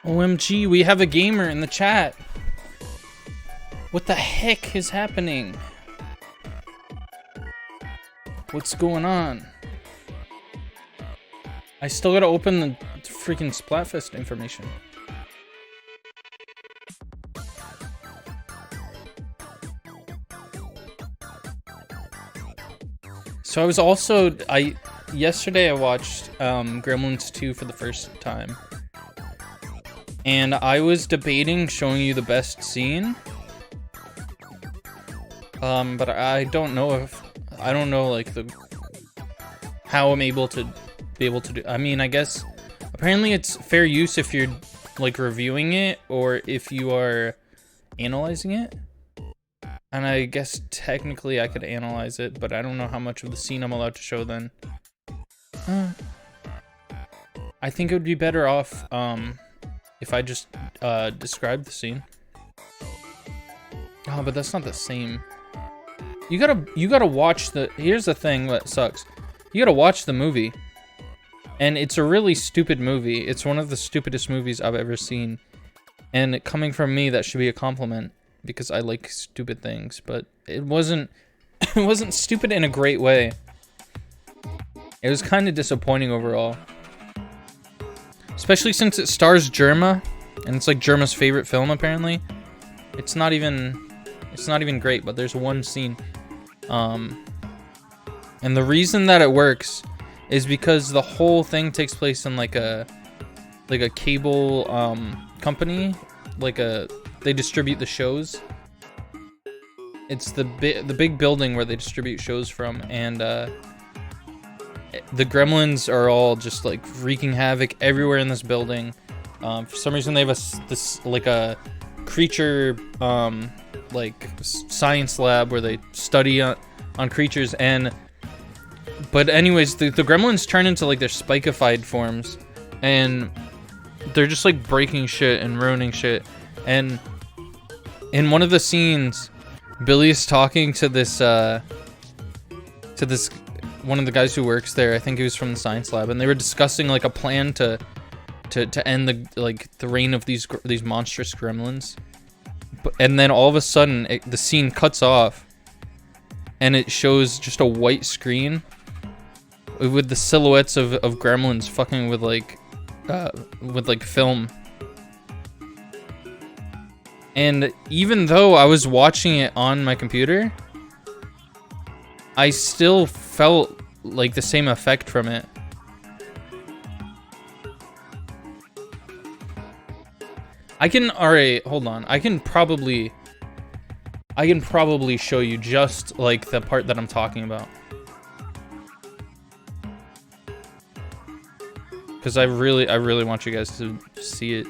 OMG, we have a gamer in the chat. What the heck is happening? What's going on? I still gotta open the freaking Splatfest information. So I was also, yesterday I watched Gremlins 2 for the first time. And I was debating showing you the best scene. But I don't know if, like how I'm able to do, I mean, I guess, apparently it's fair use if you're like reviewing it or if you are analyzing it. And I guess technically I could analyze it, but I don't know how much of the scene I'm allowed to show then. I think it would be better off, if I just describe the scene. Oh, but that's not the same. You gotta watch the. Here's the thing that sucks. You gotta watch the movie, and it's a really stupid movie. It's one of the stupidest movies I've ever seen, and coming from me, that should be a compliment because I like stupid things. But it wasn't. It wasn't stupid in a great way. It was kind of disappointing overall. Especially since it stars Germa, and it's like Germa's favorite film apparently. It's not even great, but there's one scene. And the reason that it works is because the whole thing takes place in like a cable company, they distribute the shows. It's the big building where they distribute shows from, and the gremlins are all just like wreaking havoc everywhere in this building. For some reason they have a creature like science lab where they study on creatures, but anyways, the gremlins turn into like their spikified forms, and they're just like breaking shit and ruining shit. And in one of the scenes, Billy is talking to this one of the guys who works there. I think he was from the science lab, and they were discussing like a plan to end the reign of these monstrous gremlins. And then all of a sudden, the scene cuts off, and it shows just a white screen with the silhouettes of gremlins fucking with film. And even though I was watching it on my computer, I still felt like the same effect from it. Alright, hold on. I can probably show you just like the part that I'm talking about. Because I really want you guys to see it.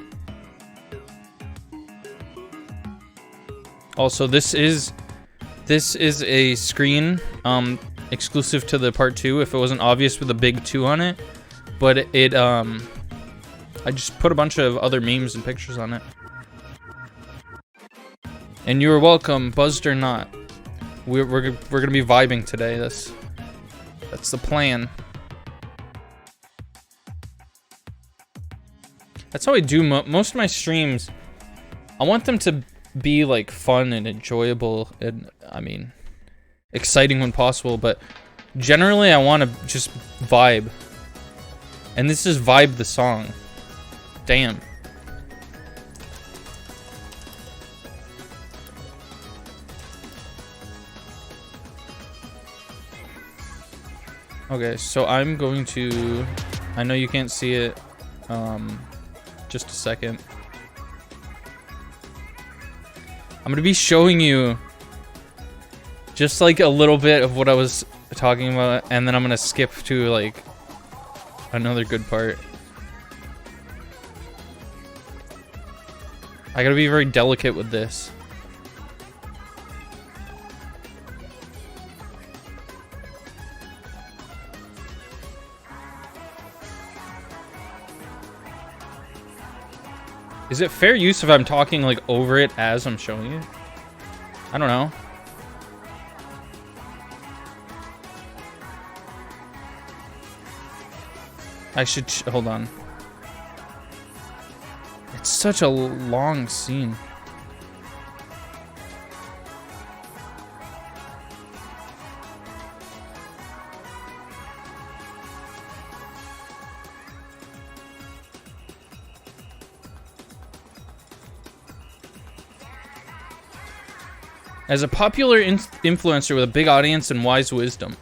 Also, this is a screen exclusive to the part 2, if it wasn't obvious with a big 2 on it. But I just put a bunch of other memes and pictures on it. And you are welcome, buzzed or not. We're gonna be vibing today. That's the plan. That's how I do most of my streams. I want them to be like fun and enjoyable, and I mean, exciting when possible. But generally, I want to just vibe. And this is Vibe the song. Damn. Okay, so I'm going to... I know you can't see it. Just a second. I'm going to be showing you just like a little bit of what I was talking about, and then I'm going to skip to like another good part. I gotta be very delicate with this. Is it fair use if I'm talking like over it as I'm showing you? I don't know. I should hold on. It's such a long scene. As a popular influencer with a big audience and wise wisdom,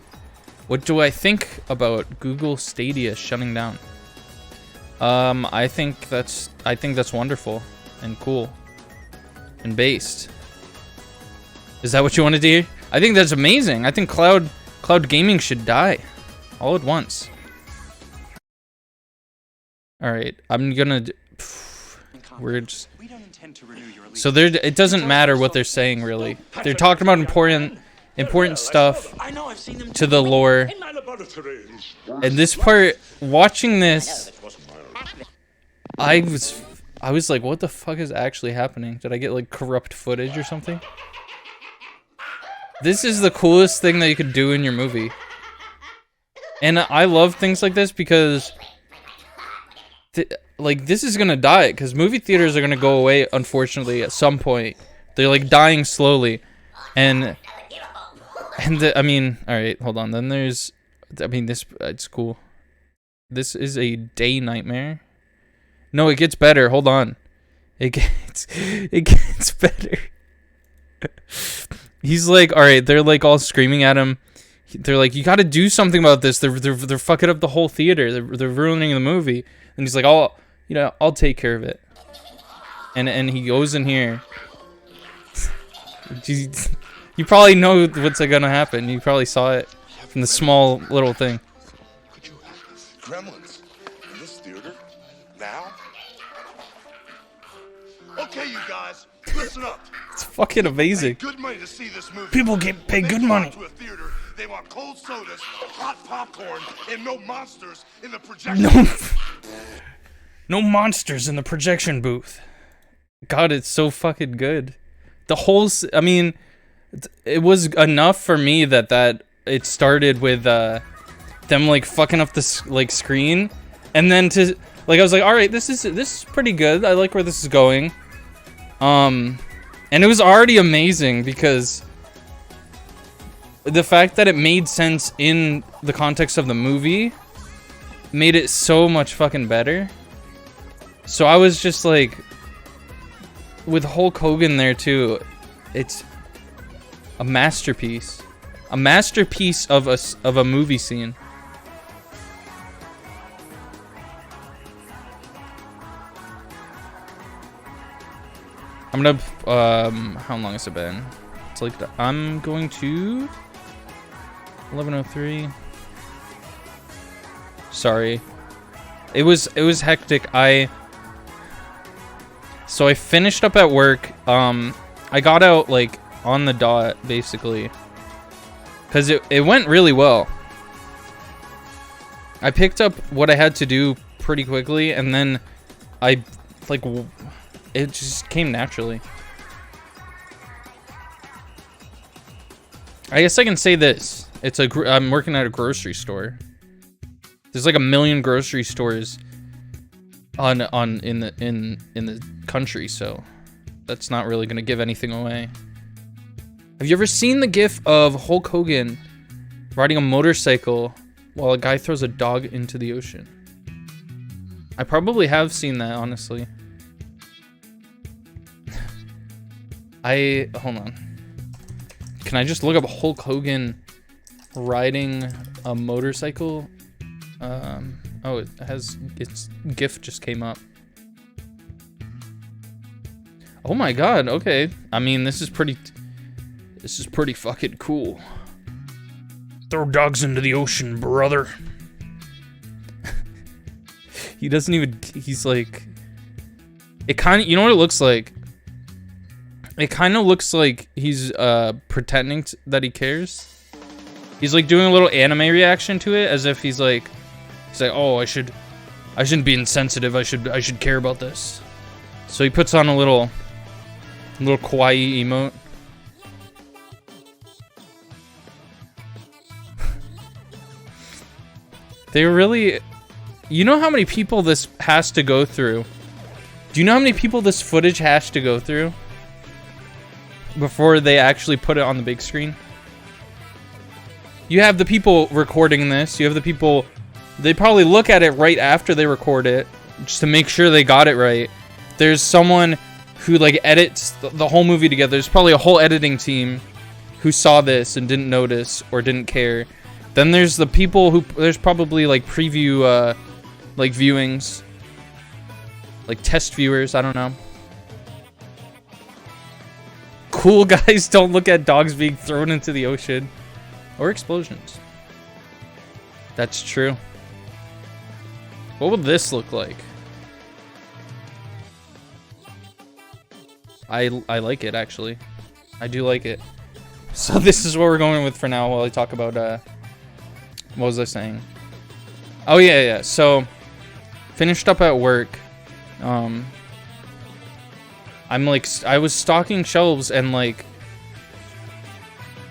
what do I think about Google Stadia shutting down? I think that's wonderful and cool and based. Is that what you wanted to hear? I think that's amazing. I think cloud gaming should die all at once. All right, I'm gonna. We're just. So it doesn't matter what they're saying really. They're talking about important stuff to the lore. And this part, watching this, I was like, what the fuck is actually happening? Did I get like corrupt footage or something? This is the coolest thing that you could do in your movie. And I love things like this because like this is gonna die because movie theaters are gonna go away, unfortunately, at some point. They're like dying slowly. I mean, all right, hold on. Then there's, I mean, it's cool. This is a day nightmare. No, it gets better. Hold on. It gets better. He's like, all right, they're like all screaming at him. They're like, you got to do something about this. They're fucking up the whole theater. They're ruining the movie. And he's like, I'll take care of it. And he goes in here. You probably know what's gonna happen. You probably saw it from the small little thing. Could you have gremlins in this theater now? Okay, you guys, listen up. It's fucking amazing. Good money to see this movie. People get paid good money. To a theater, they want cold sodas, hot popcorn, and no monsters in the projection. No monsters in the projection booth. God, it's so fucking good. The whole, I mean, it was enough for me that it started with them like fucking up this like screen, and then to like I was like, all right, this is pretty good. I like where this is going. And it was already amazing because the fact that it made sense in the context of the movie made it so much fucking better. So I was just like, with Hulk Hogan there too, it's a masterpiece of a movie scene. I'm gonna how long has it been? It's like I'm going to 11:03. Sorry, it was hectic. So I finished up at work. I got out like on the dot basically, because it went really well. I picked up what I had to do pretty quickly, and then it just came naturally. I guess I can say this. I'm working at a grocery store. There's like 1 million grocery stores in the country, so that's not really gonna give anything away. Have you ever seen the gif of Hulk Hogan riding a motorcycle while a guy throws a dog into the ocean? I probably have seen that, honestly. Hold on. Can I just look up Hulk Hogan riding a motorcycle? Oh, its GIF just came up. Oh my god, okay. I mean, this is pretty fucking cool. Throw dogs into the ocean, brother. He doesn't even, he's like, it kind of, you know what it looks like? It kind of looks like he's pretending that he cares. He's like doing a little anime reaction to it, as if he's like, oh, I shouldn't be insensitive. I should care about this. So he puts on a little kawaii emote. They really, you know how many people this has to go through Do you know how many people this footage has to go through before they actually put it on the big screen? You have the people recording this. You have the people... They probably look at it right after they record it, just to make sure they got it right. There's someone who, like, edits the whole movie together. There's probably a whole editing team who saw this and didn't notice or didn't care. Then there's the people who... There's probably, like, preview, like, viewings. Like, test viewers. I don't know. Cool guys don't look at dogs being thrown into the ocean. Or explosions. That's true. What would this look like? I like it, actually. I do like it. So this is what we're going with for now while I talk about, what was I saying? Oh, yeah. So, finished up at work. I was stocking shelves and, like,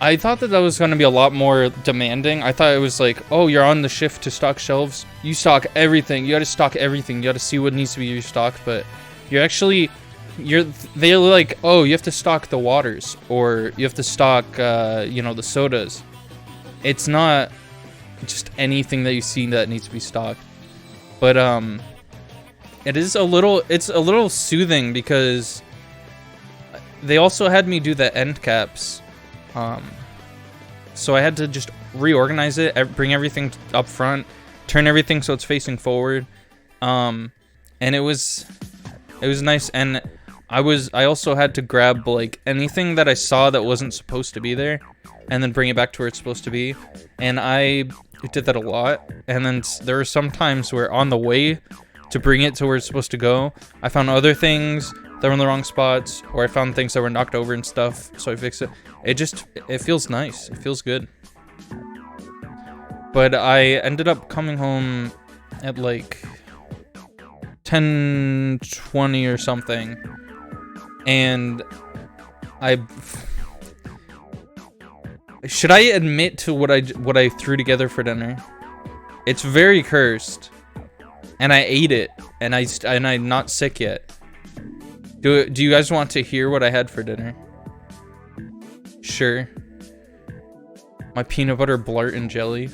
I thought that was going to be a lot more demanding. I thought it was like, oh, you're on the shift to stock shelves. You stock everything. You got to stock everything. You got to see what needs to be restocked. But they're like, oh, you have to stock the waters, or you have to stock, you know, the sodas. It's not just anything that you see that needs to be stocked. But it's a little soothing because they also had me do the end caps. So I had to just reorganize it, bring everything up front, turn everything so it's facing forward. And it was nice. And I also had to grab, like, anything that I saw that wasn't supposed to be there and then bring it back to where it's supposed to be. And I did that a lot. And then there were some times where on the way to bring it to where it's supposed to go, I found other things that were in the wrong spots, or I found things that were knocked over and stuff, so I fixed it. It feels nice. It feels good. But I ended up coming home at like 10:20 or something, and should I admit to what I threw together for dinner? It's very cursed, and I ate it, and I'm not sick yet. Do you guys want to hear what I had for dinner? Sure. My peanut butter blart and jelly.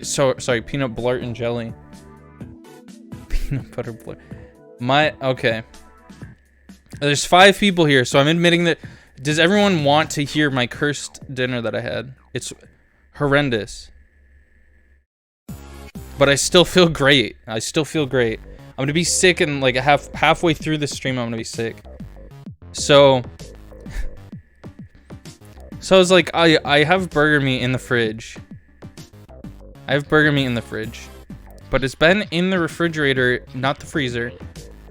Sorry, peanut blart and jelly. Peanut butter blart. Okay. There's 5 people here, so I'm admitting that. Does everyone want to hear my cursed dinner that I had? It's horrendous. But I still feel great. I'm gonna be sick and like halfway through the stream I'm gonna be sick. So I was like, I have burger meat in the fridge. But it's been in the refrigerator, not the freezer,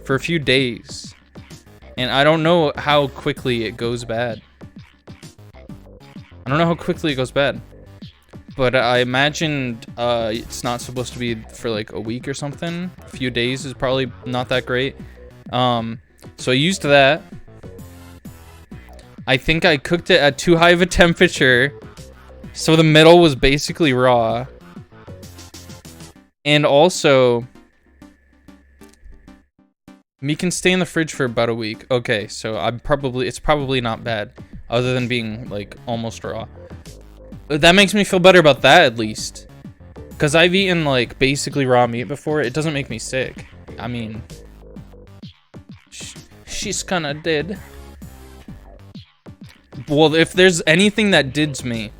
for a few days. And I don't know how quickly it goes bad. But I imagined it's not supposed to be for like a week or something. A few days is probably not that great. So I used that. I think I cooked it at too high of a temperature, so the middle was basically raw. And also, meat can stay in the fridge for about a week. Okay, so it's probably not bad, other than being like almost raw. That makes me feel better about that, at least. Because I've eaten, like, basically raw meat before. It doesn't make me sick. I mean, she's kinda dead. Well, if there's anything that dids me,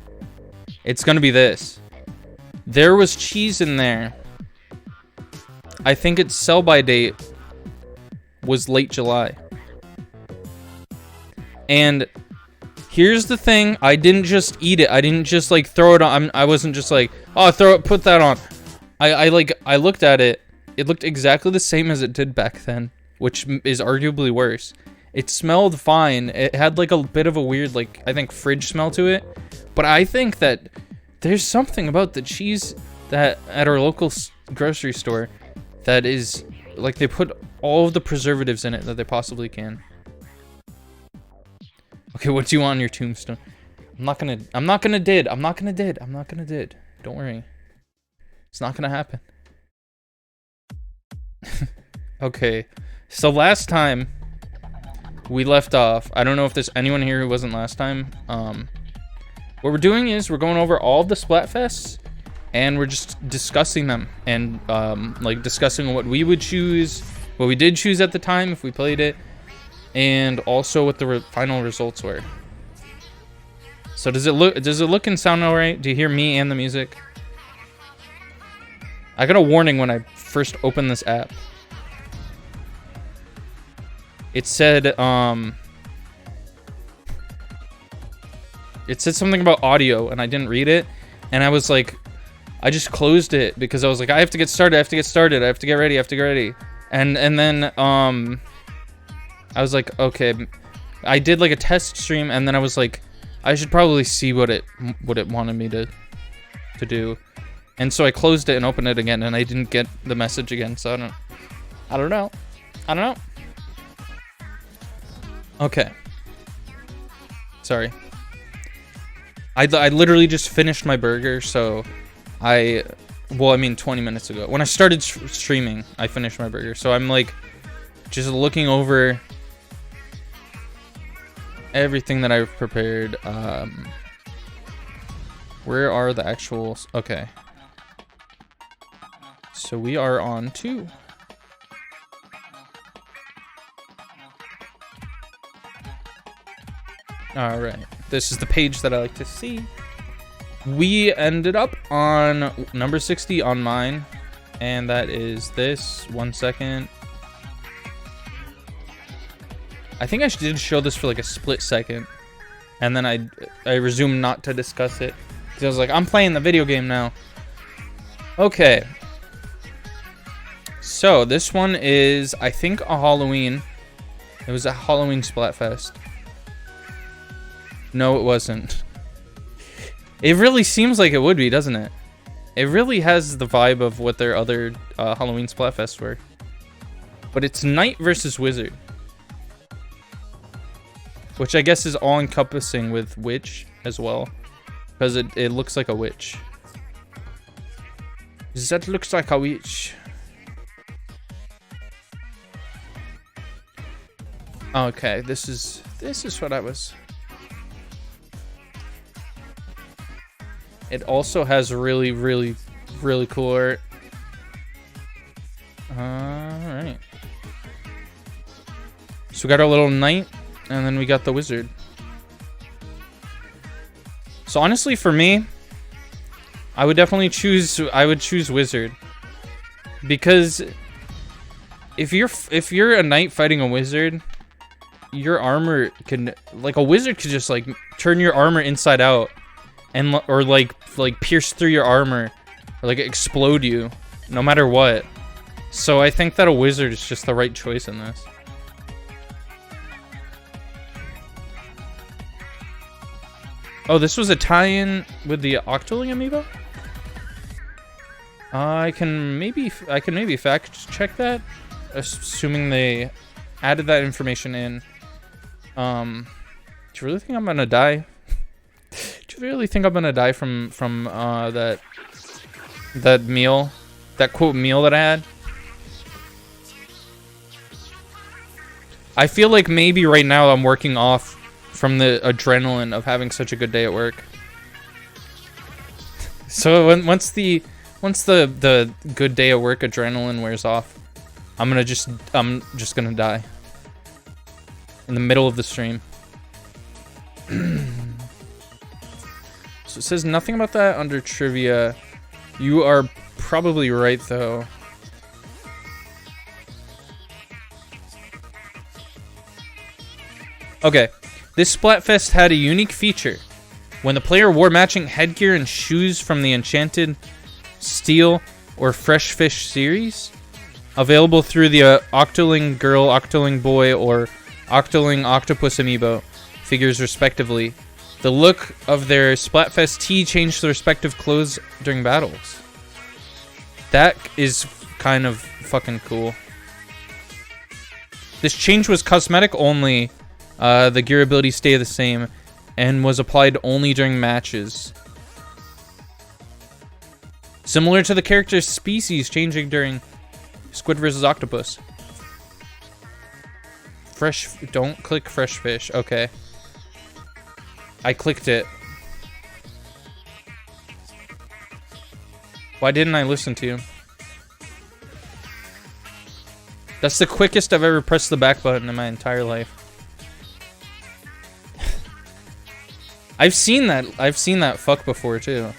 it's gonna be this. There was cheese in there. I think its sell-by date was late July. And here's the thing, I didn't just eat it. I didn't just like throw it on. I wasn't just like, oh, put that on. I looked at it. It looked exactly the same as it did back then, which is arguably worse. It smelled fine. It had like a bit of a weird, like, I think fridge smell to it. But I think that there's something about the cheese that at our local grocery store that is like they put all of the preservatives in it that they possibly can. Okay, what do you want on your tombstone? I'm not gonna did. Don't worry. It's not gonna happen. Okay, So last time we left off, I don't know if there's anyone here who wasn't last time. What we're doing is we're going over all of the Splatfests and we're just discussing them and like discussing what we would choose, what we did choose at the time if we played it, and also what the final results were. So does it look and sound alright? Do you hear me and the music? I got a warning when I first opened this app. It said something about audio and I didn't read it, and I was like, I just closed it because I was like, I have to get started, I have to get ready, and then I was like, okay, I did like a test stream, and then I was like, I should probably see what it wanted me to do, and so I closed it and opened it again, and I didn't get the message again, so I don't know. Okay. Sorry. I literally just finished my burger, so I mean 20 minutes ago. When I started streaming, I finished my burger. So I'm like just looking over everything that I've prepared. Where are the actual... Okay. So we are on 2. All right, this is the page that I like to see. We ended up on number 60 on mine, and that is this. 1 second. I think I did show this for like a split second, and then I resumed not to discuss it because I was like, I'm playing the video game now. Okay. So this one is, I think, a Halloween. It was a Halloween Splatfest. No, it wasn't. It really seems like it would be, doesn't it? It really has the vibe of what their other Halloween Splatfests were. But it's Knight versus Wizard. Which I guess is all-encompassing with Witch as well. Because it looks like a witch. That looks like a witch. Okay, this is what I was... It also has really, really, really cool art. Alright. So we got our little knight, and then we got the wizard. So honestly, for me, I would definitely choose wizard. Because if you're a knight fighting a wizard, your armor can, like, a wizard could just like turn your armor inside out. And or like pierce through your armor, or like explode you, no matter what. So I think that a wizard is just the right choice in this. Oh, this was a tie-in with the Octoling amiibo? I can maybe fact check that, assuming they added that information in. Do you really think I'm gonna die? Do you really think I'm gonna die from that meal, that quote meal that I had? I feel like maybe right now I'm working off from the adrenaline of having such a good day at work. So once the good day at work adrenaline wears off, I'm just gonna die in the middle of the stream. So it says nothing about that under trivia. You are probably right, though. Okay, this Splatfest had a unique feature. When the player wore matching headgear and shoes from the Enchanted, Steel, or Fresh Fish series, available through the Octoling Girl, Octoling Boy, or Octoling Octopus amiibo figures respectively, the look of their Splatfest tee changed the respective clothes during battles. That is kind of fucking cool. This change was cosmetic only. The gear abilities stay the same and was applied only during matches. Similar to the character's species changing during Squid vs. Octopus. Fresh, don't click fresh fish. Okay. I clicked it. Why didn't I listen to you? That's the quickest I've ever pressed the back button in my entire life. I've seen that fuck before too.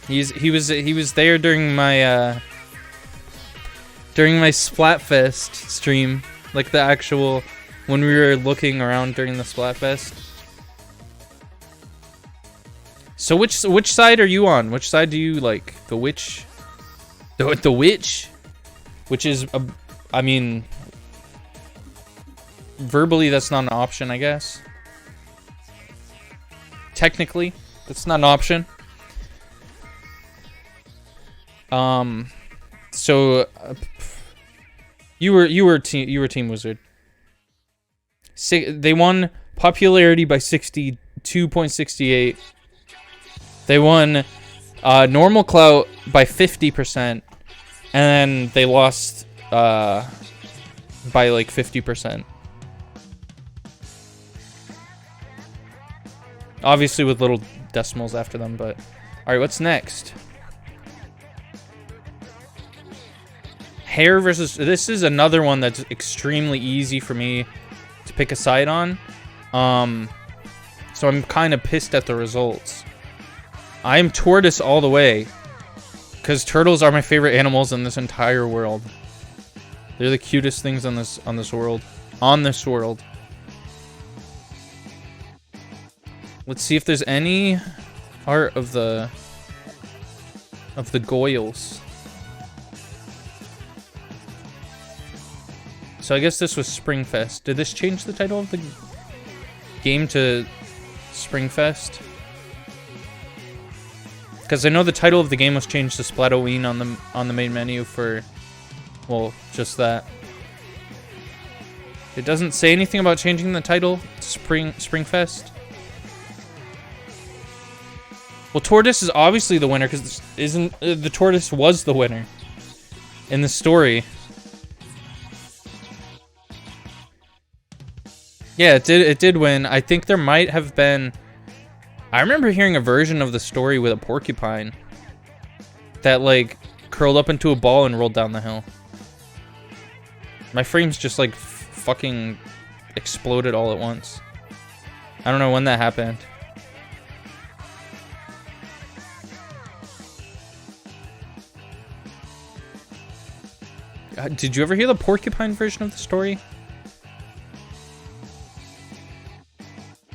He was there during my Splatfest stream, like the actual when we were looking around during the Splatfest. So which side are you on? Which side do you like? The witch? The witch? Which is I mean, verbally that's not an option, I guess. Technically, that's not an option. So you were Team Wizard. They won popularity by 62.68. They won normal clout by 50%, and then they lost by like 50%. Obviously with little decimals after them, but all right, what's next? Hair versus... This is another one that's extremely easy for me to pick a side on. So I'm kind of pissed at the results. I'm tortoise all the way, because turtles are my favorite animals in this entire world. They're the cutest things on this world. On this world. Let's see if there's any art of the Goyles. So I guess this was Springfest. Did this change the title of the game to Springfest? Because I know the title of the game was changed to Splatoon on the main menu for, well, just that. It doesn't say anything about changing the title to Springfest. Well, Tortoise is obviously the winner because the Tortoise was the winner in the story. Yeah, it did win. I think there might have been... I remember hearing a version of the story with a porcupine that, like, curled up into a ball and rolled down the hill. My frames just, like, fucking exploded all at once. I don't know when that happened. Did you ever hear the porcupine version of the story?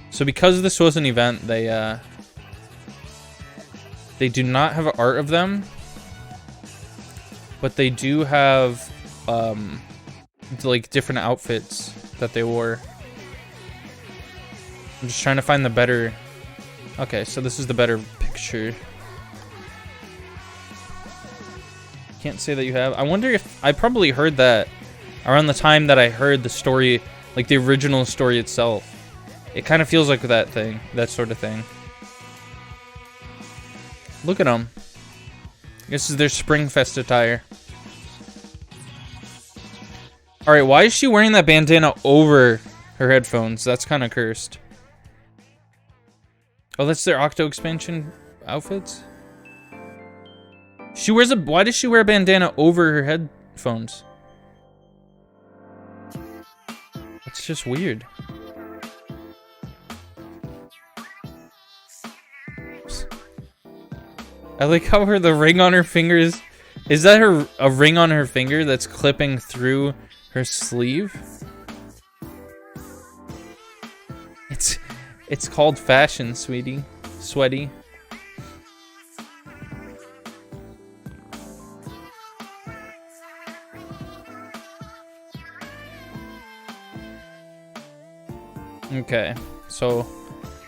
So because this was an event, they do not have art of them, but they do have like different outfits that they wore. I'm just trying to find the better. Okay, so this is the better picture. Can't say that you have. I wonder if I probably heard that around the time that I heard the story, like the original story itself. It kind of feels like that thing, that sort of thing. Look at them. This is their Springfest attire. Alright, why is she wearing that bandana over her headphones? That's kind of cursed. Oh, that's their Octo expansion outfits? She wears a... Why does she wear a bandana over her headphones? That's just weird. I like how the ring on her finger is that a ring on her finger that's clipping through her sleeve? It's called fashion, sweetie. Sweaty. Okay, so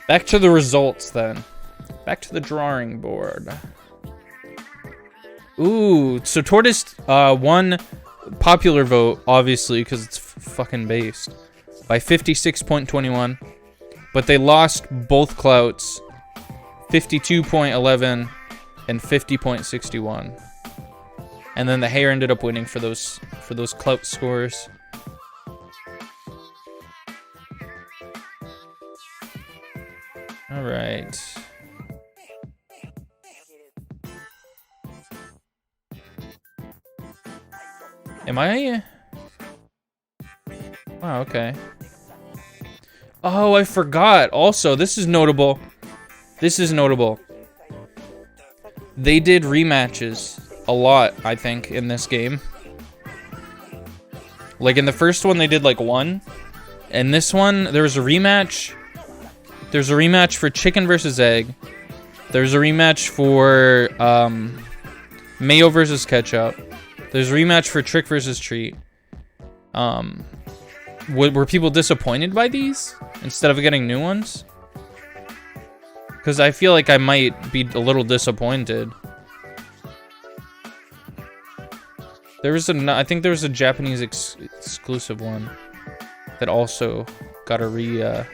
back to the results then. Back to the drawing board. Ooh, so Tortoise won popular vote, obviously, because it's fucking based, by 56.21. But they lost both clouts, 52.11 and 50.61. And then the hair ended up winning for those clout scores. All right. Am I? Wow, okay. Oh, I forgot. Also, this is notable. This is notable. They did rematches a lot, I think, in this game. Like, in the first one, they did, like, one. And this one, there was a rematch. There's a rematch for chicken versus egg. There's a rematch for, mayo versus ketchup. There's a rematch for trick versus treat. Were people disappointed by these instead of getting new ones? Because I feel like I might be a little disappointed. I think there was a Japanese exclusive one that also got a rematch.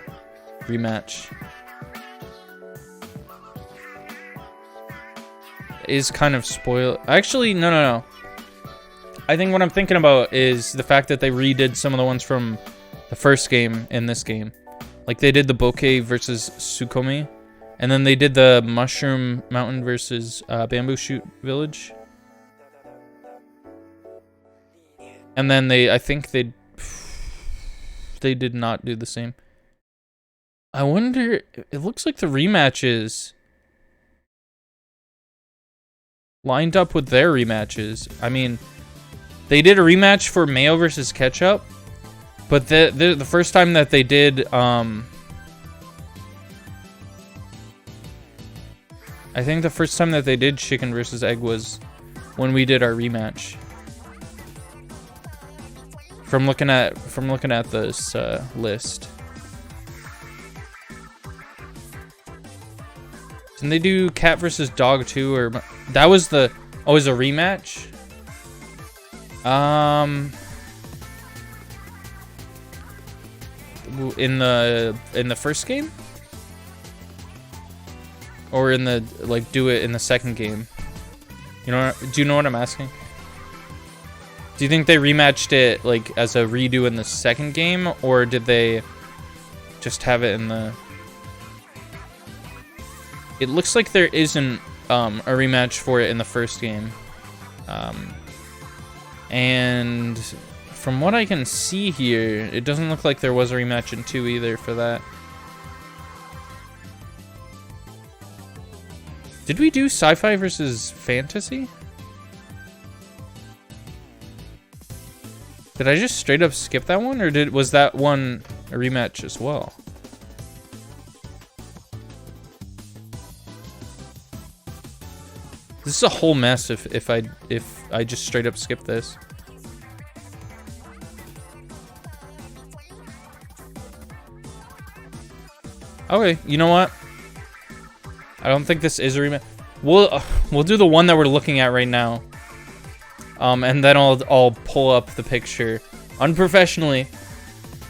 Is kind of spoiled. Actually, no. I think what I'm thinking about is the fact that they redid some of the ones from the first game in this game. Like, they did the bokeh versus Sukomi. And then they did the Mushroom Mountain versus Bamboo Shoot Village. And then I think they did not do the same. I wonder, it looks like the rematches lined up with their rematches. I mean, they did a rematch for mayo versus ketchup, but the first time that they did, I think the first time that they did chicken versus egg was when we did our rematch. From looking at this list. Didn't they do cat versus dog too? Or that was the it was a rematch. In the first game, or in the do it in the second game. You know? Do you know what I'm asking? Do you think they rematched it like as a redo in the second game, or did they just have it in the? It looks like there isn't a rematch for it in the first game, and from what I can see here, it doesn't look like there was a rematch in 2 either for that. Did we do sci-fi versus fantasy? Did I just straight up skip that one, or was that one a rematch as well? This is a whole mess if I just straight up skip this. Okay, you know what? I don't think this is a rematch. We'll do the one that we're looking at right now. And then I'll pull up the picture unprofessionally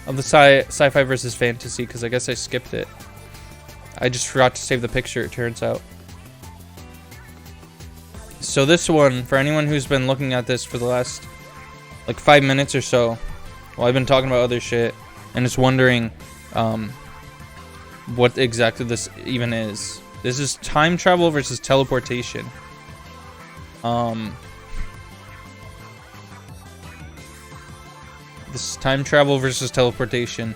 of the sci-fi versus fantasy, because I guess I skipped it. I just forgot to save the picture, it turns out. So this one, for anyone who's been looking at this for the last like 5 minutes or so, while I've been talking about other shit, and is wondering what exactly this even is. This is time travel versus teleportation. This is time travel versus teleportation.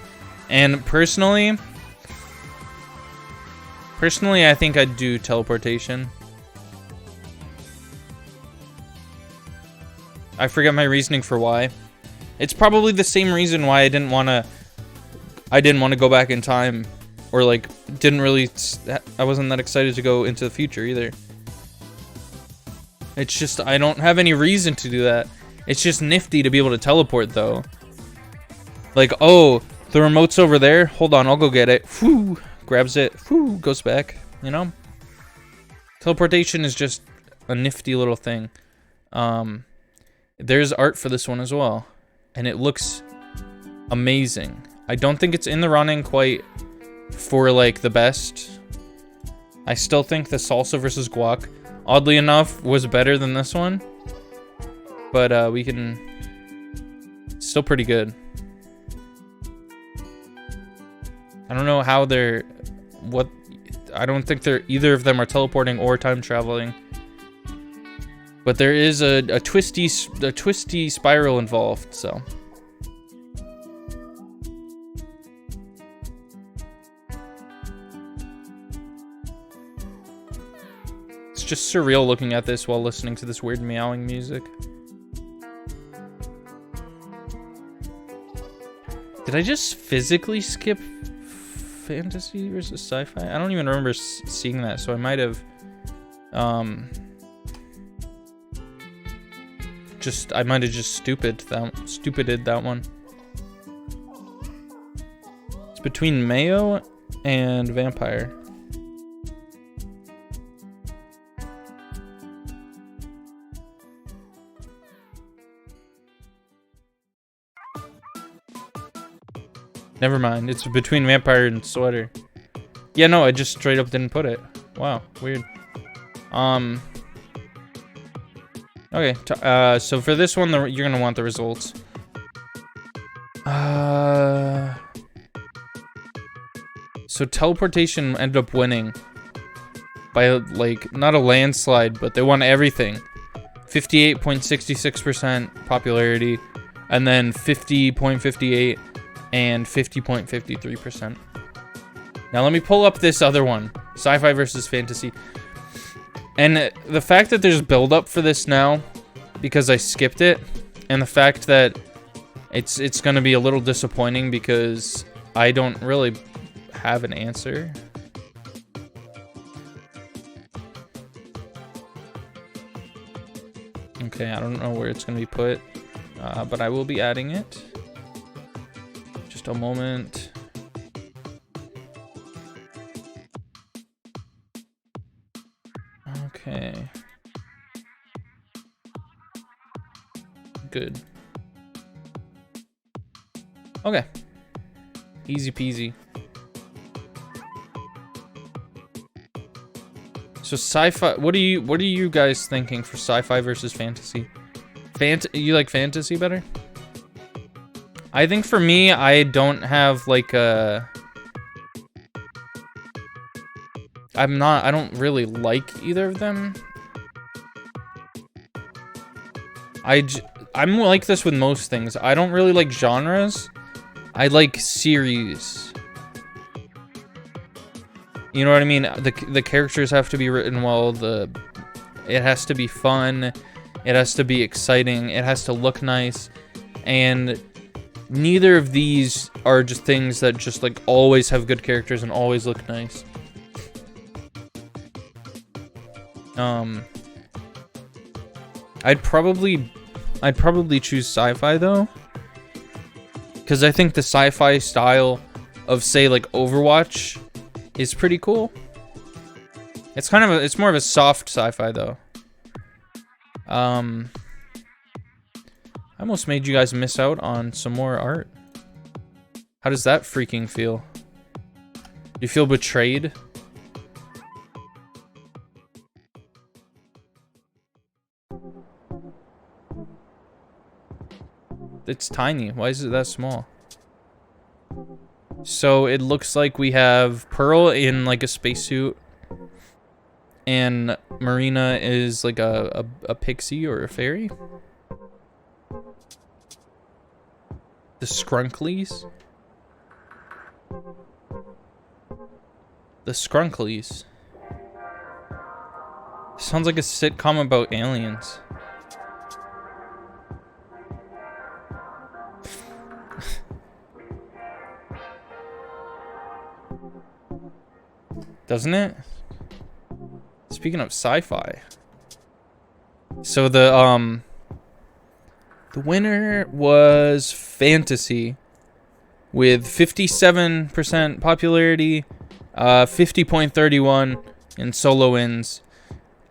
And personally, I think I'd do teleportation. I forget my reasoning for why. It's probably the same reason why I didn't want to go back in time, or like I wasn't that excited to go into the future either. It's just I don't have any reason to do that. It's just nifty to be able to teleport though. Like, oh, the remote's over there. Hold on, I'll go get it. Whew, grabs it. Whew, goes back. You know? Teleportation is just a nifty little thing. There's art for this one as well, and it looks amazing. I don't think it's in the running quite for like the best. I still think the salsa versus guac, oddly enough, was better than this one. but we can. Still pretty good. I don't know how they're. What? I don't think they're either of them are teleporting or time traveling. But there is a twisty spiral involved, so. It's just surreal looking at this while listening to this weird meowing music. Did I just physically skip fantasy versus sci-fi? I don't even remember seeing that, so I might have just stupided that one. It's between Mayo and Vampire. Never mind, it's between Vampire and Sweater. Yeah, no, I just straight up didn't put it. Wow, weird. Okay, so for this one, you're gonna want the results. So teleportation ended up winning by, like, not a landslide, but they won everything. 58.66% popularity, and then 50.58 and 50.53%. Now let me pull up this other one, sci-fi versus fantasy. And the fact that there's build-up for this now, because I skipped it, and the fact that it's gonna be a little disappointing because I don't really have an answer. Okay, I don't know where it's gonna be put, but I will be adding it. Just a moment. Okay. Good. Okay. Easy peasy. So sci-fi, what are you guys thinking for sci-fi versus fantasy? You like fantasy better? I think for me, I don't have like a... I don't really like either of them. I'm like this with most things. I don't really like genres. I like series. You know what I mean? The characters have to be written well. It has to be fun. It has to be exciting. It has to look nice. And neither of these are just things that just like always have good characters and always look nice. I'd probably choose sci-fi though, because I think the sci-fi style of, say, like Overwatch is pretty cool. It's kind of it's more of a soft sci-fi though. I almost made you guys miss out on some more art. How does that freaking feel? Do you feel betrayed? It's tiny. Why is it that small? So it looks like we have Pearl in like a spacesuit, and Marina is like a pixie or a fairy. The Skrunklies. The Skrunklies. Sounds like a sitcom about aliens. Doesn't it? Speaking of sci-fi. So the winner was Fantasy with 57% popularity, 50.31 in solo wins,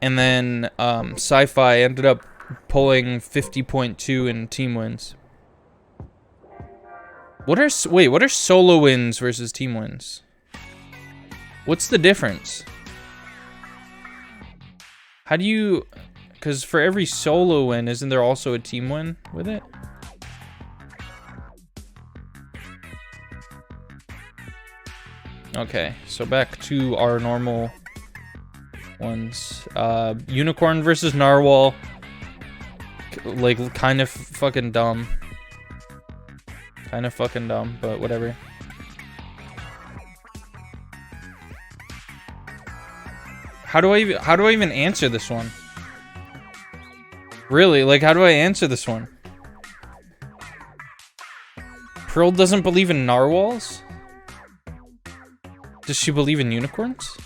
and then Sci-Fi ended up pulling 50.2 in team wins. What are solo wins versus team wins? What's the difference? How do you... because for every solo win, isn't there also a team win with it? Okay, so back to our normal ones. Unicorn versus Narwhal. Like, kind of fucking dumb. Kind of fucking dumb, but whatever. How do I even answer this one? Really, like, how do I answer this one? Pearl doesn't believe in narwhals? Does she believe in unicorns?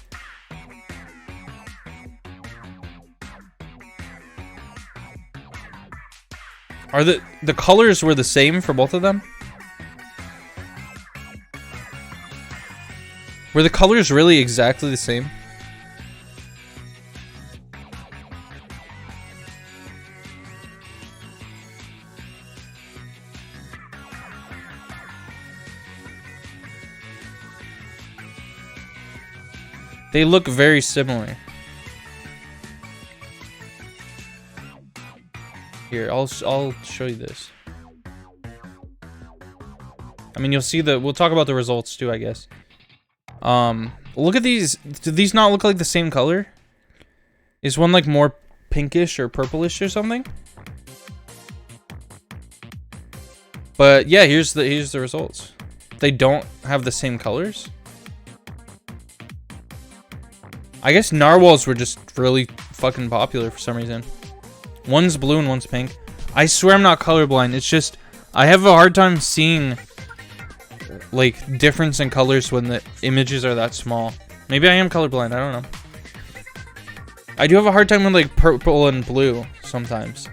Are the colors were the same for both of them? Were the colors really exactly the same? They look very similar. Here, I'll show you this. I mean, you'll see we'll talk about the results too, I guess. Look at these. Do these not look like the same color? Is one like more pinkish or purplish or something? But yeah, here's the results. They don't have the same colors. I guess narwhals were just really fucking popular for some reason. One's blue and one's pink. I swear I'm not colorblind. It's just I have a hard time seeing like difference in colors when the images are that small. Maybe I am colorblind. I don't know. I do have a hard time with like purple and blue sometimes.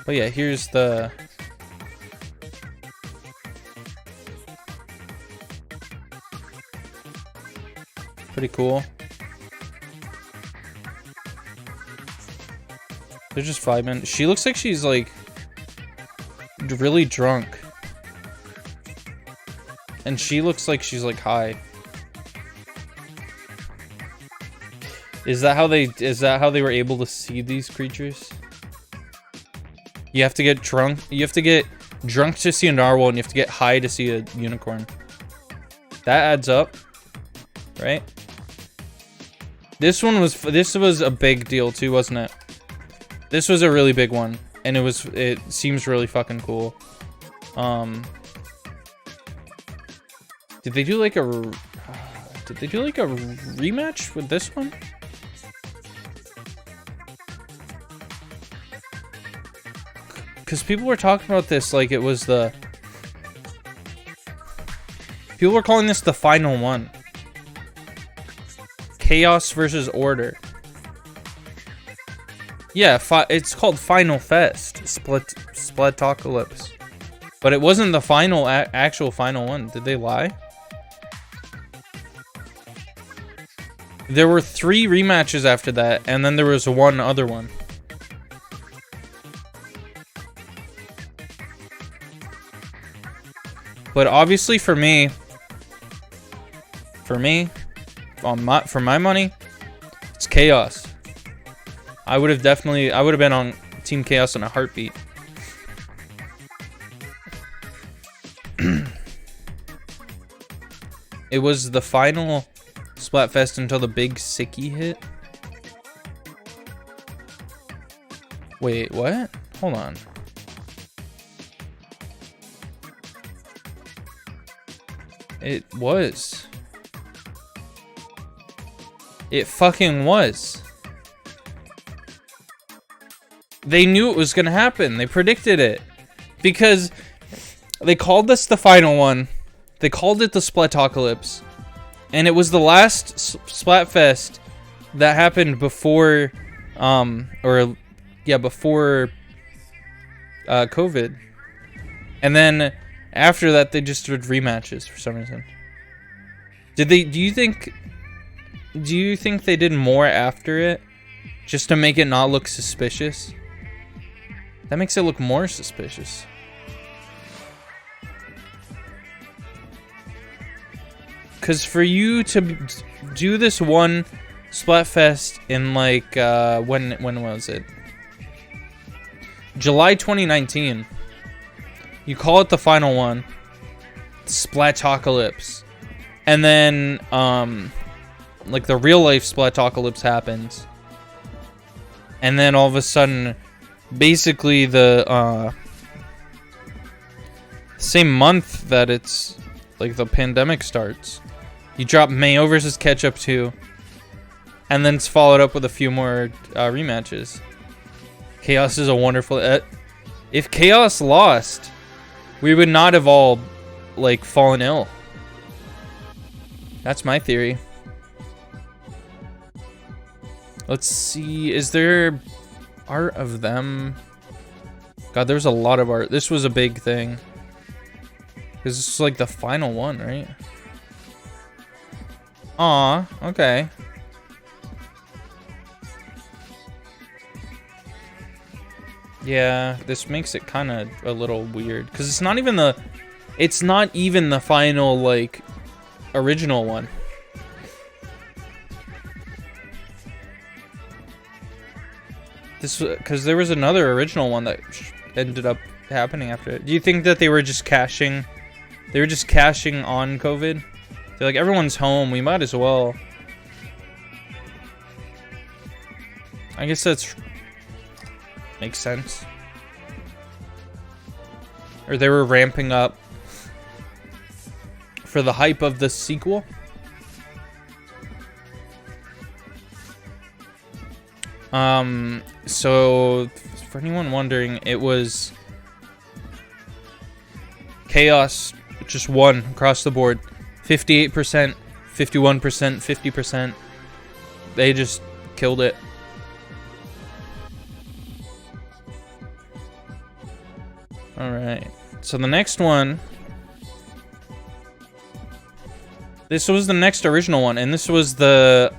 But yeah, here's the... Pretty cool. They're just vibing. She looks like she's like really drunk. And she looks like she's like high. Is that how they were able to see these creatures? You have to get drunk. You have to get drunk to see a narwhal, and you have to get high to see a unicorn. That adds up, right? This was a big deal too, wasn't it? This was a really big one, and it seems really fucking cool. Did they do like a rematch with this one? Because people were talking about this like it was the... People were calling this the final one. Chaos versus Order. Yeah, it's called Final Fest. Splatocalypse. But it wasn't the final, actual final one. Did they lie? There were 3 rematches after that, and then there was one other one. But obviously for me, for my money, it's Chaos. I would have been on Team Chaos in a heartbeat. It was the final Splatfest until the big sickie hit. Wait, what? Hold on. It was. It fucking was. They knew it was gonna happen. They predicted it. Because they called this the final one. They called it the Splatocalypse. And it was the last Splatfest that happened before, before COVID. And then after that, they just did rematches for some reason. Do you think they did more after it just to make it not look suspicious? That makes it look more suspicious. Because for you to do this one Splatfest in like when was it? July 2019. You call it the final one, Splatocalypse, and then like the real life Splatocalypse happens, and then all of a sudden, basically the same month that it's like the pandemic starts, you drop Mayo versus Ketchup 2, and then it's followed up with a few more rematches. Chaos is a wonderful. If Chaos lost, we would not have all like fallen ill. That's my theory. Let's see. Is there art of them? God, there's a lot of art. This was a big thing. Because this is like the final one, right? Aw, okay. Yeah, this makes it kind of a little weird. Because it's not even the... It's not even the final, like, original one. This, because there was another original one that ended up happening after it. Do you think that they were just cashing? They were just cashing on COVID? They're like, everyone's home, we might as well. I guess that's... makes sense. Or they were ramping up for the hype of the sequel. So for anyone wondering, it was Chaos just won across the board. 58%, 51%, 50%. They just killed it. Alright. So the next one. This was the next original one, and this was the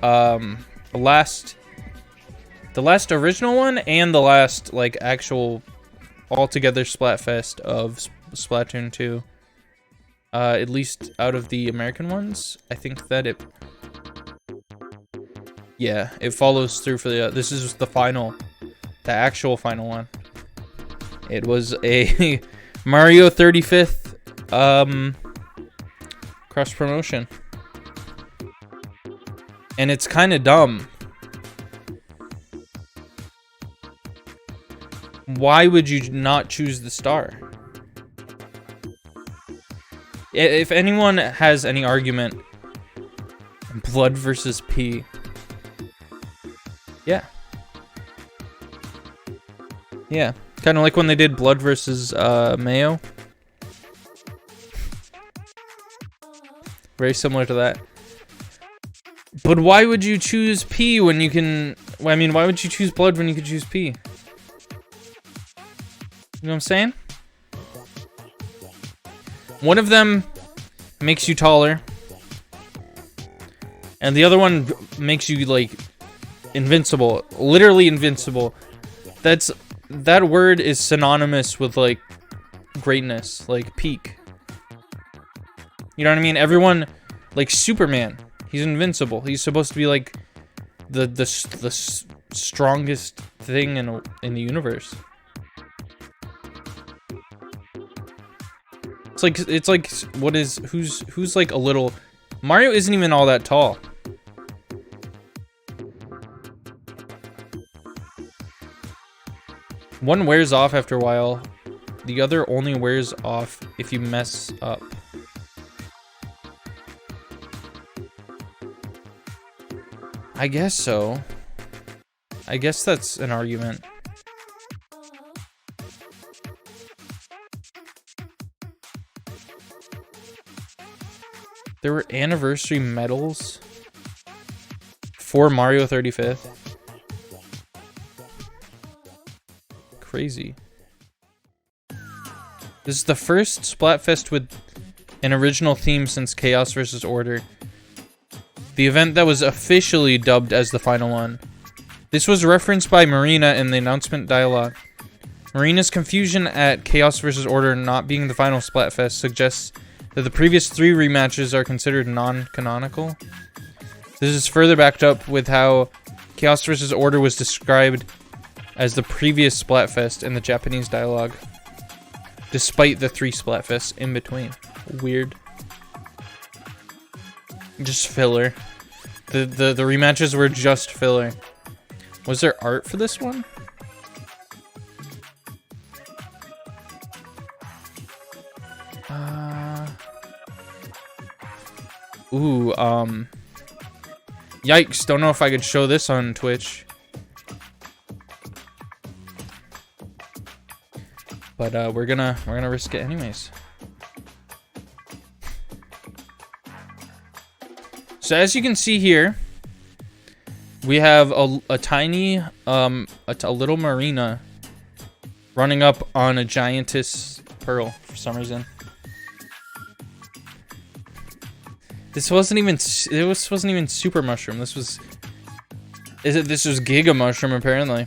last original one and the last like actual altogether Splatfest of Splatoon 2. At least out of the American ones, I think that it. Yeah, it follows through for the. This is the final, the actual final one. It was a Mario 35th cross promotion, and it's kind of dumb. Why would you not choose the star? If anyone has any argument, blood versus pee. Yeah. Yeah. Kind of like when they did blood versus mayo. Very similar to that. But why would you choose pee when you can... I mean, why would you choose blood when you could choose pee? You know what I'm saying? One of them makes you taller, and the other one makes you like invincible, literally invincible. That word is synonymous with like greatness, like peak. You know what I mean? Everyone, like Superman, he's invincible. He's supposed to be like the strongest thing in the universe. It's like who's like a little... Mario isn't even all that tall. One wears off after a while. The other only wears off if you mess up. I guess so. I guess that's an argument. There were anniversary medals for Mario 35th. Crazy. This is the first Splatfest with an original theme since Chaos vs. Order. The event that was officially dubbed as the final one. This was referenced by Marina in the announcement dialogue. Marina's confusion at Chaos vs. Order not being the final Splatfest suggests that the previous 3 rematches are considered non-canonical. This is further backed up with how Chaos vs. Order was described as the previous Splatfest in the Japanese dialogue, despite the 3 Splatfests in between. Weird. Just filler. The rematches were just filler. Was there art for this one? Yikes, don't know if I could show this on Twitch. But we're gonna risk it anyways. So as you can see here, we have a tiny a little marina running up on a giantess pearl for some reason. This wasn't even super mushroom. This was giga mushroom apparently.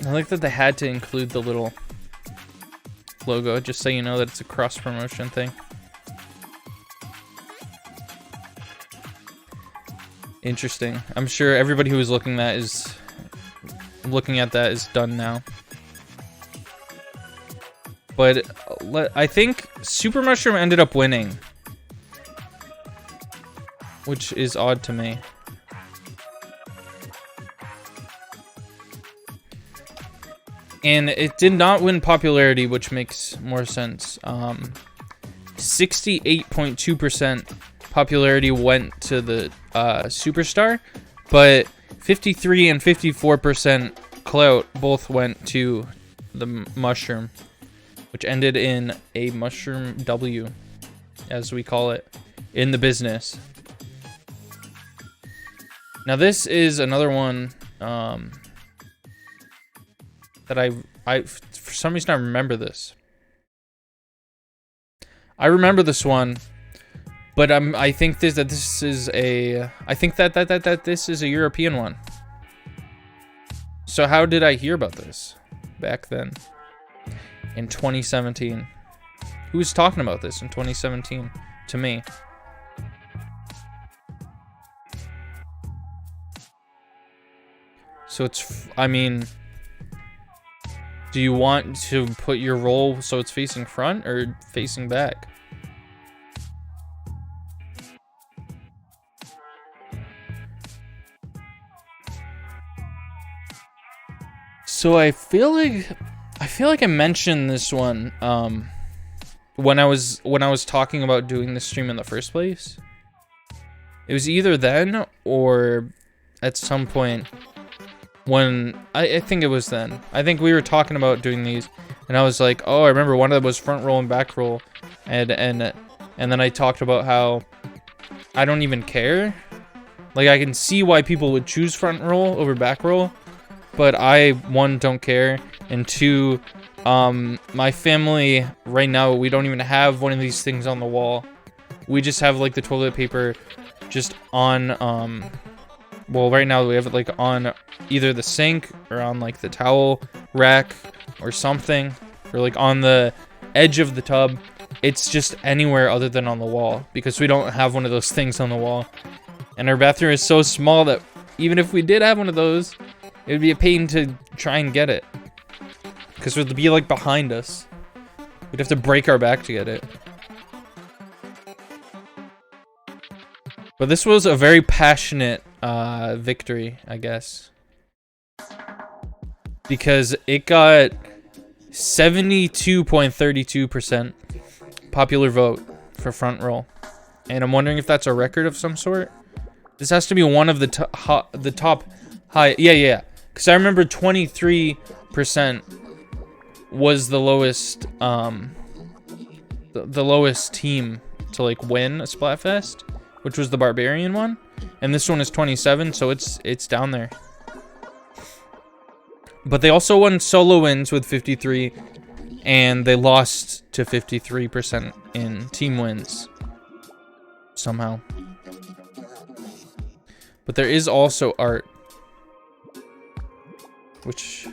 I like that they had to include the little logo just so you know that it's a cross promotion thing. Interesting. I'm sure everybody who was looking at that is done now. But I think Super Mushroom ended up winning, which is odd to me. And it did not win popularity, which makes more sense. 68.2% popularity went to the Superstar, but 53 and 54% clout both went to the Mushroom, which ended in a Mushroom W, as we call it in the business. Now this is another one that I for some reason I remember this. I remember this one, but I think this is a European one. So how did I hear about this back then in 2017? Who was talking about this in 2017 to me? So it's, I mean, do you want to put your roll so it's facing front or facing back? So I feel like I mentioned this one when I was talking about doing the stream in the first place. It was either then or at some point when I think it was then. I think we were talking about doing these, and I was like, oh, I remember one of them was front roll and back roll, and then I talked about how I don't even care. Like, I can see why people would choose front roll over back roll, but I, one, don't care, and two, my family right now, we don't even have one of these things on the wall. We just have like the toilet paper just on well, right now we have it like on either the sink or on like the towel rack or something, or like on the edge of the tub. It's just anywhere other than on the wall because we don't have one of those things on the wall. And our bathroom is so small that even if we did have one of those, it would be a pain to try and get it because it would be like behind us. We'd have to break our back to get it. But this was a very passionate victory, I guess, because it got 72.32% popular vote for front roll, and I'm wondering if that's a record of some sort. This has to be one of the top high. Yeah. Because I remember 23% was the lowest, the lowest team to like win a Splatfest, which was the Barbarian one, and this one is 27, so it's down there. But they also won solo wins with 53, and they lost to 53% in team wins somehow. But there is also art, which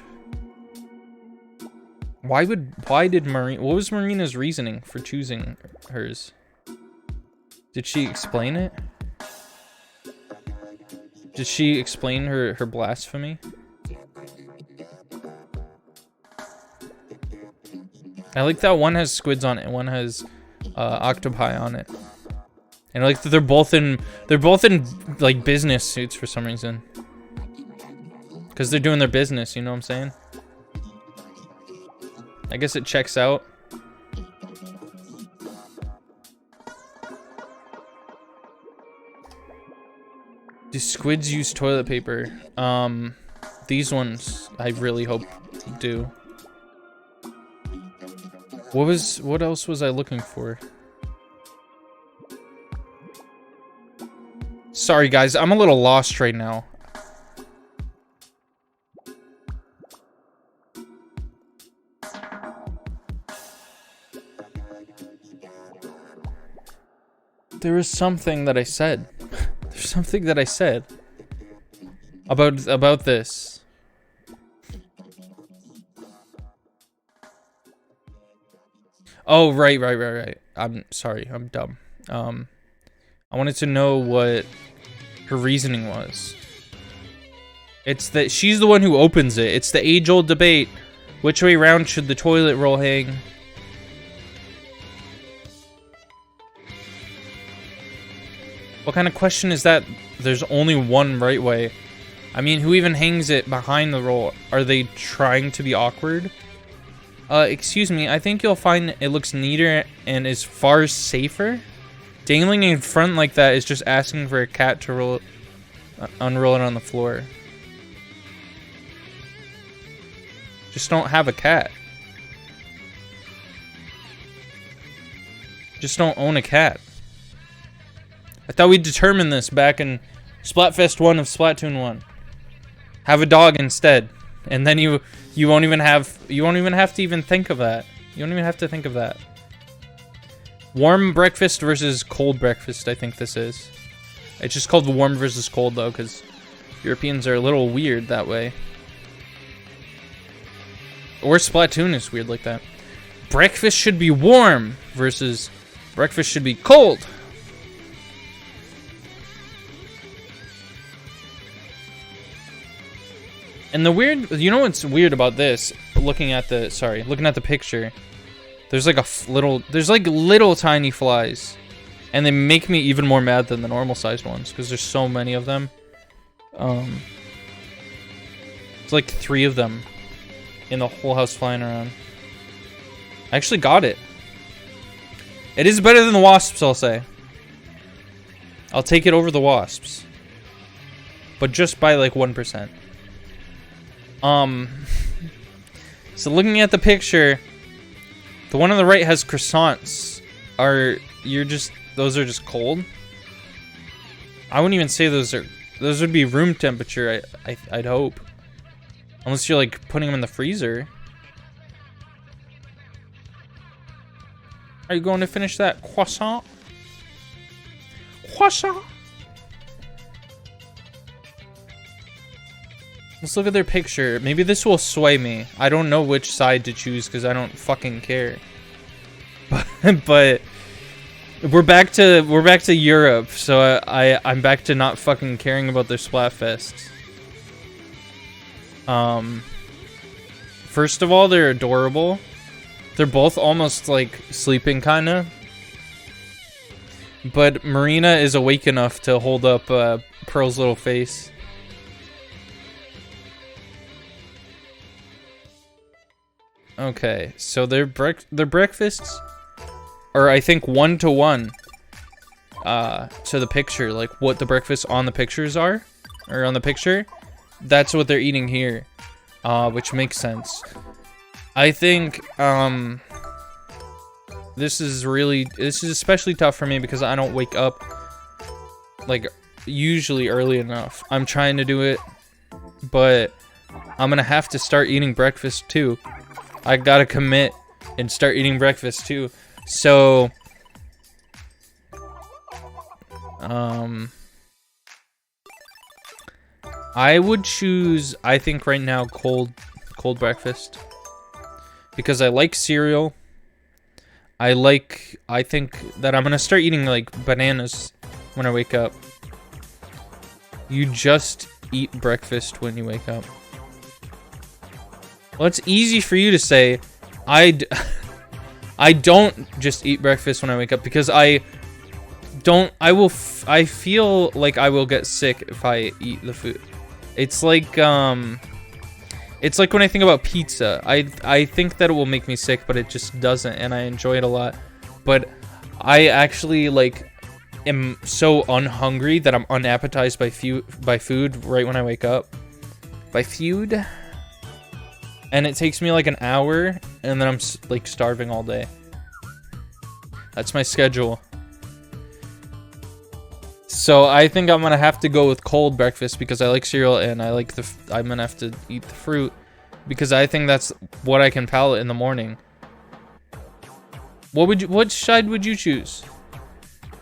Why did Marina, what was Marina's reasoning for choosing hers? Did she explain it? Did she explain her blasphemy? I like that one has squids on it, one has octopi on it. And I like that they're both in like business suits for some reason. Cause they're doing their business, you know what I'm saying? I guess it checks out. Do squids use toilet paper? These ones I really hope do. What else was I looking for? Sorry guys, I'm a little lost right now. There was something that I said. There's something that I said about this. Oh, right. I'm sorry, I'm dumb. I wanted to know what her reasoning was. It's that she's the one who opens it. It's the age-old debate. Which way round should the toilet roll hang? What kind of question is that? There's only one right way. I mean, who even hangs it behind the roll? Are they trying to be awkward? Excuse me, I think you'll find it looks neater and is far safer. Dangling in front like that is just asking for a cat to unroll it on the floor. Just don't have a cat. Just don't own a cat. I thought we determined this back in Splatfest 1 of Splatoon 1. Have a dog instead. And then you won't even have to even think of that. You don't even have to think of that. Warm breakfast versus cold breakfast, I think this is. It's just called warm versus cold though, because Europeans are a little weird that way. Or Splatoon is weird like that. Breakfast should be warm versus breakfast should be cold. And the weird, you know what's weird about this? Looking at the picture, there's like there's like little tiny flies, and they make me even more mad than the normal sized ones because there's so many of them. It's like 3 of them in the whole house flying around. I actually got it. It is better than the wasps, I'll say. I'll take it over the wasps, but just by like 1%. So looking at the picture, the one on the right has croissants. Those are just cold? I wouldn't even say those would be room temperature, I'd hope. Unless you're like putting them in the freezer. Are you going to finish that croissant? Croissant? Let's look at their picture. Maybe this will sway me. I don't know which side to choose because I don't fucking care. But we're back to Europe, so I'm back to not fucking caring about their Splatfests. First of all, they're adorable. They're both almost like sleeping kinda. But Marina is awake enough to hold up Pearl's little face. Okay, so their breakfasts are, I think, 1-to-1 to the picture, like what the breakfasts on the pictures are, or on the picture. That's what they're eating here, which makes sense. I think this is especially tough for me because I don't wake up like usually early enough. I'm trying to do it, but I'm gonna have to start eating breakfast too. I gotta commit and start eating breakfast too. So, I would choose, I think right now, cold breakfast. because I like cereal. I think that I'm gonna start eating like bananas when I wake up. You just eat breakfast when you wake up. Well, it's easy for you to say. I don't just eat breakfast when I wake up because I feel like I will get sick if I eat the food. It's like when I think about pizza. I think that it will make me sick, but it just doesn't, and I enjoy it a lot. But I actually am so unhungry that I'm unappetized by food right when I wake up. By food? And it takes me like an hour, and then I'm like starving all day. That's my schedule. So I think I'm gonna have to go with cold breakfast because I like cereal, and I'm gonna have to eat the fruit because I think that's what I can palate in the morning. What side would you choose?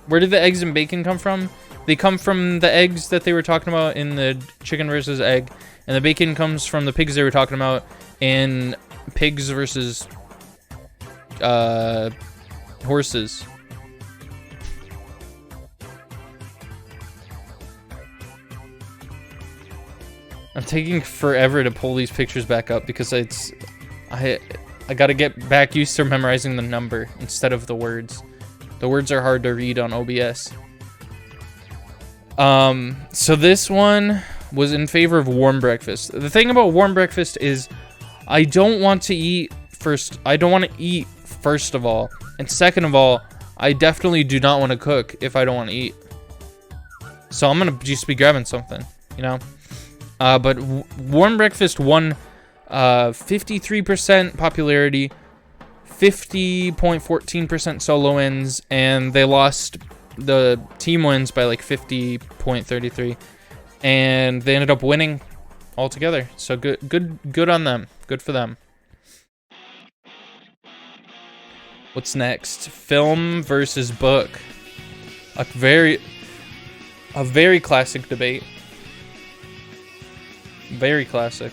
Where did the eggs and bacon come from? They come from the eggs that they were talking about in the chicken versus egg, and the bacon comes from the pigs they were talking about in pigs versus horses. I'm taking forever to pull these pictures back up because I gotta get back used to memorizing the number instead of the words. The words are hard to read on OBS. So this one was in favor of warm breakfast. The thing about warm breakfast is I don't want to eat first. I don't want to eat first of all. And second of all, I definitely do not want to cook if I don't want to eat. So I'm going to just be grabbing something, you know? But warm breakfast won 53% popularity, 50.14% solo wins, and they lost the team wins by like 50.33, and they ended up winning altogether. So good on them. Good for them. What's next? Film versus book. A very classic debate. Very classic.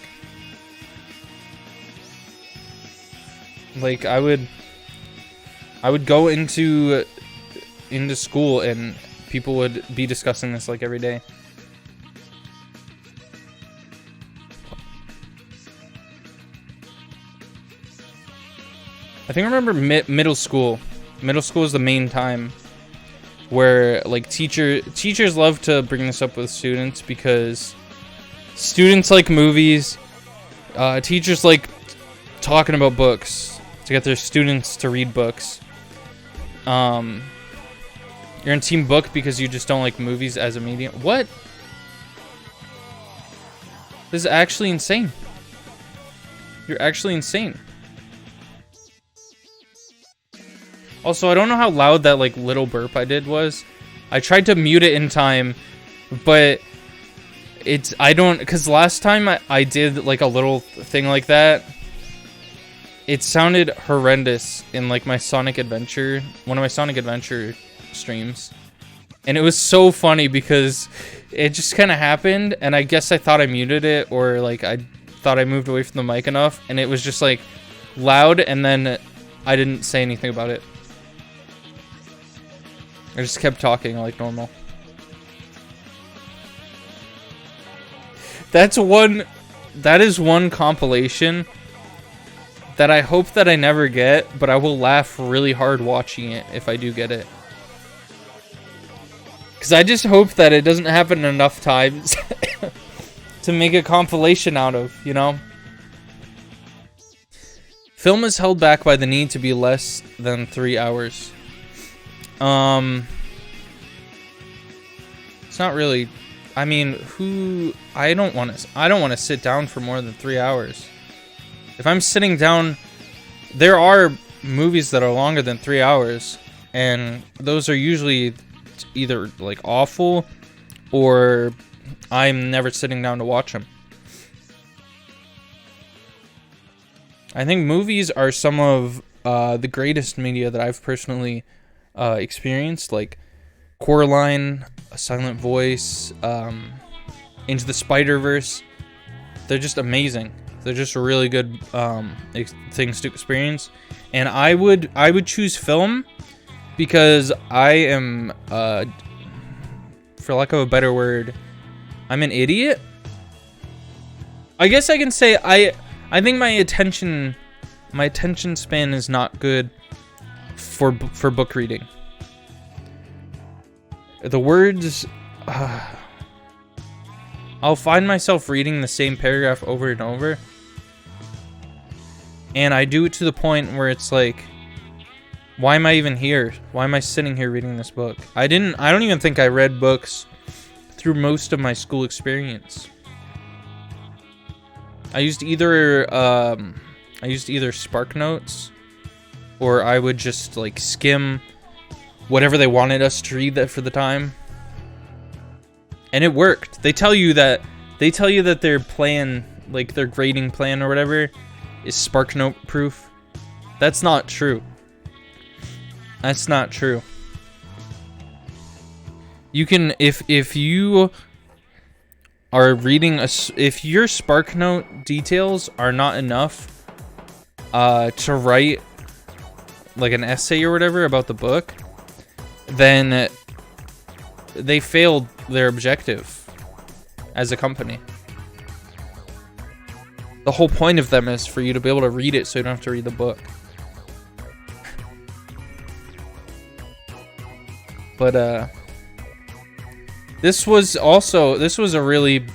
Like I would go into school and people would be discussing this like every day. I think I remember middle school. Middle school is the main time where like teachers love to bring this up with students because students like movies. Teachers like talking about books to get their students to read books. You're in team book because you just don't like movies as a medium. What? This is actually insane. You're actually insane. Also, I don't know how loud that like little burp I did was. I tried to mute it in time, but because last time I did like a little thing like that, it sounded horrendous in like my Sonic Adventure, one of my Sonic Adventure streams. And it was so funny because it just kind of happened, and I guess I thought I muted it, or like I thought I moved away from the mic enough, and it was just like loud, and then I didn't say anything about it. I just kept talking like normal. That is one compilation that I hope that I never get, but I will laugh really hard watching it if I do get it. Because I just hope that it doesn't happen enough times to make a compilation out of, you know? Film is held back by the need to be less than 3 hours. It's not really... I mean, I don't want to sit down for more than 3 hours. If I'm sitting down, there are movies that are longer than 3 hours, and those are usually either like awful or I'm never sitting down to watch them. I think movies are some of the greatest media that I've personally experienced, like Coraline, A Silent Voice, Into the Spider-Verse. They're just amazing. They're just really good things to experience. And I would choose film because I am, for lack of a better word, I'm an idiot. I guess I can say I think my attention span is not good for book reading. The words, I'll find myself reading the same paragraph over and over, and I do it to the point where it's like, why am I even here? Why am I sitting here reading this book? I don't even think I read books through most of my school experience. I used either SparkNotes, or I would just like skim whatever they wanted us to read that for the time. And it worked. They tell you that their plan, like their grading plan or whatever, is SparkNote proof. That's not true. That's not true. You can, if you are reading if your SparkNote details are not enough to write like an essay or whatever about the book, then they failed their objective as a company. The whole point of them is for you to be able to read it so you don't have to read the book. But this was a really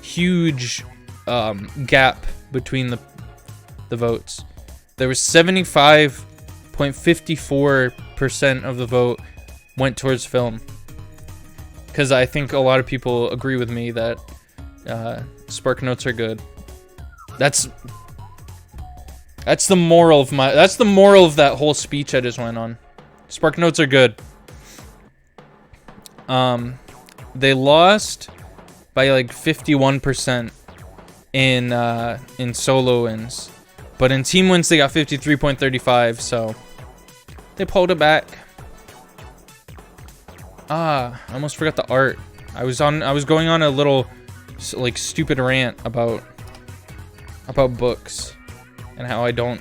huge gap between the votes. There was 75.54% of the vote went towards film, because I think a lot of people agree with me that SparkNotes are good. That's the moral of that whole speech I just went on. SparkNotes are good. They lost by like 51% in solo wins, but in team wins they got 53.35, so they pulled it back. I almost forgot the art. I was going on a little like stupid rant about books and how I don't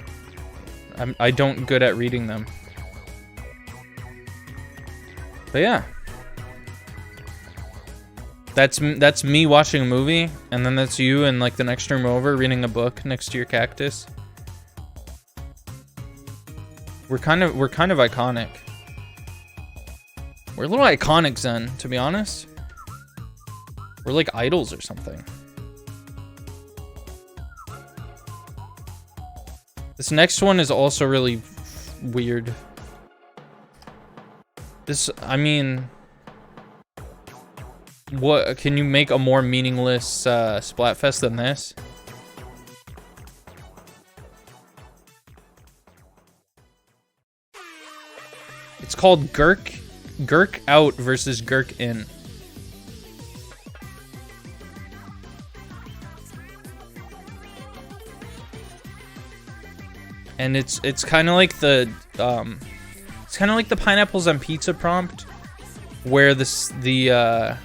good at reading them. But yeah, that's me watching a movie, and then that's you in like the next room over reading a book next to your cactus. We're kind of iconic. We're a little iconic, Zen, to be honest. We're like idols or something. This next one is also really weird. I mean, what can you make a more meaningless Splatfest than this? It's called Gurk Out versus Gurk In. And it's kind of like the pineapples on pizza prompt, where the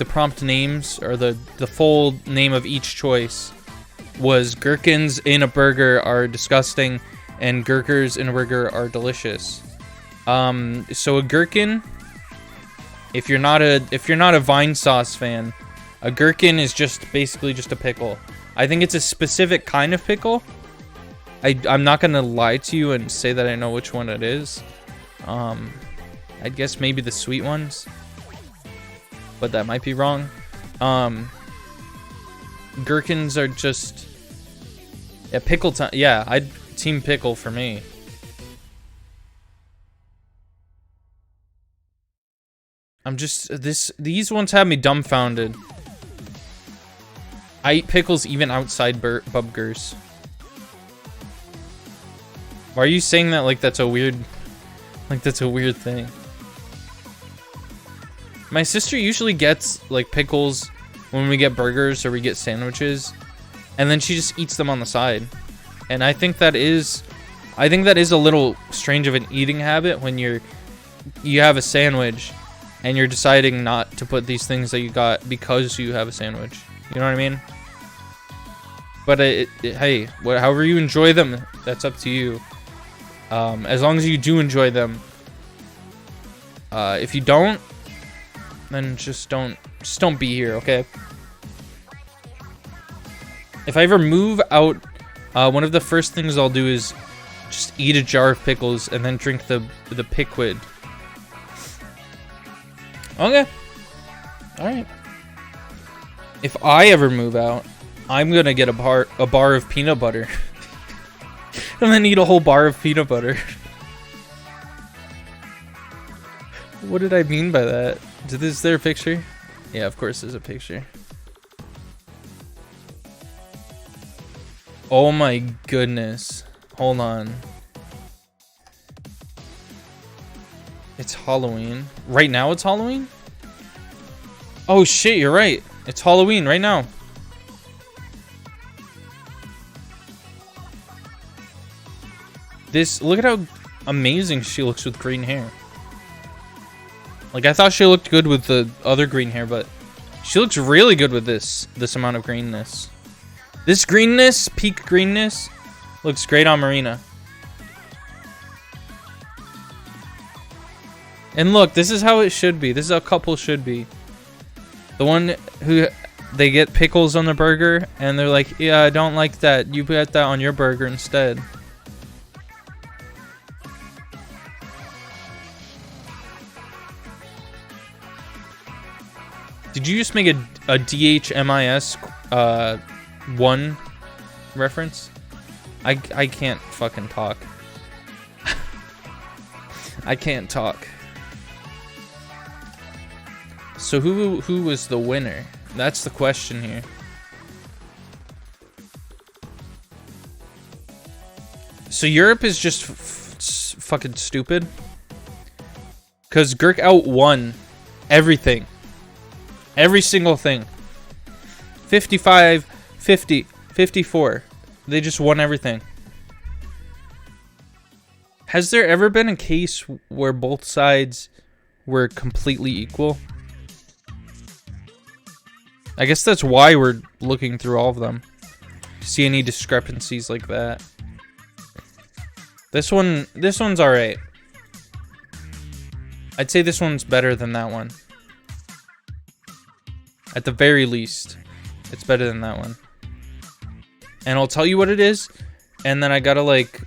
prompt names, or the full name of each choice was gherkins in a burger are disgusting and gurkers in a burger are delicious. So a gherkin, if you're not a vine sauce fan, a gherkin is basically just a pickle. I think it's a specific kind of pickle. I'm not gonna lie to you and say that I know which one it is. I guess maybe the sweet ones, but that might be wrong. Gherkins are just pickle time. Yeah, I'd team pickle for me. These ones have me dumbfounded. I eat pickles even outside burgers. Why are you saying that like that's a weird thing? My sister usually gets like pickles when we get burgers or we get sandwiches, and then she just eats them on the side. And I think that is a little strange of an eating habit when you have a sandwich and you're deciding not to put these things that you got because you have a sandwich. You know what I mean? But hey, however you enjoy them, that's up to you. As long as you do enjoy them. If you don't, then just don't be here, okay? If I ever move out, one of the first things I'll do is just eat a jar of pickles and then drink the piquid. Okay. Alright. If I ever move out, I'm gonna get a bar of peanut butter. And then eat a whole bar of peanut butter. What did I mean by that? Is there a picture? Yeah, of course there's a picture. Oh my goodness. Hold on. It's Halloween. Right now it's Halloween? Oh shit, you're right. It's Halloween right now. Look at how amazing she looks with green hair. Like, I thought she looked good with the other green hair, but she looks really good with this amount of greenness. This greenness, peak greenness, looks great on Marina. And look, this is how it should be. This is how couples should be. The one who, they get pickles on their burger, and they're like, yeah, I don't like that. You put that on your burger instead. Did you just make a DHMIS 1 reference? I can't fucking talk. I can't talk. So who was the winner? That's the question here. So Europe is just fucking stupid. Cause Gurk outwon everything. Every single thing. 55, 50, 54. They just won everything. Has there ever been a case where both sides were completely equal? I guess that's why we're looking through all of them. See any discrepancies like that. This one's alright. I'd say this one's better than that one. At the very least, it's better than that one. And I'll tell you what it is, and then I gotta, like,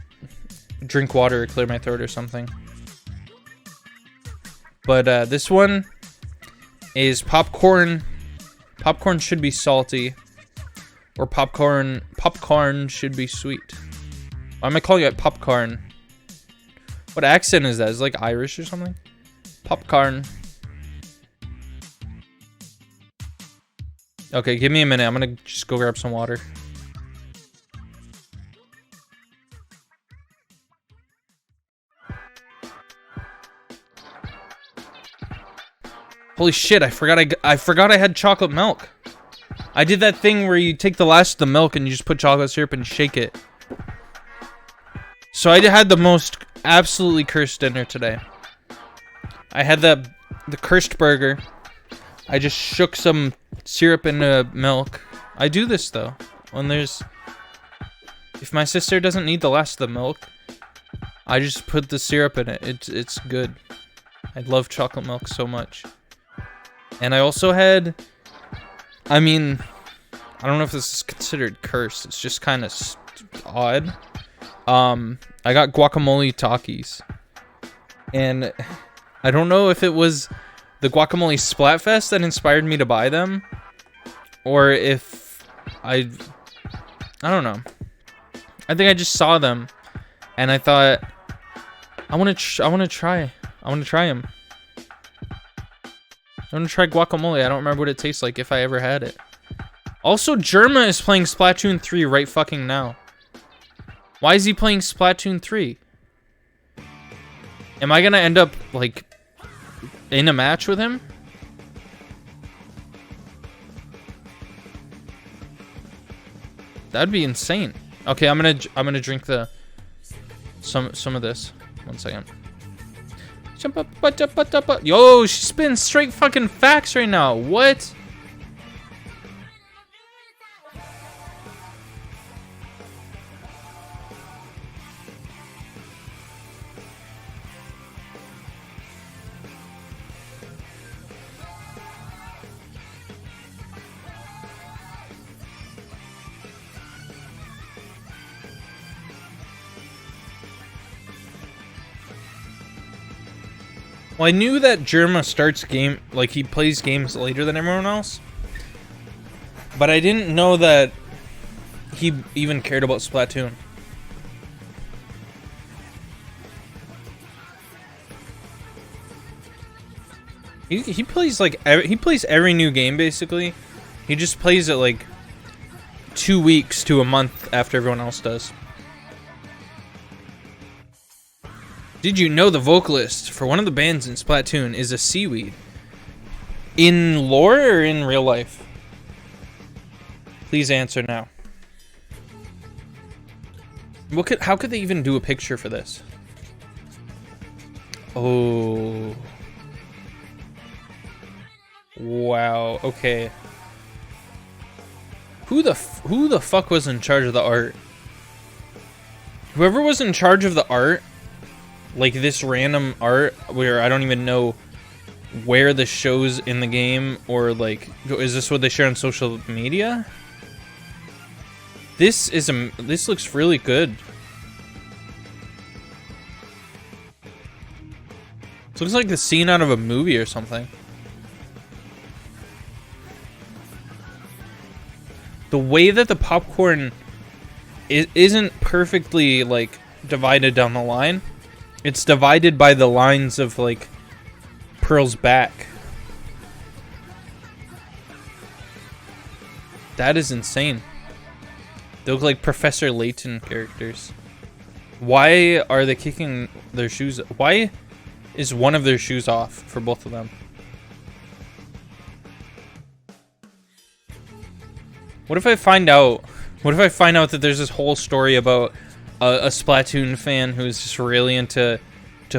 drink water or clear my throat or something. But this one is popcorn. Popcorn should be salty. Or popcorn should be sweet. Why am I calling it popcorn? What accent is that? Is it like Irish or something? Popcorn. Okay, give me a minute. I'm gonna just go grab some water. Holy shit, I forgot I had chocolate milk. I did that thing where you take the last of the milk and you just put chocolate syrup and shake it. So I had the most absolutely cursed dinner today. I had the cursed burger. I just shook some syrup into milk. I do this though. If my sister doesn't need the last of the milk, I just put the syrup in it. It's good. I love chocolate milk so much. And I also had, I mean, I don't know if this is considered cursed. It's just kind of odd. I got guacamole Takis. And I don't know if it was the guacamole Splatfest that inspired me to buy them, or if I don't know. I think I just saw them, and I thought, I want to try them. I want to try guacamole. I don't remember what it tastes like if I ever had it. Also, Germa is playing Splatoon 3 right fucking now. Why is he playing Splatoon 3? Am I gonna end up, like, in a match with him? That'd be insane. Okay, I'm gonna drink some of this. 1 second. Jump up, butt up, butt up, butt. Yo, she's spitting straight fucking facts right now. What? Well, I knew that Germa starts game, like he plays games later than everyone else. But I didn't know that he even cared about Splatoon. He plays like he plays every new game basically. He just plays it like 2 weeks to a month after everyone else does. Did you know the vocalist for one of the bands in Splatoon is a seaweed? In lore or in real life? Please answer now. How could they even do a picture for this? Oh. Wow, okay. Who the fuck was in charge of the art? Whoever was in charge of the art, like this random art where I don't even know where this shows in the game, or like, is this what they share on social media? This looks really good. This looks like the scene out of a movie or something. The way that the popcorn isn't perfectly like divided down the line. It's divided by the lines of like Pearl's back. That is insane. They look like Professor Layton characters. Why are they kicking their shoes? Why is one of their shoes off for both of them? What if I find out? What if I find out that there's this whole story about a Splatoon fan who's just really into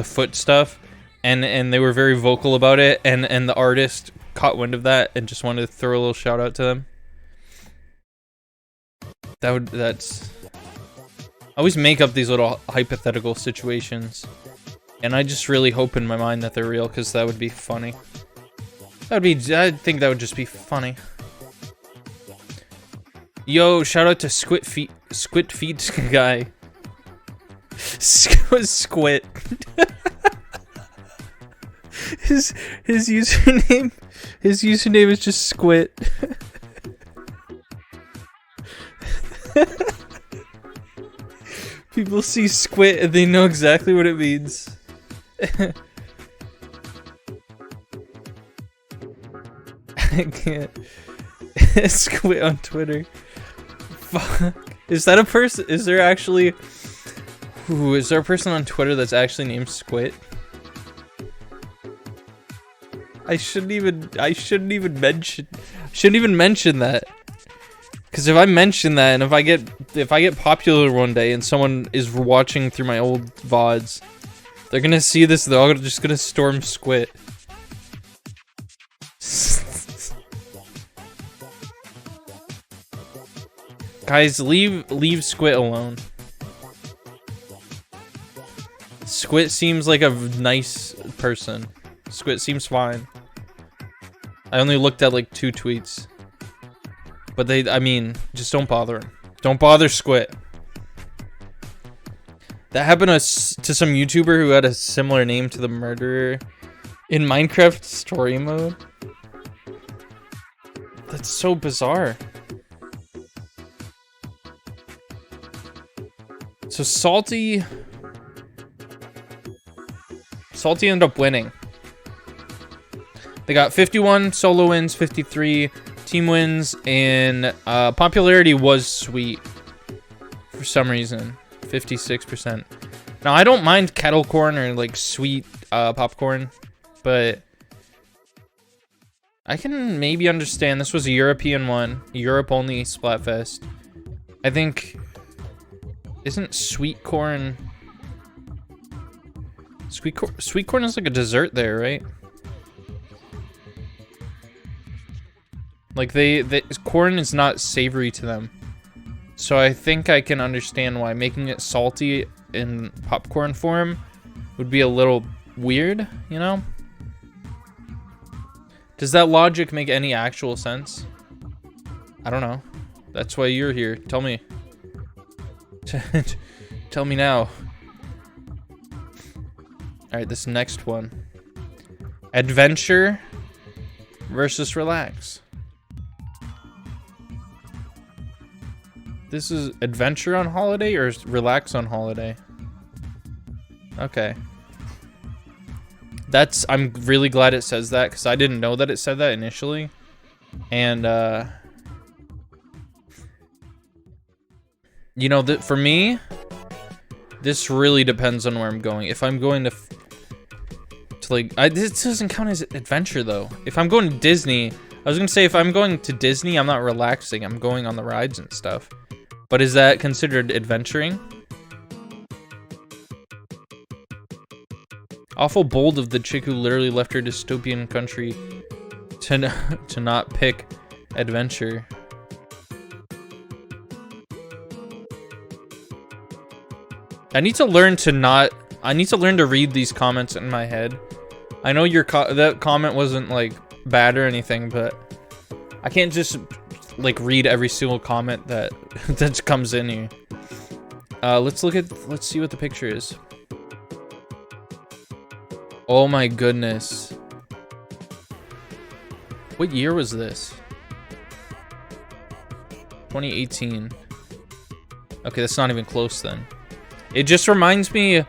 foot stuff, and they were very vocal about it, and the artist caught wind of that and just wanted to throw a little shout out to them? That's. I always make up these little hypothetical situations, and I just really hope in my mind that they're real, because that would be funny. I think that would just be funny. Yo, shout out to Squid Feet guy. Squid. his username is just Squid. People see Squid and they know exactly what it means. I can't. Squid on Twitter. Fuck. Is that a person? Is there actually? Ooh, is there a person on Twitter that's actually named Squid? I shouldn't even mention that. Because if I mention that, and if I get popular one day, and someone is watching through my old VODs, they're gonna see this. They're all just gonna storm Squid. Guys, leave Squid alone. Squid seems like a nice person. Squid seems fine. I only looked at like 2 tweets. But I mean, just don't bother him. Don't bother Squid. That happened to some YouTuber who had a similar name to the murderer in Minecraft story mode. That's so bizarre. So Salty ended up winning. They got 51 solo wins, 53 team wins, and popularity was Sweet for some reason, 56%. Now I don't mind kettle corn or like sweet popcorn, but I can maybe understand this was a European one, Europe only Splatfest. I think, isn't sweet corn? Sweet corn is like a dessert there, right? Like corn is not savory to them. So I think I can understand why making it salty in popcorn form would be a little weird, you know? Does that logic make any actual sense? I don't know. That's why you're here. Tell me. Tell me now. Alright, this next one. Adventure versus relax. This is adventure on holiday or relax on holiday? Okay. I'm really glad it says that because I didn't know that it said that initially. And, you know, for me, this really depends on where I'm going. If I'm going to like, this doesn't count as adventure though. If I'm going to Disney, I was gonna say if I'm going to Disney, I'm not relaxing. I'm going on the rides and stuff. But is that considered adventuring? Awful bold of the chick who literally left her dystopian country to not pick adventure. I need to learn to read these comments in my head. I know that comment wasn't like bad or anything, but I can't just like read every single comment that that comes in here. Let's see what the picture is. Oh my goodness. What year was this? 2018. Okay, that's not even close then. It just reminds me,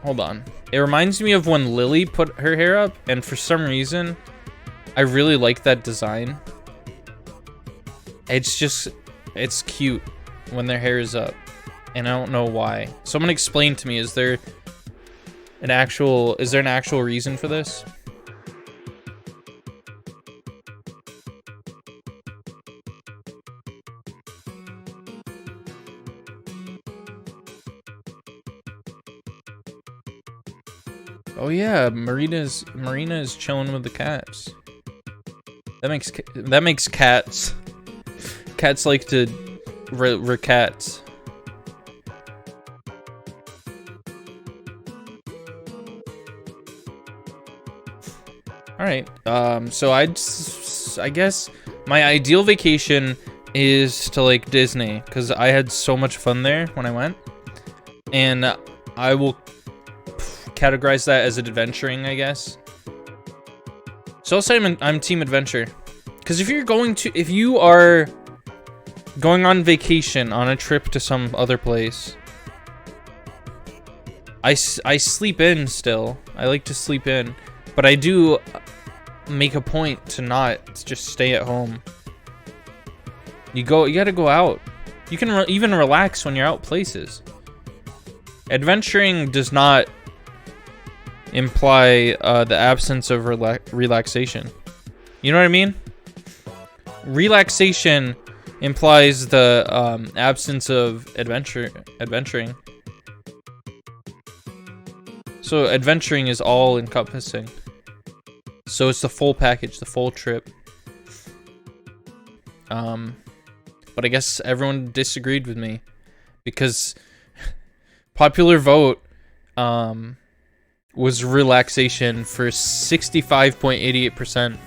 hold on. It reminds me of when Lily put her hair up, and for some reason, I really like that design. It's cute when their hair is up, and I don't know why. Someone explain to me, is there an actual reason for this? Oh yeah, Marina is chilling with the cats. That makes cats. Cats like to cats. All right. So I guess my ideal vacation is to like Disney because I had so much fun there when I went, and I will categorize that as adventuring, I guess. So I'll say I'm team adventure, because if you are going on vacation on a trip to some other place, I sleep in still. I like to sleep in, but I do make a point to not just stay at home. You gotta go out. You can even relax when you're out places. Adventuring does not imply the absence of relaxation. You know what I mean? Relaxation implies the absence of adventuring. So adventuring is all encompassing. So it's the full package, the full trip. But I guess everyone disagreed with me because popular vote was relaxation for 65.88%.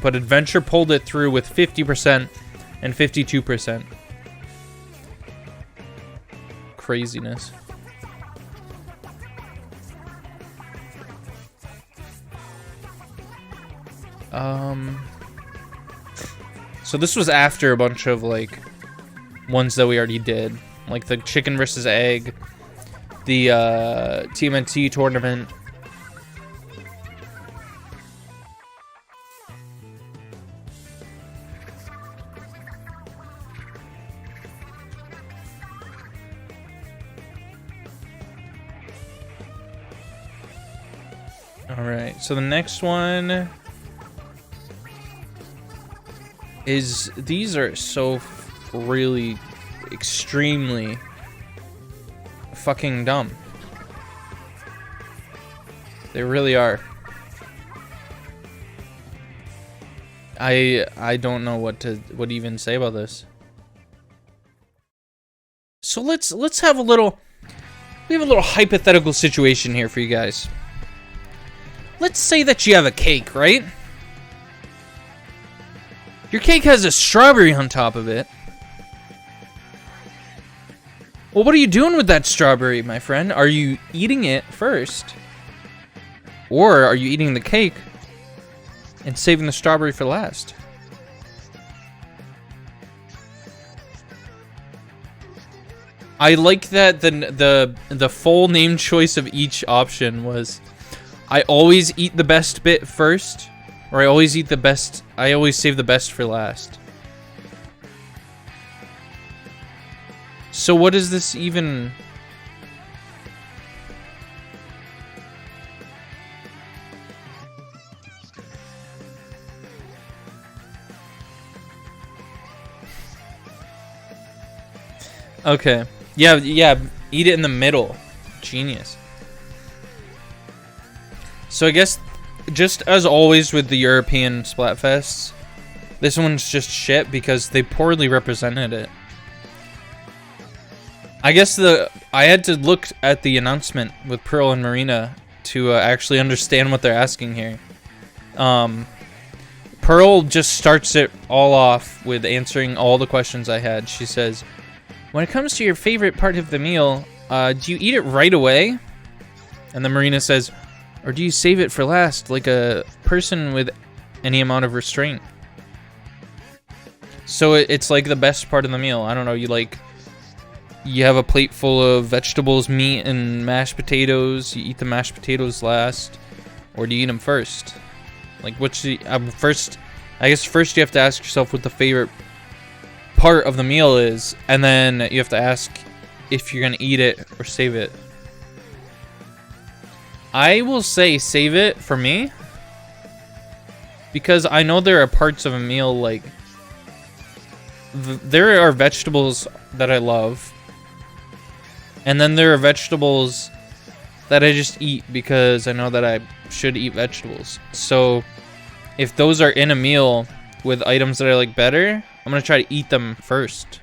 But adventure pulled it through with 50% and 52%. Craziness. So this was after a bunch of like ones that we already did, like the chicken versus egg, the TMNT tournament. All right, so the next one is, these are so really extremely fucking dumb. They really are. I don't know what to even say about this. So let's have a little hypothetical situation here for you guys. Let's say that you have a cake, right? Your cake has a strawberry on top of it. Well, what are you doing with that strawberry, my friend? Are you eating it first? Or are you eating the cake and saving the strawberry for last? I like that the full name choice of each option was I always eat the best bit first, or I always save the best for last. So what is this even? Okay. Yeah, eat it in the middle. Genius. So I guess, just as always with the European Splatfests, this one's just shit because they poorly represented it. I guess I had to look at the announcement with Pearl and Marina to actually understand what they're asking here. Pearl just starts it all off with answering all the questions I had. She says, when it comes to your favorite part of the meal, do you eat it right away? And then Marina says, or do you save it for last, like a person with any amount of restraint? So it's like the best part of the meal. I don't know, you have a plate full of vegetables, meat, and mashed potatoes. You eat the mashed potatoes last, or do you eat them first? Like, first? I guess first you have to ask yourself what the favorite part of the meal is, and then you have to ask if you're gonna eat it or save it. I will say save it for me, because I know there are parts of a meal like there are vegetables that I love, and then there are vegetables that I just eat because I know that I should eat vegetables. So if those are in a meal with items that I like better, I'm gonna try to eat them first.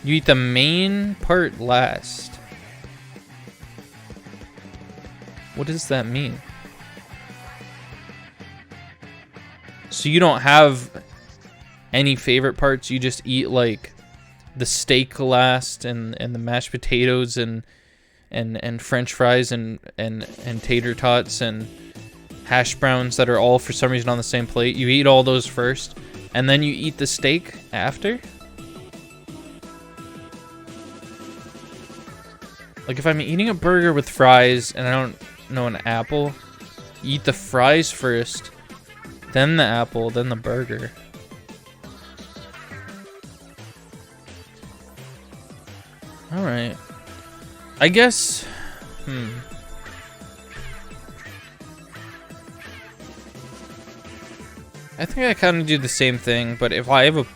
You eat the main part last. What does that mean? So you don't have any favorite parts, you just eat like the steak last, and the mashed potatoes and french fries and tater tots and hash browns that are all for some reason on the same plate. You eat all those first, and then you eat the steak after? Like if I'm eating a burger with fries and I don't know an apple, you eat the fries first, then the apple, then the burger. Alright. I guess... I think I kind of do the same thing, but if I have a...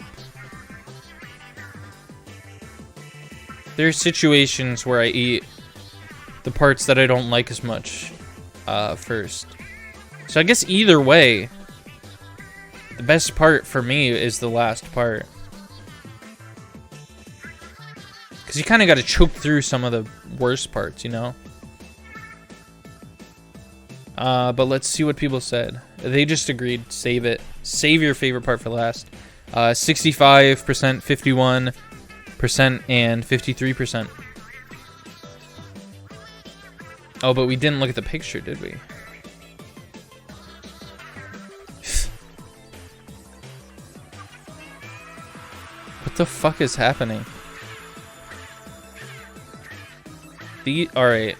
There's situations where I eat the parts that I don't like as much first. So I guess either way, the best part for me is the last part. Because you kind of got to choke through some of the worst parts, you know? But let's see what people said. They just agreed, save it. Save your favorite part for last. 65%, 51%, and 53%. Oh, but we didn't look at the picture, did we? What the fuck is happening? Alright.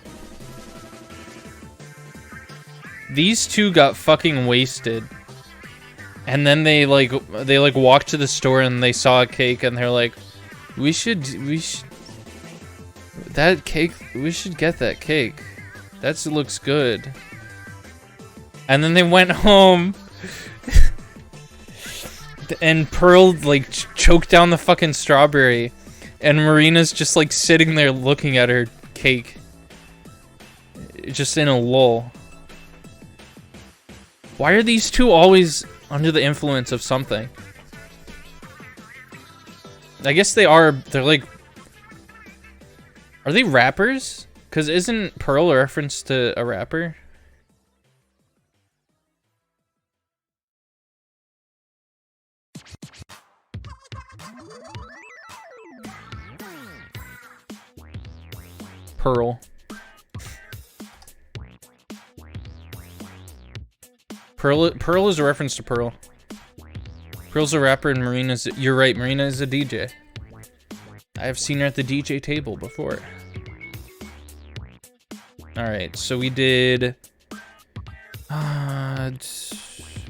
These two got fucking wasted. And then they walked to the store and they saw a cake and they're like, we should get that cake. That looks good. And then they went home and Pearl like choked down the fucking strawberry, and Marina's just like sitting there looking at her cake. just in a lull. Why are these two always under the influence of something? I guess they are. They're like... Are they rappers? Because isn't Pearl a reference to a rapper? Pearl. Pearl is a reference to Pearl. Pearl's a rapper and Marina's... You're right, Marina is a DJ. I have seen her at the DJ table before. Alright, so we did...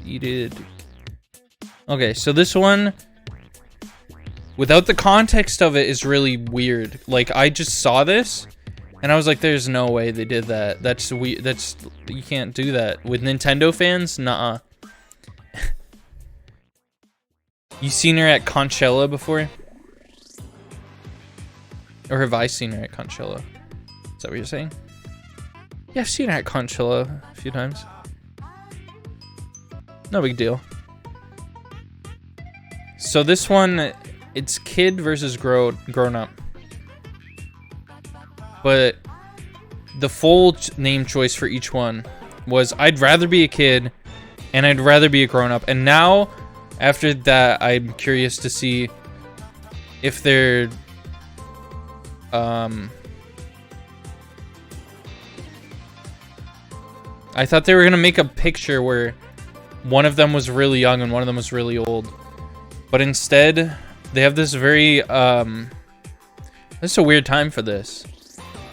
you did... Okay, so this one... Without the context of it is really weird. Like, I just saw this... And I was like, there's no way they did that. That's weird. That's... You can't do that. With Nintendo fans? Nuh-uh. You seen her at Conchella before? Or have I seen her at Conchella? Is that what you're saying? Yeah, I've seen her at Conchella a few times. No big deal. So this one, it's kid versus grown up. But the full name choice for each one was I'd rather be a kid and I'd rather be a grown up. And now, after that, I'm curious to see if they're... I thought they were gonna make a picture where one of them was really young and one of them was really old. But instead, they have this very, this is a weird time for this.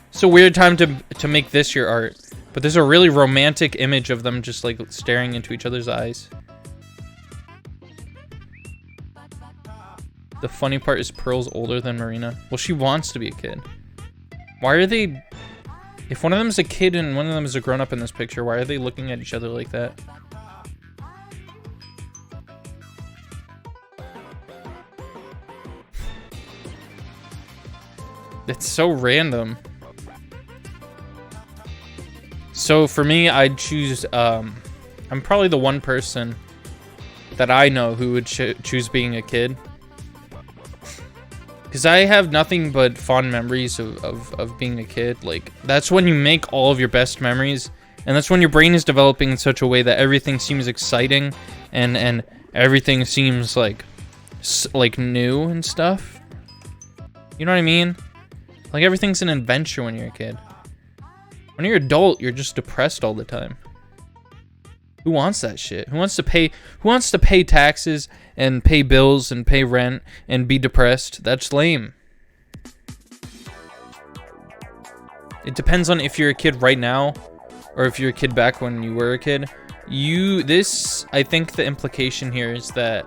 It's a weird time to make this your art. But there's a really romantic image of them just, like, staring into each other's eyes. The funny part is Pearl's older than Marina. Well, she wants to be a kid. Why are they... If one of them is a kid and one of them is a grown-up in this picture, why are they looking at each other like that? It's so random. So for me, I'd choose... I'm probably the one person that I know who would choose being a kid. Because I have nothing but fond memories of being a kid. Like, that's when you make all of your best memories. And that's when your brain is developing in such a way that everything seems exciting. And everything seems like new and stuff. You know what I mean? Like, everything's an adventure when you're a kid. When you're an adult, you're just depressed all the time. Who wants that shit? Who wants to pay taxes and pay bills and pay rent and be depressed? That's lame. It depends on if you're a kid right now or if you're a kid back when you were a kid. I think the implication here is that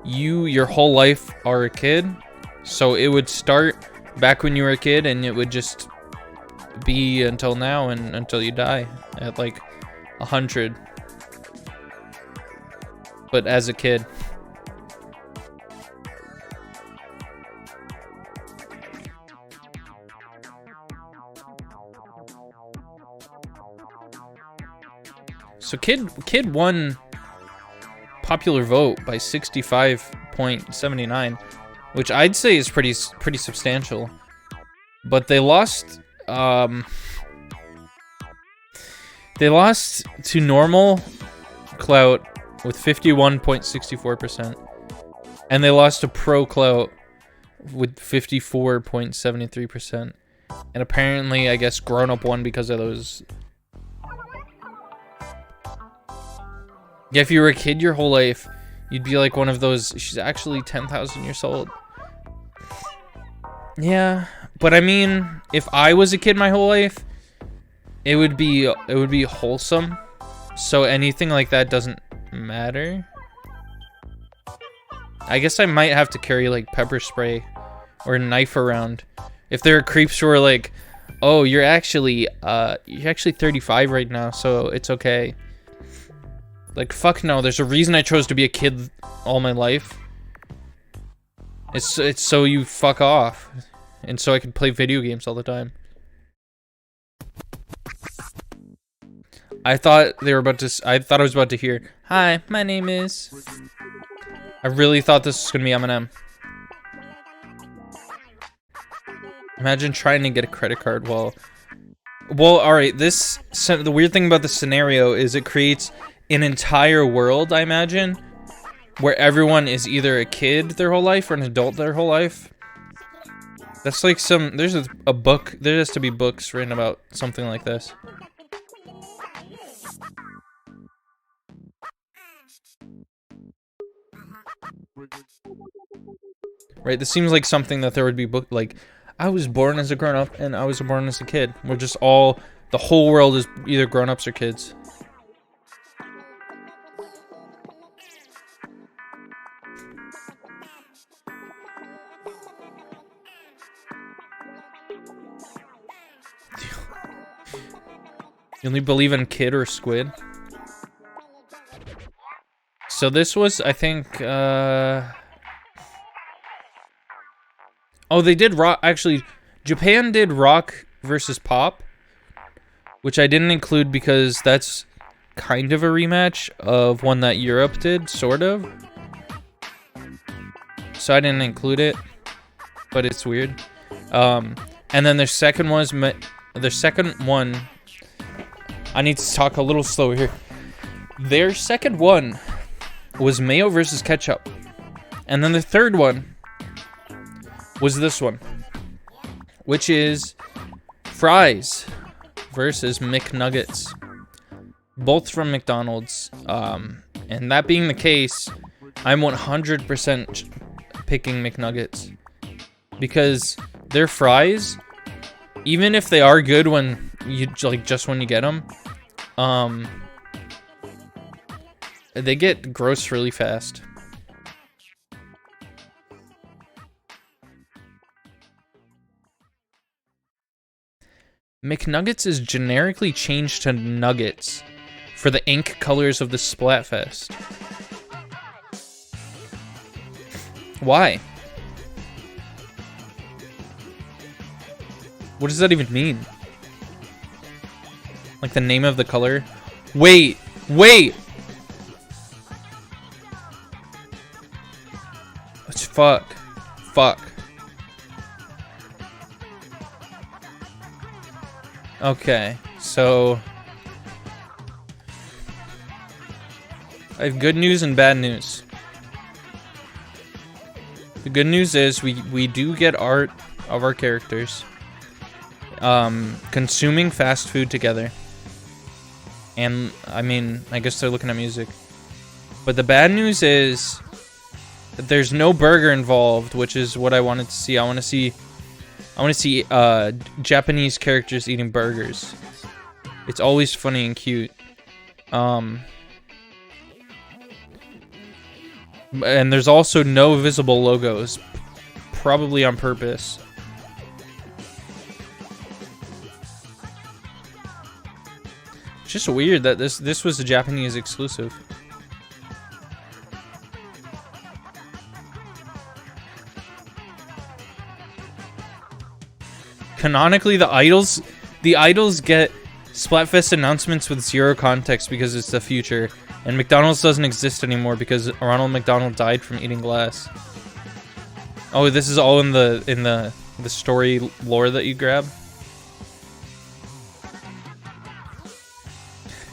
your whole life are a kid. So it would start back when you were a kid and it would just be until now and until you die at like 100. But as a kid. So kid won popular vote by 65.79, which I'd say is pretty substantial. But they lost to normal clout with 51.64%, and they lost to pro clout with 54.73%. And apparently, I guess grown up won because of those. Yeah, if you were a kid your whole life, you'd be like one of those. She's actually 10,000 years old. Yeah, but I mean, if I was a kid my whole life, it would be wholesome. So anything like that doesn't matter. I guess I might have to carry like pepper spray or a knife around. If there are creeps who are like, oh, you're actually 35 right now, so it's okay. Like, fuck no, there's a reason I chose to be a kid all my life. It's so you fuck off. And so I can play video games all the time. I thought they were about to. I thought I was about to hear, "Hi, my name is." I really thought this was gonna be Eminem. Imagine trying to get a credit card while. Well, all right. The weird thing about the scenario is it creates an entire world. I imagine where everyone is either a kid their whole life or an adult their whole life. That's like some. There's a book. There has to be books written about something like this. Right, this seems like something that there would be book like I was born as a grown-up and I was born as a kid. We're just all the whole world is either grown-ups or kids. You only believe in kid or squid? So this was, I think, oh, they did rock. Actually, Japan did rock versus pop, which I didn't include because that's kind of a rematch of one that Europe did, sort of. So I didn't include it, but it's weird. And then their second one, I need to talk a little slower here. Their second one was mayo versus ketchup. And then the third one was this one, which is fries versus McNuggets, both from McDonald's. And that being the case, I'm 100% picking McNuggets because their fries, even if they are good when you just when you get them, they get gross really fast. McNuggets is generically changed to nuggets for the ink colors of the Splatfest. Why? What does that even mean? Like the name of the color? Wait! Fuck. Okay, so I have good news and bad news. The good news is we do get art of our characters consuming fast food together. And I mean, I guess they're looking at music. But the bad news is that there's no burger involved, which is what I wanted to see. I want to see Japanese characters eating burgers. It's always funny and cute. And there's also no visible logos, probably on purpose. It's just weird that this was a Japanese exclusive. Canonically, the idols get Splatfest announcements with zero context because it's the future, and McDonald's doesn't exist anymore because Ronald McDonald died from eating glass. Oh, this is all in the story lore that you grab.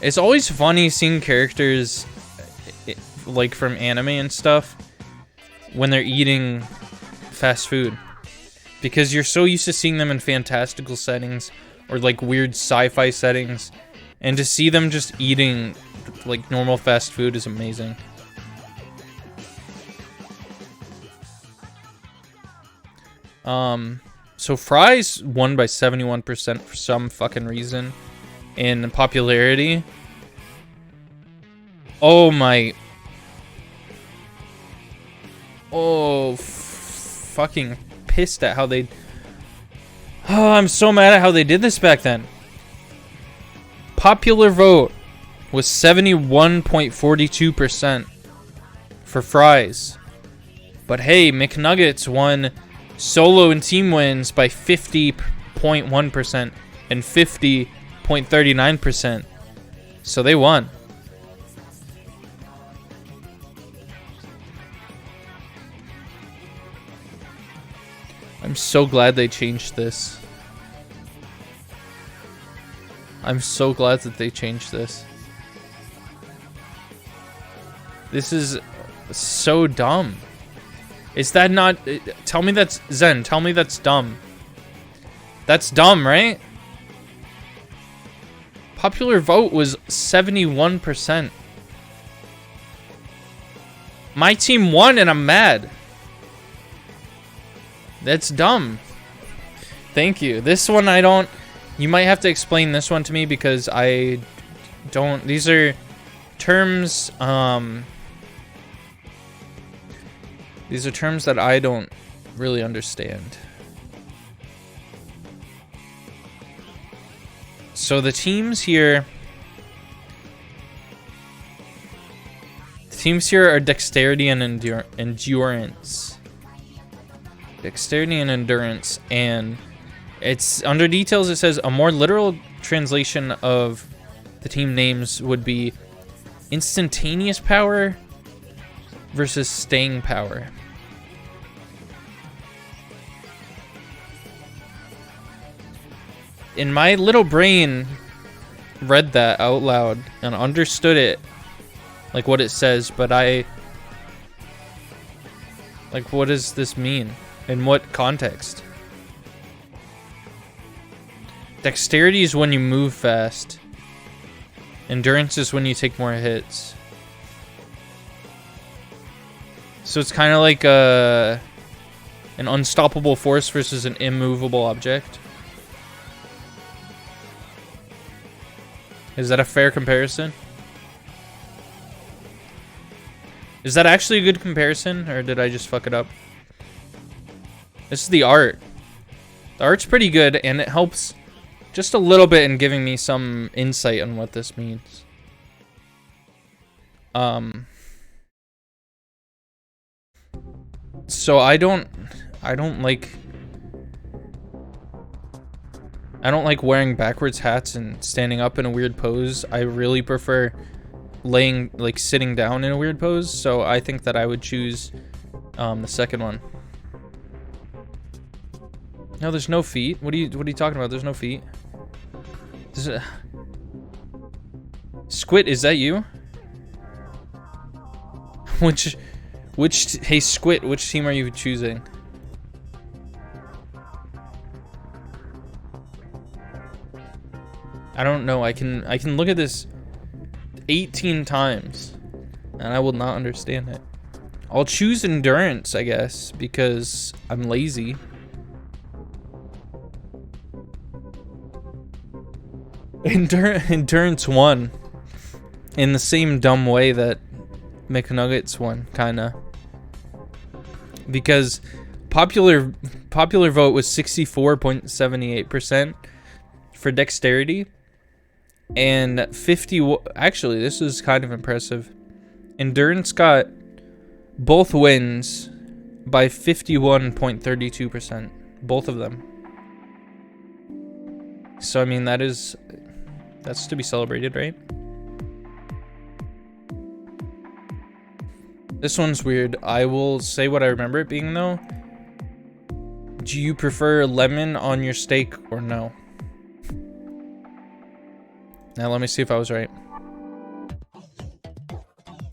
It's always funny seeing characters like from anime and stuff when they're eating fast food. Because you're so used to seeing them in fantastical settings or like weird sci-fi settings, and to see them just eating like normal fast food is amazing. So fries won by 71% for some fucking reason in popularity. Oh my. Oh, fucking pissed at how they. Oh, I'm so mad at how they did this back then. Popular vote was 71.42% for fries. But hey, McNuggets won solo and team wins by 50.1% and 50.39%. So they won. I'm so glad they changed this. I'm so glad that they changed this. This is so dumb. Is that not... Tell me that's... Zen, tell me that's dumb. That's dumb, right? Popular vote was 71%. My team won and I'm mad. That's dumb. Thank you. This one I don't... You might have to explain this one to me because I don't... These are terms... These are terms that I don't really understand. So the teams here... The teams here are dexterity and endurance. Dexterity and endurance, and it's under details. It says a more literal translation of the team names would be instantaneous power versus staying power. In my little brain, read that out loud and understood it, like what it says, but like, what does this mean? In what context? Dexterity is when you move fast. Endurance is when you take more hits. So it's kind of like an unstoppable force versus an immovable object. Is that a fair comparison? Is that actually a good comparison, or did I just fuck it up? This is the art. The art's pretty good, and it helps just a little bit in giving me some insight on what this means. So I don't like wearing backwards hats and standing up in a weird pose. I really prefer sitting down in a weird pose, so I think that I would choose the second one. No, there's no feet. What are you talking about? There's no feet. Squid, is that you? Hey Squid, which team are you choosing? I don't know. I can look at this 18 times and I will not understand it. I'll choose endurance, I guess, because I'm lazy. Endurance won in the same dumb way that McNuggets won, kinda. Because popular vote was 64.78% for dexterity, and actually this is kind of impressive. Endurance got both wins by 51.32%, both of them. So I mean that's to be celebrated, right? This one's weird. I will say what I remember it being, though. Do you prefer lemon on your steak or no? Now let me see if I was right.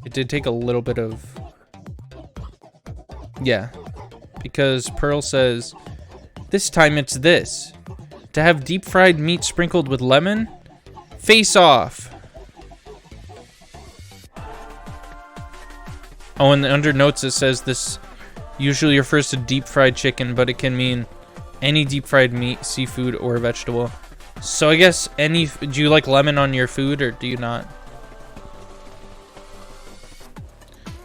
It did take a little bit of... Yeah. Because Pearl says, this time it's this. To have deep fried meat sprinkled with lemon? Face off! Oh, and under notes it says this usually refers to deep fried chicken, but it can mean any deep fried meat, seafood, or vegetable. So I guess do you like lemon on your food or do you not?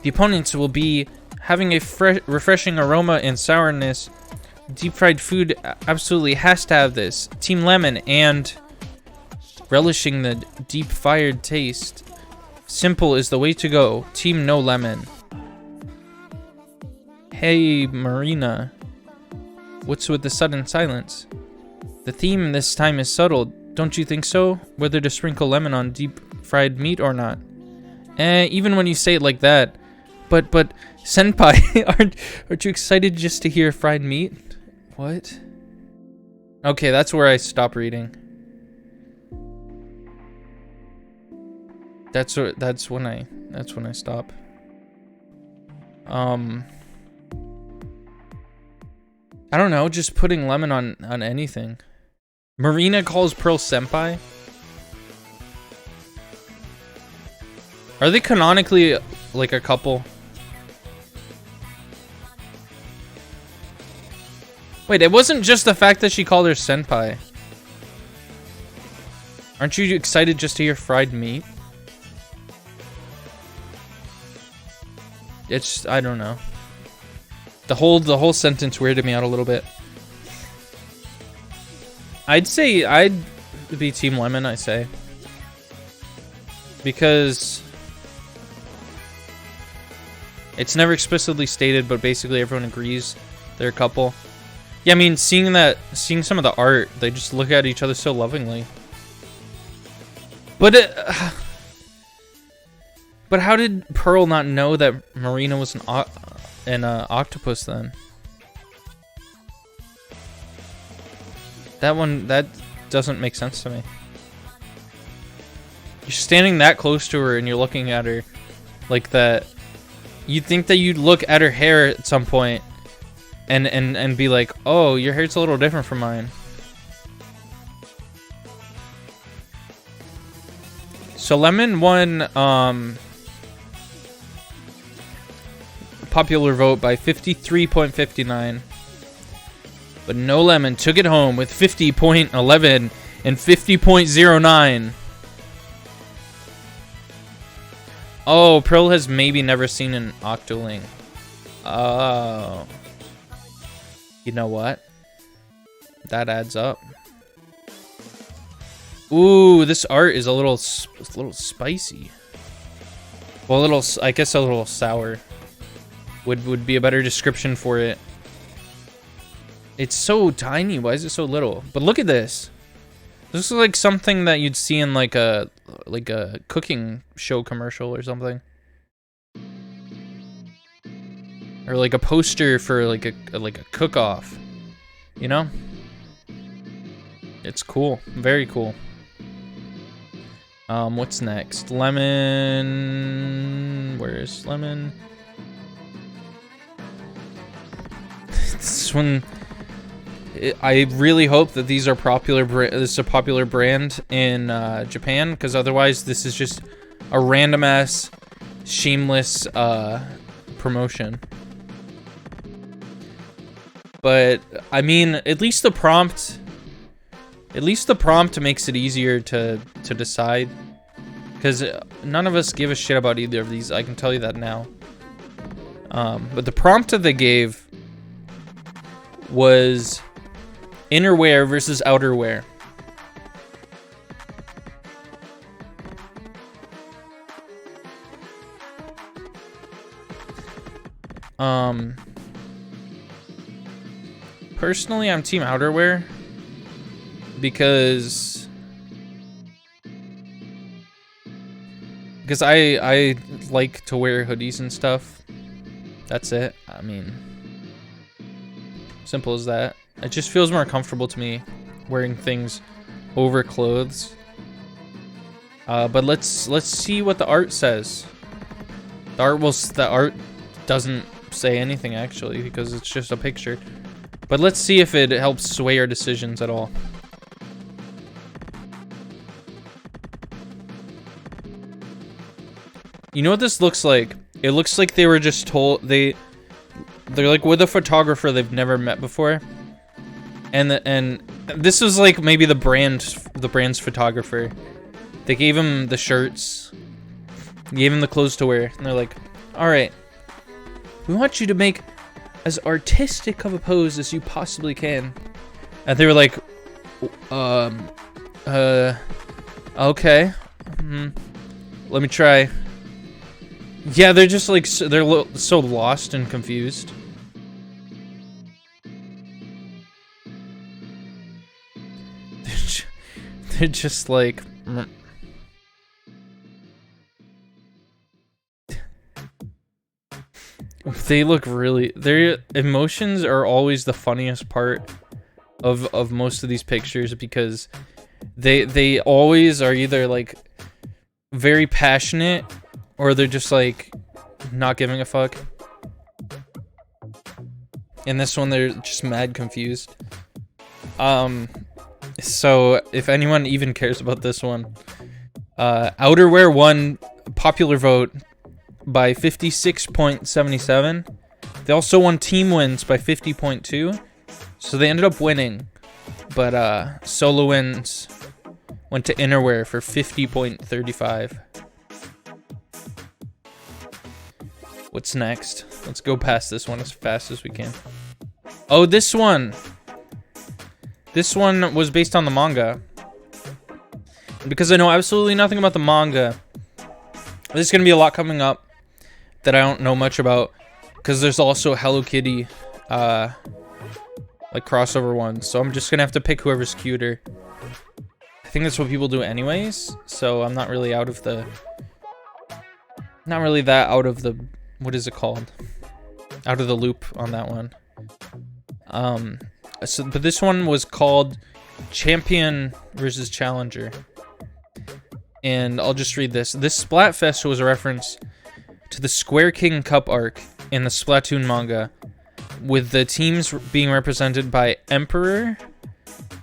The opponents will be having a refreshing aroma and sourness. Deep fried food absolutely has to have this. Team Lemon and relishing the deep fired taste. Simple is the way to go. Team No Lemon. Hey Marina, what's with the sudden silence? The theme this time is subtle, don't you think so? Whether to sprinkle lemon on deep fried meat or not? Even when you say it like that. But senpai, aren't you excited just to hear fried meat? What? Okay, that's where I stop reading. That's when I stop. I don't know, just putting lemon on anything. Marina calls Pearl senpai. Are they canonically like a couple? Wait, it wasn't just the fact that she called her senpai. Aren't you excited just to hear fried meat? It's, I don't know. The whole sentence weirded me out a little bit. I'd say I'd be Team Lemon, I say. Because it's never explicitly stated, but basically everyone agrees they're a couple. Yeah, I mean, seeing some of the art, they just look at each other so lovingly. But how did Pearl not know that Marina was an octopus then? That doesn't make sense to me. You're standing that close to her and you're looking at her like that. You'd think that you'd look at her hair at some point and be like, oh, your hair's a little different from mine. So Lemon won popular vote by 53.59. But No Lemon took it home with 50.11 and 50.09. Oh, Pearl has maybe never seen an Octoling. Oh. You know what? That adds up. Ooh, this art is a little spicy. Well, I guess a little sour would be a better description for it. It's so tiny. Why is it so little? But look at this. This is like something that you'd see in like a cooking show commercial or something. Or like a poster for like a cook-off. You know? It's cool. Very cool. What's next? Lemon. Where's Lemon? This one, I really hope that these are popular. This is a popular brand in Japan, because otherwise, this is just a random ass, shameless promotion. But I mean, at least the prompt makes it easier to decide, because none of us give a shit about either of these. I can tell you that now. But the prompt that they gave was innerwear versus outerwear. Personally, I'm team outerwear because I like to wear hoodies and stuff. That's it. I mean, simple as that. It just feels more comfortable to me wearing things over clothes. But let's see what the art says. The art doesn't say anything actually, because it's just a picture. But let's see if it helps sway our decisions at all. You know what this looks like? It looks like they were just told they're like with a photographer they've never met before. And this was like maybe the brand's photographer. They gave him the shirts, gave him the clothes to wear, and they're like, "All right, we want you to make as artistic of a pose as you possibly can." And they were like, okay, let me try. Yeah, they're just like they're so lost and confused. They're just like, They look really... Their emotions are always the funniest part of most of these pictures, because they always are either like very passionate or they're just like not giving a fuck. In this one, they're just mad confused. So if anyone even cares about this one, Outerwear won popular vote by 56.77. They also won team wins by 50.2. So they ended up winning, but solo wins went to Innerwear for 50.35. What's next? Let's go past this one as fast as we can. Oh, this one! This one was based on the manga. And because I know absolutely nothing about the manga, there's going to be a lot coming up that I don't know much about. Because there's also Hello Kitty, like crossover ones. So I'm just going to have to pick whoever's cuter. I think that's what people do anyways. So I'm not really out of the... Not really that out of the... What is it called? Out of the loop on that one. But this one was called Champion versus Challenger. And I'll just read this. This Splatfest was a reference to the Square King Cup arc in the Splatoon manga, with the teams being represented by Emperor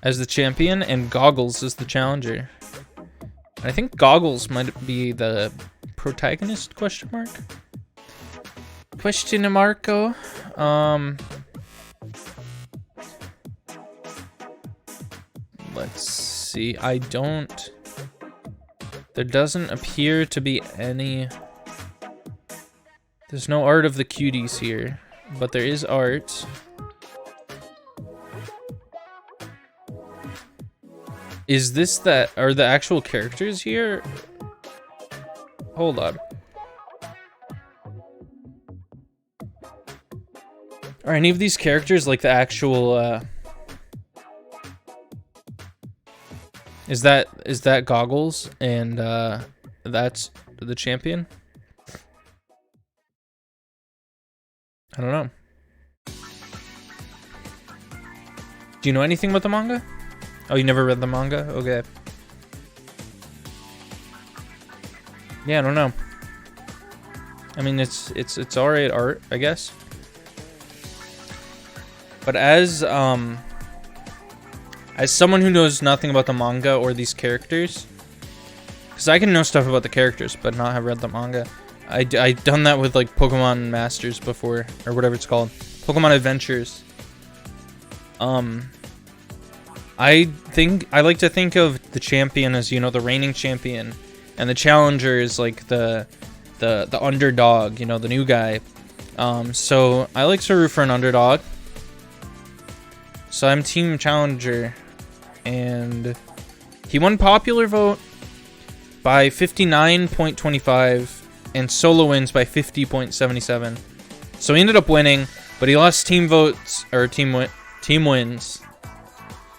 as the champion and Goggles as the challenger. I think Goggles might be the protagonist, question mark? Question marco? Let's see. There doesn't appear to be any... There's no art of the cuties here, but there is art. Is this that... Are the actual characters here? Hold on. Are any of these characters like the actual... Is that Goggles and that's the champion? I don't know. Do you know anything about the manga? Oh, you never read the manga? Okay. Yeah, I don't know. I mean, it's alright art, I guess. But as someone who knows nothing about the manga or these characters, because I can know stuff about the characters but not have read the manga. I done that with like Pokemon Masters before, or whatever it's called, Pokemon Adventures. I like to think of the champion as, you know, the reigning champion, and the challenger is like the underdog, you know, the new guy. So I like to root for an underdog. So I'm Team Challenger, and he won popular vote by 59.25 and solo wins by 50.77. So he ended up winning, but he lost team votes, or team wins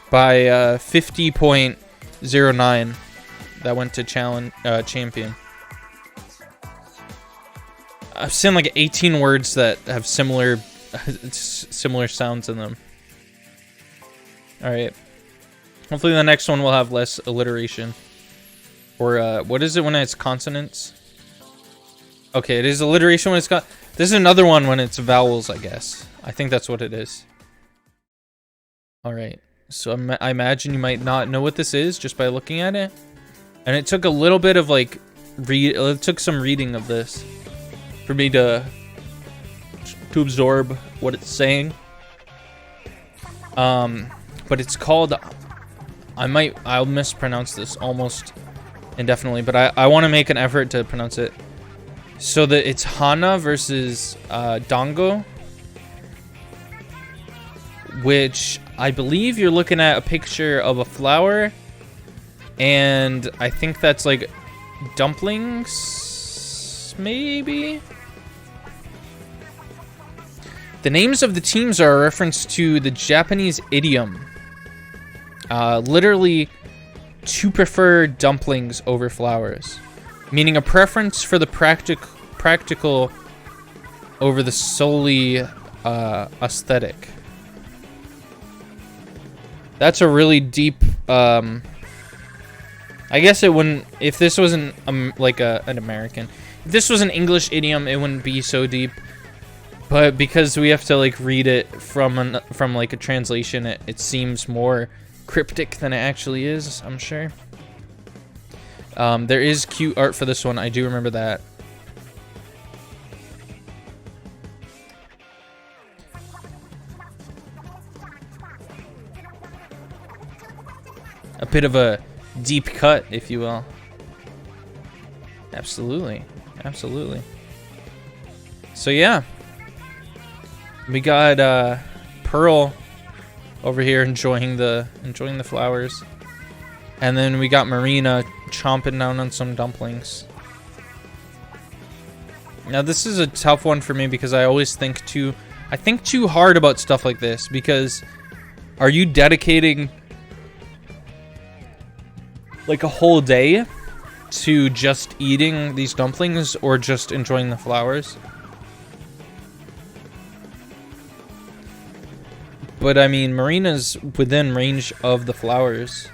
by 50.09. That went to champion. I've seen like 18 words that have similar sounds in them. Alright. Hopefully the next one will have less alliteration. Or, what is it when it's consonants? Okay, it is alliteration when it's got... This is another one when it's vowels, I guess. I think that's what it is. Alright. So I imagine you might not know what this is just by looking at it. And it took a little bit of, like... It took some reading of this for me to absorb what it's saying. But it's called... I'll mispronounce this almost indefinitely, but I want to make an effort to pronounce it. So that it's Hana versus Dango, which I believe you're looking at a picture of a flower, and I think that's like dumplings, maybe? The names of the teams are a reference to the Japanese idiom, literally to prefer dumplings over flowers, meaning a preference for the practical over the solely aesthetic. That's a really deep. I guess it wouldn't. If this wasn't like an American, if this was an English idiom, it wouldn't be so deep. But because we have to like read it from like a translation, it seems more cryptic than it actually is. I'm sure. There is cute art for this one. I do remember that. A bit of a deep cut, if you will. Absolutely. Absolutely. So yeah. We got Pearl over here enjoying the flowers. And then we got Marina chomping down on some dumplings. Now this is a tough one for me because I always think too hard about stuff like this, because are you dedicating like a whole day to just eating these dumplings or just enjoying the flowers? But I mean, Marina's within range of the flowers,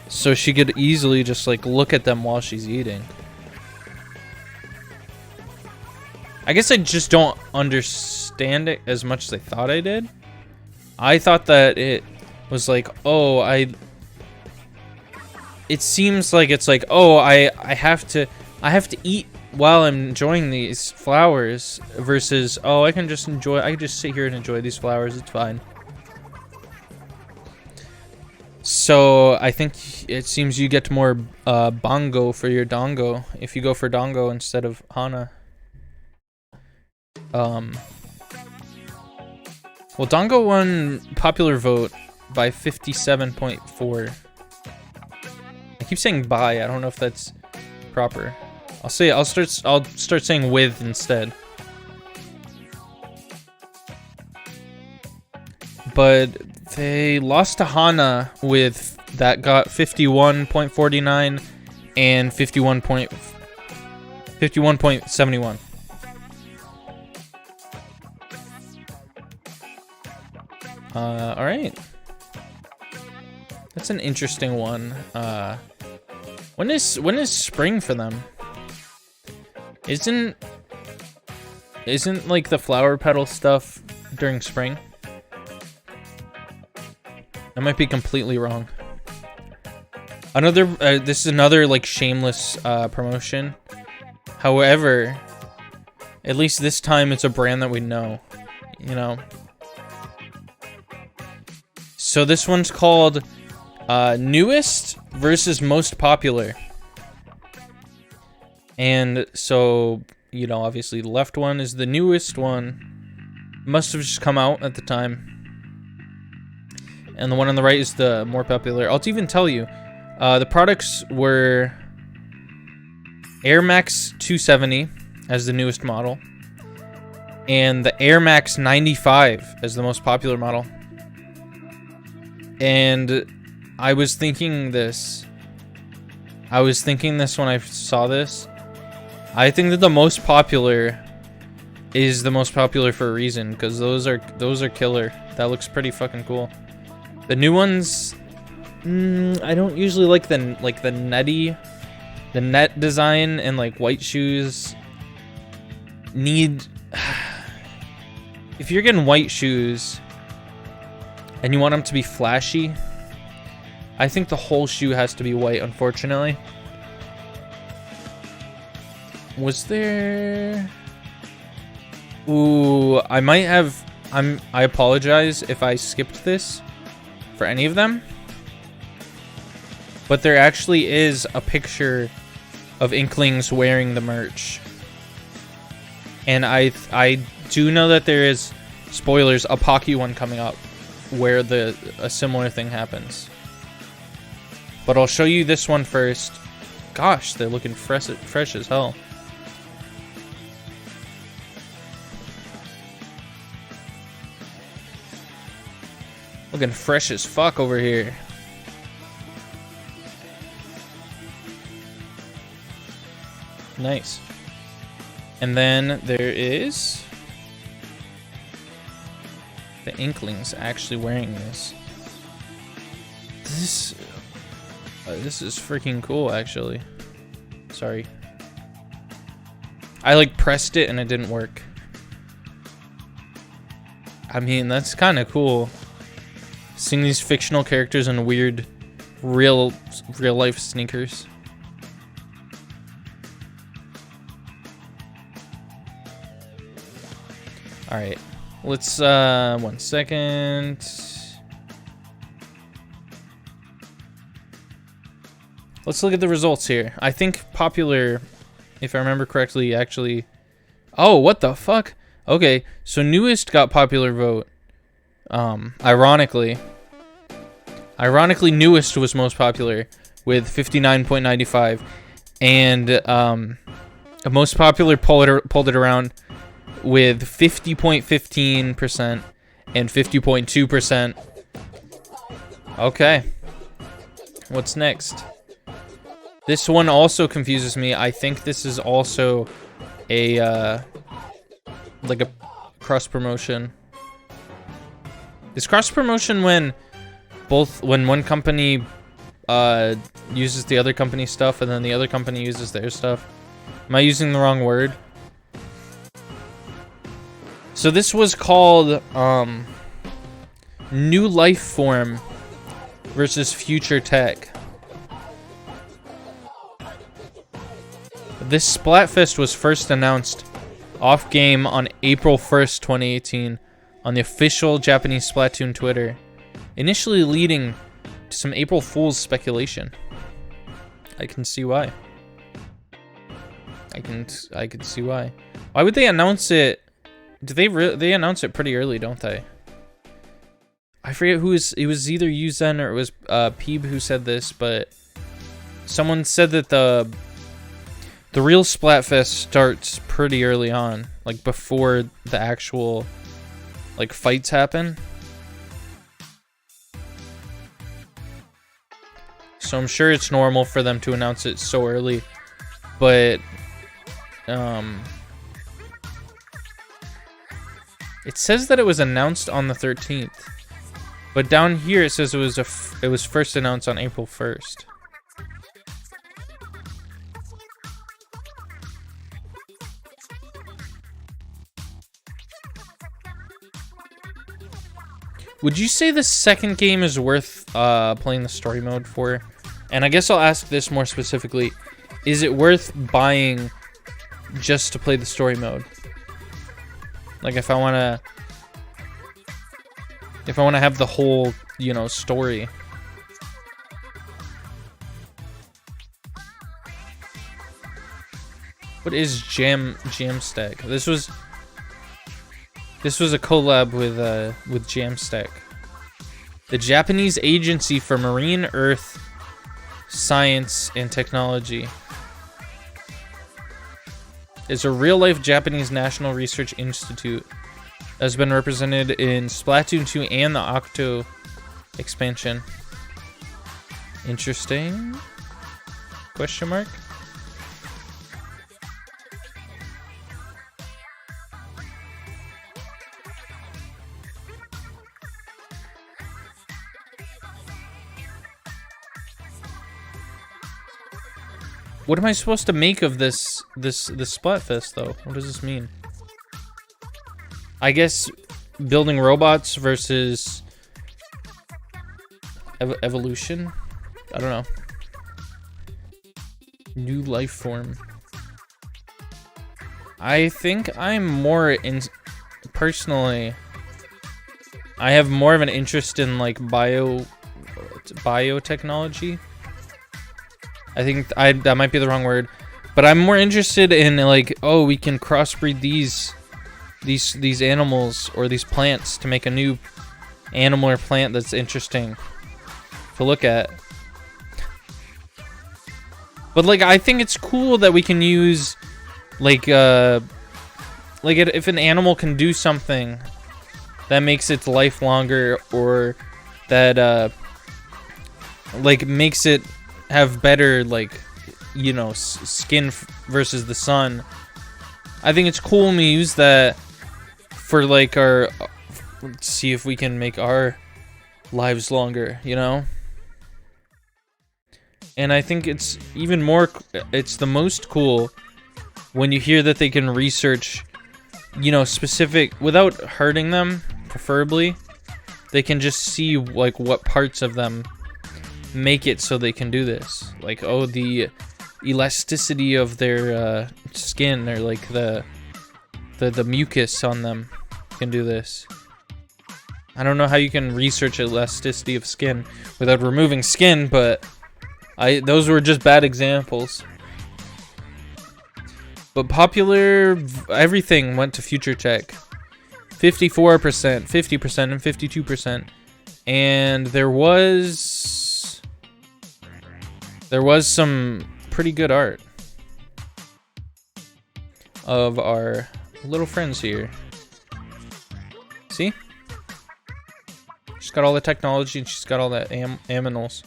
so she could easily just like look at them while she's eating. I guess I just don't understand it as much as I thought I did. I thought that it was like, oh, it seems like it's like, oh, I have to eat while I'm enjoying these flowers, versus, oh, I can just sit here and enjoy these flowers, it's fine. So I think it seems you get more bongo for your dongo if you go for dongo instead of Hana. Well, dongo won popular vote by 57.4. I keep saying by. I don't know if that's proper. I'll start saying with instead. But they lost to Hana with that got 51.49 and 51.71. All right. That's an interesting one. When is spring for them? Isn't like the flower petal stuff during spring? I might be completely wrong. This is another like shameless promotion. However, at least this time it's a brand that we know, you know. So this one's called Newest versus Most Popular. And so, you know, obviously the left one is the newest one. Must have just come out at the time. And the one on the right is the more popular. I'll even tell you. The products were Air Max 270 as the newest model. And the Air Max 95 as the most popular model. And I was thinking this when I saw this. I think that the most popular is the most popular for a reason, because those are killer. That looks pretty fucking cool. The new ones, I don't usually like the net design and like white shoes. If you're getting white shoes and you want them to be flashy, I think the whole shoe has to be white, unfortunately. Was there... Ooh, I might have... I apologize if I skipped this for any of them. But there actually is a picture of Inklings wearing the merch. And I do know that there is, spoilers, a Pocky one coming up where a similar thing happens. But I'll show you this one first. Gosh, they're looking fresh as hell. Looking fresh as fuck over here. Nice. And then there is the Inklings actually wearing this. This is freaking cool, actually. Sorry. I like pressed it and it didn't work. I mean, that's kind of cool. Seeing these fictional characters in weird, real life sneakers. All right, let's 1 second. Let's look at the results here. I think popular, if I remember correctly, actually. Oh, what the fuck? Okay, so newest got popular vote. Ironically, newest was most popular with 59.95, and most popular pulled it around with 50.15% and 50.2%. Okay, what's next? This one also confuses me. I think this is also a like a cross promotion. Is cross promotion when one company uses the other company's stuff and then the other company uses their stuff? Am I using the wrong word? So this was called New Life Form versus Future Tech. This Splatfest was first announced off-game on April 1st, 2018 on the official Japanese Splatoon Twitter, initially leading to some April Fool's speculation. I can see why. I can see why. Why would they announce it? Do they announce it pretty early, don't they? I forget who it was either Yuzen or it was Peeb who said this, but someone said that the real Splatfest starts pretty early on, like before the actual like fights happen. So I'm sure it's normal for them to announce it so early, but it says that it was announced on the 13th, but down here it says it was first announced on April 1st. Would you say the second game is worth playing the story mode for? And I guess I'll ask this more specifically. Is it worth buying just to play the story mode? Like if I want to have the whole, you know, story. What is Jamstack? This was a collab with Jamstack, the Japanese Agency for Marine Earth Science and Technology. It's a real-life Japanese National Research Institute that has been represented in Splatoon 2 and the Octo expansion. Interesting? Question mark? What am I supposed to make of this Splatfest though? What does this mean? I guess building robots versus evolution? I don't know. New life form. I think I'm more personally, I have more of an interest in like biotechnology. I think that might be the wrong word, but I'm more interested in like, oh, we can crossbreed these animals or these plants to make a new animal or plant that's interesting to look at. But like, I think it's cool that we can use like if an animal can do something that makes its life longer, or that like makes it have better, like, you know, skin versus the sun, I think it's cool when we use that for like our, let's see if we can make our lives longer, you know? And I think it's even more, it's the most cool when you hear that they can research, you know, specific, without hurting them, preferably. They can just see, like, what parts of them make it so they can do this. Like, oh, the elasticity of their skin, or, like, the mucus on them can do this. I don't know how you can research elasticity of skin without removing skin, but those were just bad examples. But popular everything went to future tech. 54%, 50%, and 52%. And there was some pretty good art of our little friends here. See? She's got all the technology and she's got all the aminals.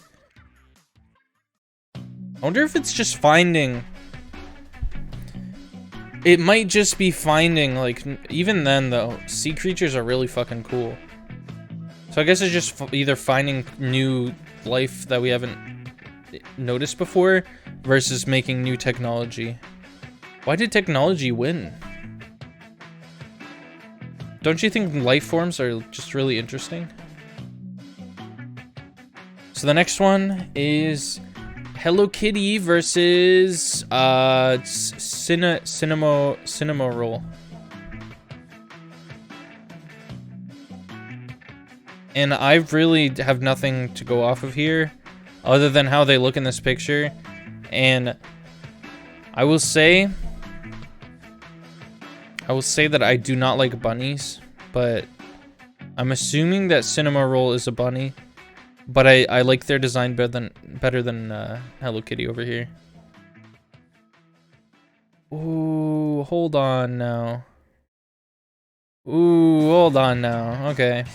I wonder if it's just finding... It might just be finding, like, even then, though, sea creatures are really fucking cool. So I guess it's just either finding new life that we haven't noticed before, versus making new technology. Why did technology win? Don't you think life forms are just really interesting? So the next one is Hello Kitty versus Cinema Roll. And I really have nothing to go off of here other than how they look in this picture. And I will say that I do not like bunnies, but I'm assuming that Cinema Roll is a bunny. But I like their design better than Hello Kitty over here. Ooh, hold on now. Ooh, hold on now. Okay.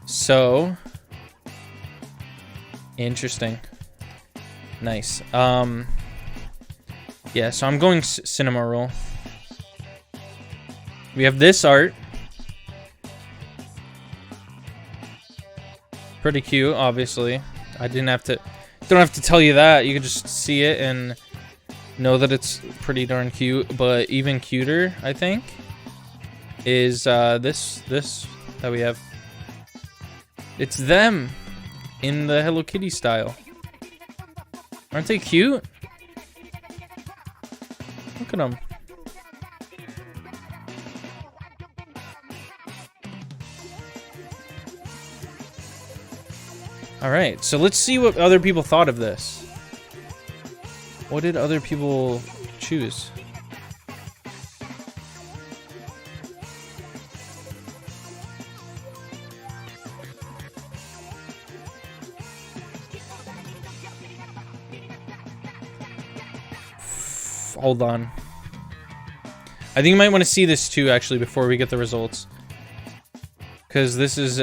So interesting. Nice. Yeah, so I'm going Cinema Roll. We have this art. Pretty cute, obviously. I don't have to tell you that. You can just see it and know that it's pretty darn cute. But even cuter, I think, is this that we have. It's them in the Hello Kitty style. Aren't they cute? Look at them. Alright, so let's see what other people thought of this. What did other people choose? Hold on. I think you might want to see this too, actually, before we get the results. Because this is,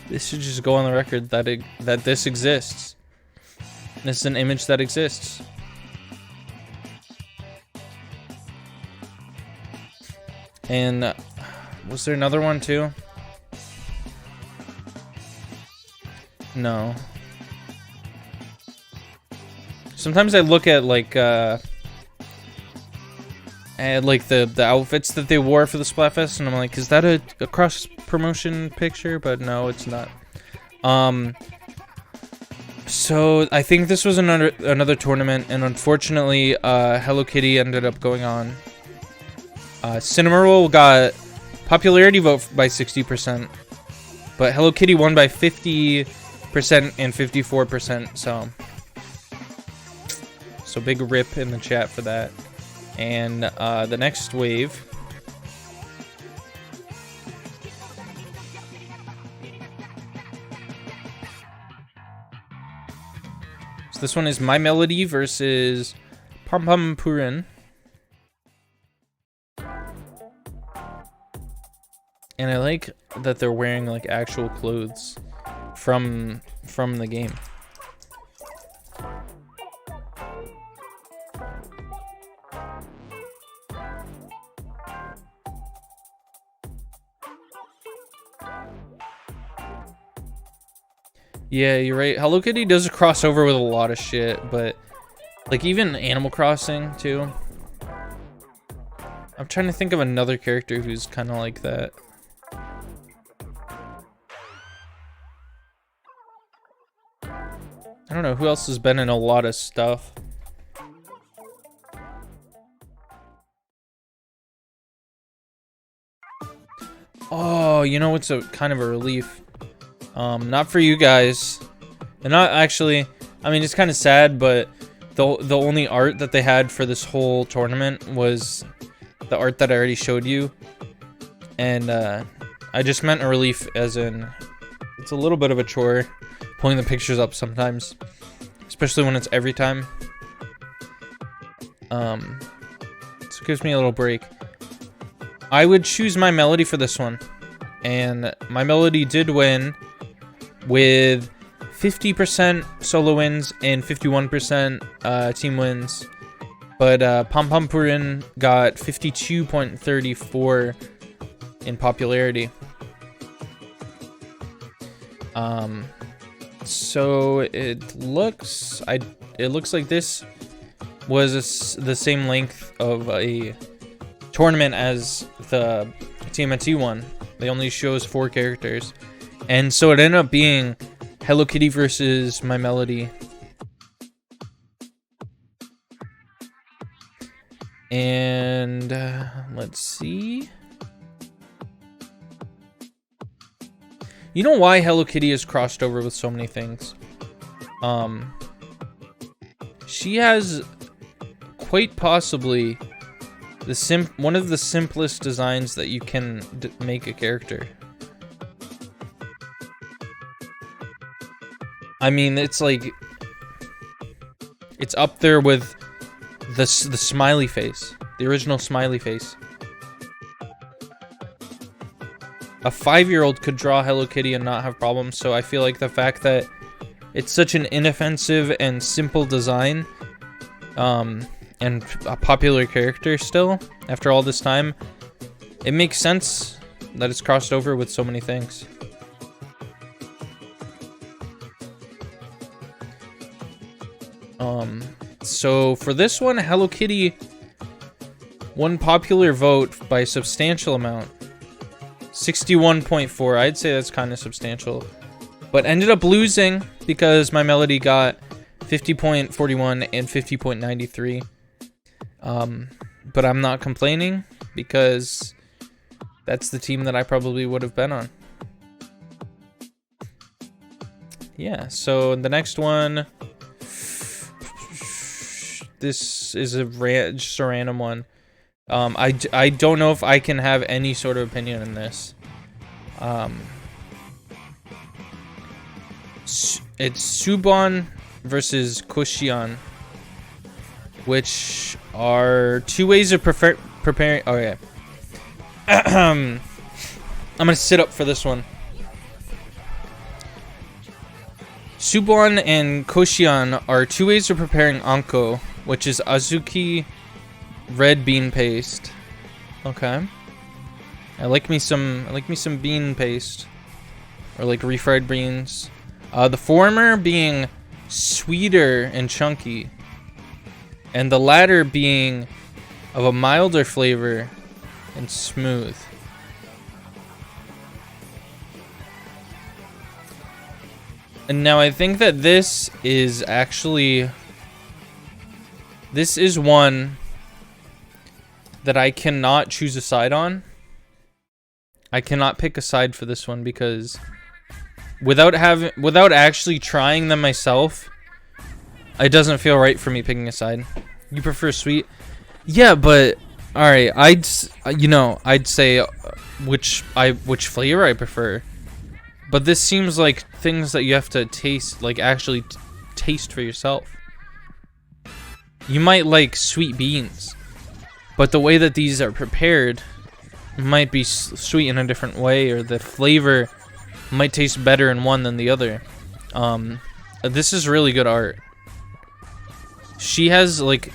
this should just go on the record that that this exists. This is an image that exists. And was there another one too? No. Sometimes I look at like the outfits that they wore for the Splatfest, and I'm like, is that a cross promotion picture? But no, it's not. So I think this was another tournament, and unfortunately, Hello Kitty ended up going on. Cinema Roll got popularity vote by 60%, but Hello Kitty won by 50% and 54%. So big rip in the chat for that. And the next wave. So this one is My Melody versus Pom Pom Purin. And I like that they're wearing like actual clothes from the game. Yeah, you're right. Hello Kitty does cross over with a lot of shit, but like even Animal Crossing too. I'm trying to think of another character who's kind of like that. I don't know who else has been in a lot of stuff. Oh, you know what's a kind of a relief? Not for you guys, and not actually. I mean, it's kind of sad, but the only art that they had for this whole tournament was the art that I already showed you, and I just meant a relief, as in it's a little bit of a chore pulling the pictures up sometimes, especially when it's every time. So it gives me a little break. I would choose My Melody for this one, and My Melody did win with 50% solo wins and 51% team wins, but Pom Pom Purin got 52.34 in popularity. So it looks like this was the same length of a tournament as the TMNT one. They only shows 4 characters, and so it ended up being Hello Kitty versus My Melody. And let's see. You know why Hello Kitty is crossed over with so many things? She has quite possibly one of the simplest designs that you can make a character. I mean, it's like it's up there with the smiley face, the original smiley face. A 5-year-old could draw Hello Kitty and not have problems, so I feel like the fact that it's such an inoffensive and simple design, and a popular character still, after all this time, it makes sense that it's crossed over with so many things. So for this one, Hello Kitty won popular vote by a substantial amount. 61.4. I'd say that's kind of substantial, but ended up losing because My Melody got 50.41 and 50.93. But I'm not complaining because that's the team that I probably would have been on. Yeah, so the next one, this is just a random one. I don't know if I can have any sort of opinion in this. It's Subon versus Koshian, which are 2 ways of preparing. Oh yeah. I'm gonna sit up for this one. Subon and Koshian are 2 ways of preparing anko, which is azuki red bean paste. Okay. I like me some bean paste, or like refried beans. The former being sweeter and chunky, and the latter being of a milder flavor and smooth. And now I think that this is one that I cannot choose a side on. I cannot pick a side for this one because without actually trying them myself, it doesn't feel right for me picking a side. You prefer sweet? Yeah, but all right, I'd say which flavor I prefer. But this seems like things that you have to taste, like actually taste for yourself. You might like sweet beans, but the way that these are prepared might be sweet in a different way, or the flavor might taste better in one than the other. This is really good art. She has like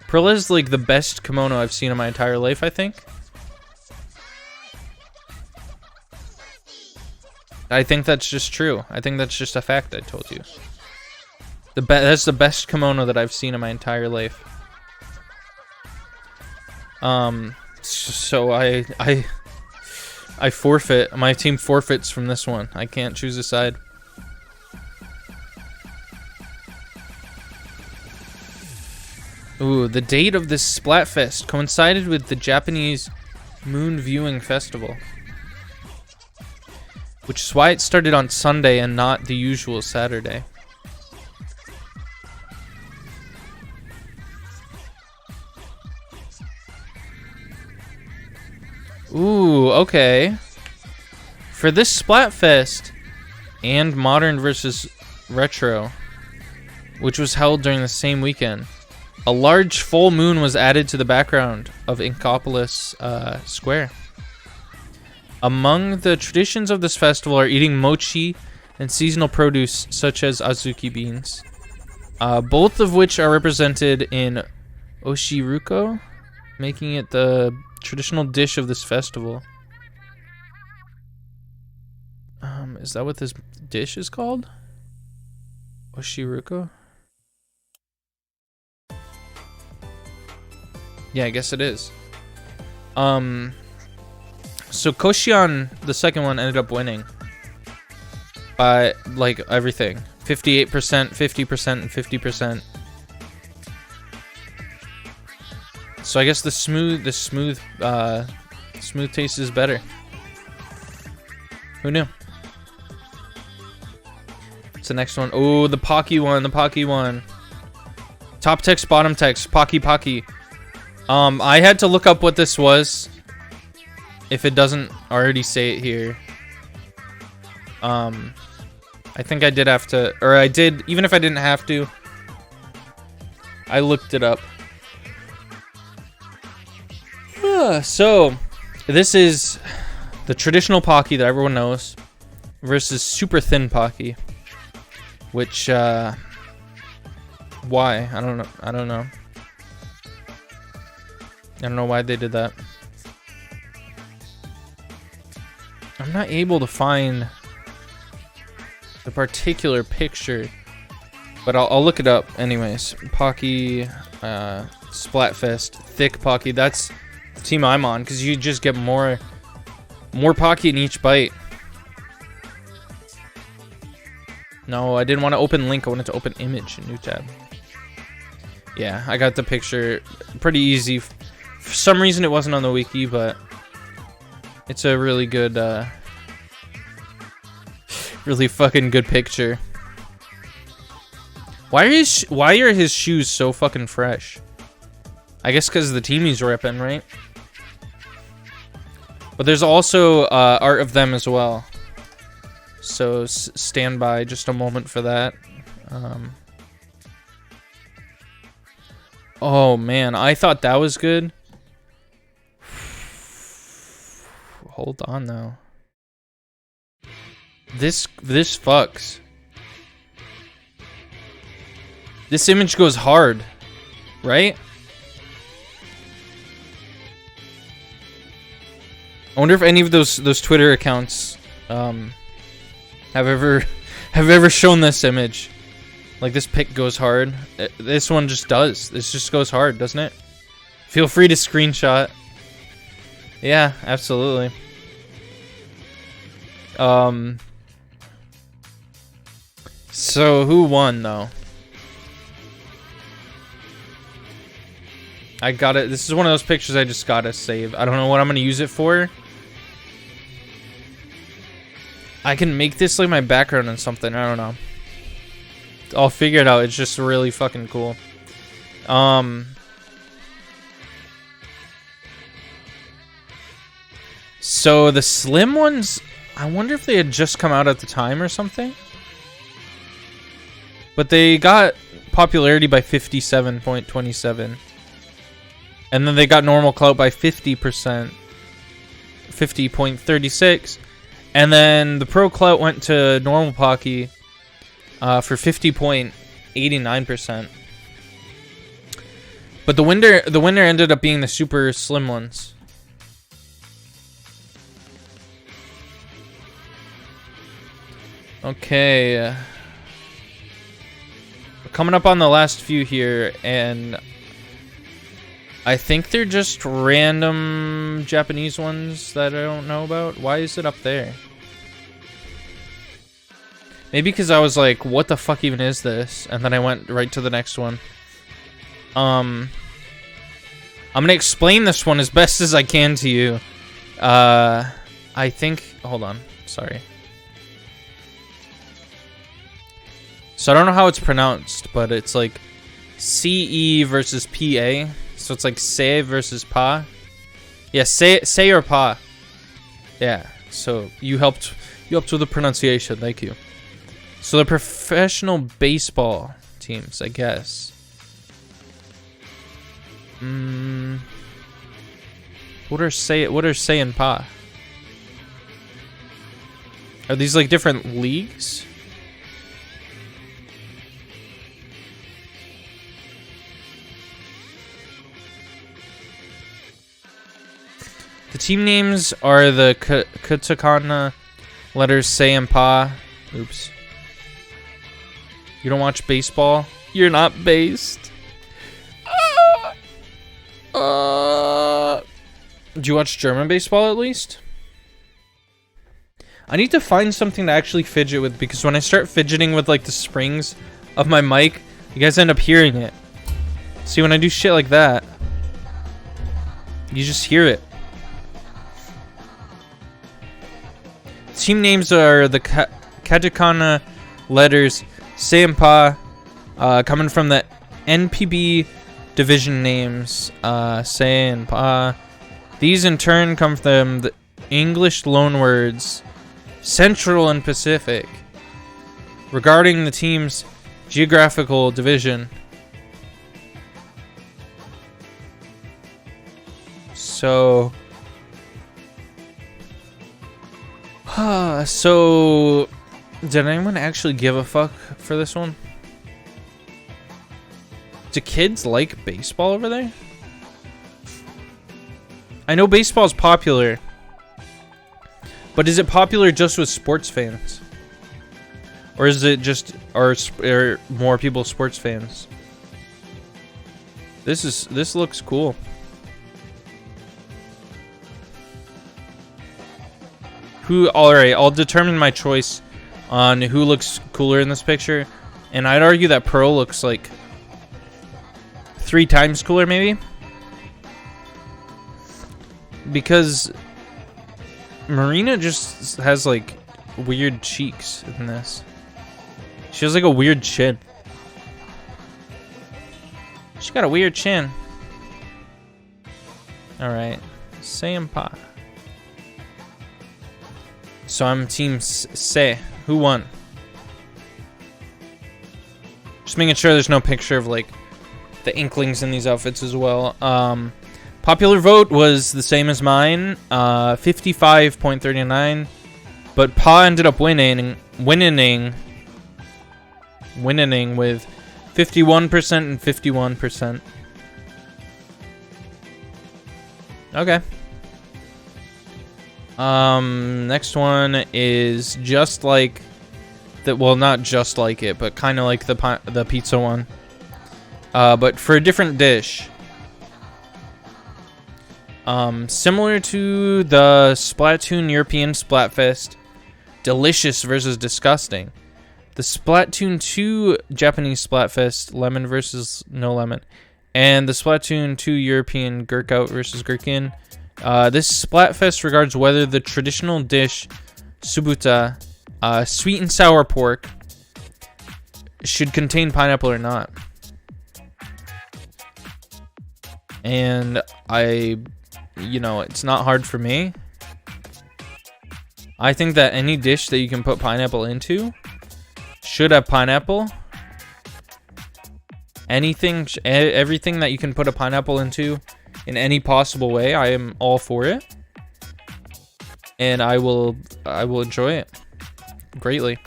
Perla is like the best kimono I've seen in my entire life, I think. I think that's just true. I think that's just a fact I told you. That's the best kimono that I've seen in my entire life. So I forfeit. My team forfeits from this one. I can't choose a side. Ooh, the date of this Splatfest coincided with the Japanese Moon Viewing Festival, which is why it started on Sunday and not the usual Saturday. Ooh, okay. For this Splatfest and Modern versus Retro, which was held during the same weekend, a large full moon was added to the background of Inkopolis Square. Among the traditions of this festival are eating mochi and seasonal produce such as azuki beans, both of which are represented in oshiruko, making it the traditional dish of this festival. Is that what this dish is called? Oshiruko? Yeah, I guess it is. So Koshian, the second one, ended up winning by like everything. 58%, 50%, and 50%. So I guess the smooth taste is better. Who knew? What's the next one? Oh, the Pocky one, the Pocky one. Top text, bottom text, Pocky Pocky. I had to look up what this was, if it doesn't already say it here. I think I did have to, or I did, even if I didn't have to, I looked it up. So, this is the traditional Pocky that everyone knows versus super thin Pocky, which, why? I don't know. I don't know why they did that. I'm not able to find the particular picture, but I'll look it up anyways. Pocky, Splatfest, thick Pocky. That's the team I'm on, because you just get more Pocky in each bite. No, I didn't want to open link. I wanted to open image in new tab. Yeah, I got the picture pretty easy. For some reason it wasn't on the wiki, but it's a really good, really fucking good picture. Why are his shoes so fucking fresh? I guess because the team he's repping, right? But there's also art of them as well. So stand by just a moment for that. Oh man, I thought that was good. Hold on though. This fucks. This image goes hard, right? I wonder if any of those Twitter accounts have ever shown this image. Like, this pic goes hard. This one just does. This just goes hard, doesn't it? Feel free to screenshot. Yeah, absolutely. So who won though? I got it. This is one of those pictures I just gotta save. I don't know what I'm gonna use it for. I can make this like my background and something. I don't know. I'll figure it out. It's just really fucking cool. So the slim ones, I wonder if they had just come out at the time or something. But they got popularity by 57.27. And then they got normal clout by 50%. 50.36. And then the pro clout went to normal Pocky for 50.89%. But the winner ended up being the super slim ones. Okay. We're coming up on the last few here, and I think they're just random Japanese ones that I don't know about. Why is it up there? Maybe because I was like, what the fuck even is this? And then I went right to the next one. I'm gonna explain this one as best as I can to you. I think, hold on, sorry. So I don't know how it's pronounced, but it's like CE versus PA. So it's like say versus pa. Yeah, say or pa. Yeah. So you helped with the pronunciation. Thank you. So the professional baseball teams, I guess. What are say and pa? Are these like different leagues? The team names are the katakana letters say and pa. Oops. You don't watch baseball? You're not based. Do you watch German baseball at least? I need to find something to actually fidget with, because when I start fidgeting with like the springs of my mic, you guys end up hearing it. See, when I do shit like that, you just hear it. Team names are the katakana letters say and pa, coming from the NPB division names, say and pa. These in turn come from the English loanwords Central and Pacific regarding the team's geographical division. So so did anyone actually give a fuck for this one? Do kids like baseball over there? I know baseball's popular, but is it popular just with sports fans? Or is it just, are more people sports fans? This looks cool. Alright, I'll determine my choice on who looks cooler in this picture. And I'd argue that Pearl looks like 3 times cooler, maybe. Because Marina just has like weird cheeks in this. She has like a weird chin. She got a weird chin. Alright. Sayampa. So I'm team Se. Who won? Just making sure there's no picture of like the Inklings in these outfits as well. Popular vote was the same as mine, 55.39, but Pa ended up winning with 51% and 51%. Okay. Next one is just like that. Well, not just like it, but kind of like the pizza one. But for a different dish. Similar to the Splatoon European Splatfest, delicious versus disgusting. The Splatoon 2 Japanese Splatfest, lemon versus no lemon. And the Splatoon 2 European Gurkout versus Gherkin. This Splatfest regards whether the traditional dish, subuta, sweet and sour pork, should contain pineapple or not. And it's not hard for me. I think that any dish that you can put pineapple into should have pineapple. Everything that you can put a pineapple into in any possible way, I am all for it. And I will enjoy it greatly.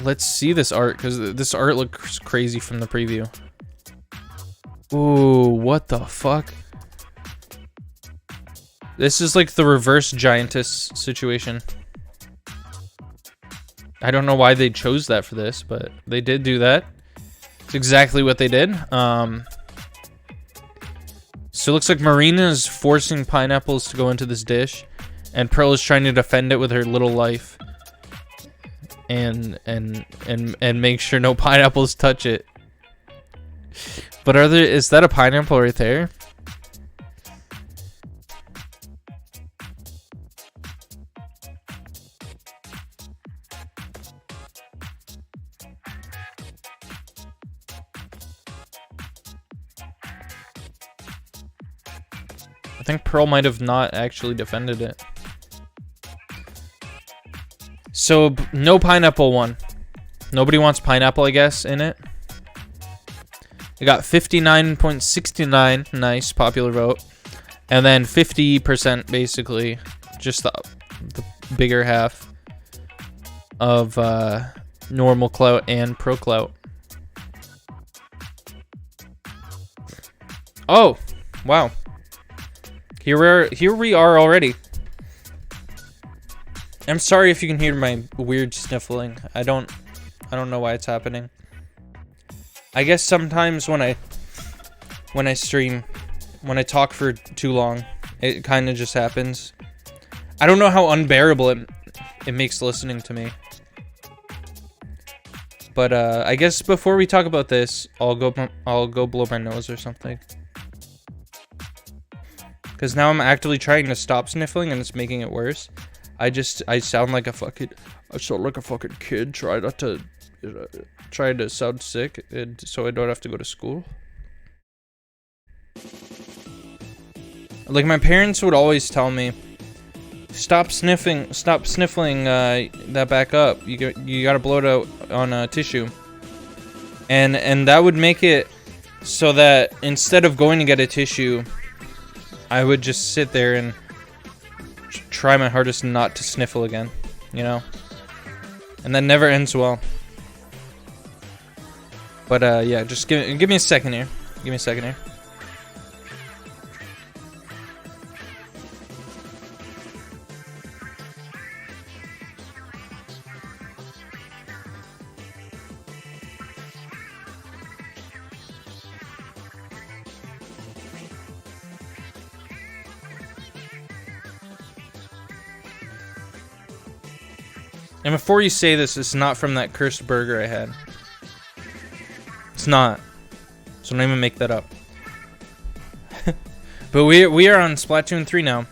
Let's see this art, because this art looks crazy from the preview. Ooh, what the fuck? This is like the reverse giantess situation. I don't know why they chose that for this, but they did do that. It's exactly what they did. So it looks like Marina is forcing pineapples to go into this dish, and Pearl is trying to defend it with her little life, and make sure no pineapples touch it. But is that a pineapple right there? I think Pearl might have not actually defended it. So, no pineapple one. Nobody wants pineapple, I guess, in it. It got 59.69, nice, popular vote. And then 50%, basically, just the bigger half of normal clout and pro clout. Oh, wow. Here we are already. I'm sorry if you can hear my weird sniffling. I don't know why it's happening. I guess sometimes when I stream, when I talk for too long, it kind of just happens. I don't know how unbearable it makes listening to me. But I guess before we talk about this, I'll go blow my nose or something. Because now I'm actively trying to stop sniffling and it's making it worse. I sound like a fucking kid trying to sound sick, and so I don't have to go to school. Like, my parents would always tell me, stop sniffling that back up. You gotta blow it out on a tissue. And that would make it so that instead of going to get a tissue, I would just sit there and try my hardest not to sniffle again, you know? And that never ends well. But yeah, just give me a second here. Give me a second here. And before you say this, it's not from that cursed burger I had. It's not. So don't even make that up. But we are on Splatoon 3 now.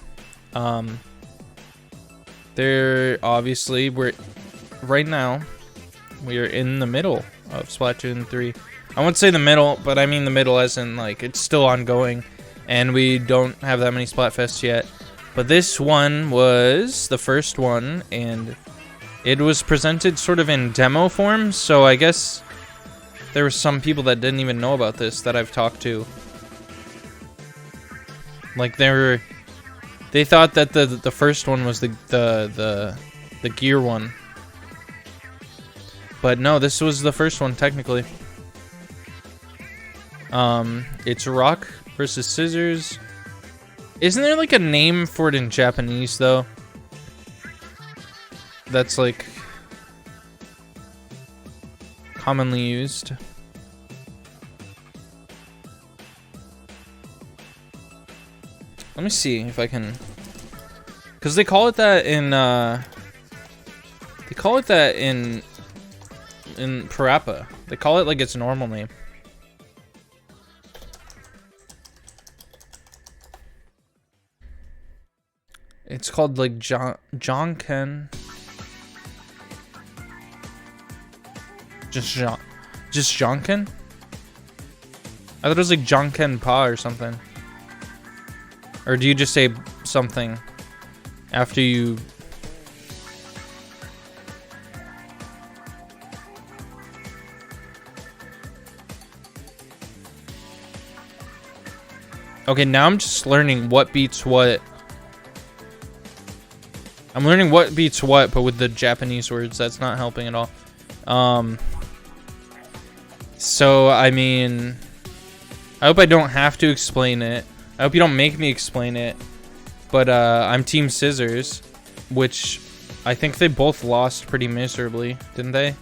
We're right now we are in the middle of Splatoon 3. I won't say the middle, but I mean the middle as in like it's still ongoing and we don't have that many Splatfests yet. But this one was the first one, and it was presented sort of in demo form, so I guess there were some people that didn't even know about this that I've talked to. Like they thought that the first one was the gear one. But no, this was the first one technically. It's rock versus scissors. Isn't there like a name for it in Japanese though? That's like commonly used. Let me see if I can, because they call it that in Parappa. They call it like its normal name. It's called like Jonken. Just Jonken? I thought it was like Jonken Pa or something. Or do you just say something after you... Okay, now I'm just learning what beats what. I'm learning what beats what, but with the Japanese words. That's not helping at all. So I mean, I hope I don't have to explain it. I hope you don't make me explain it. But I'm Team Scissors, which I think they both lost pretty miserably, didn't they?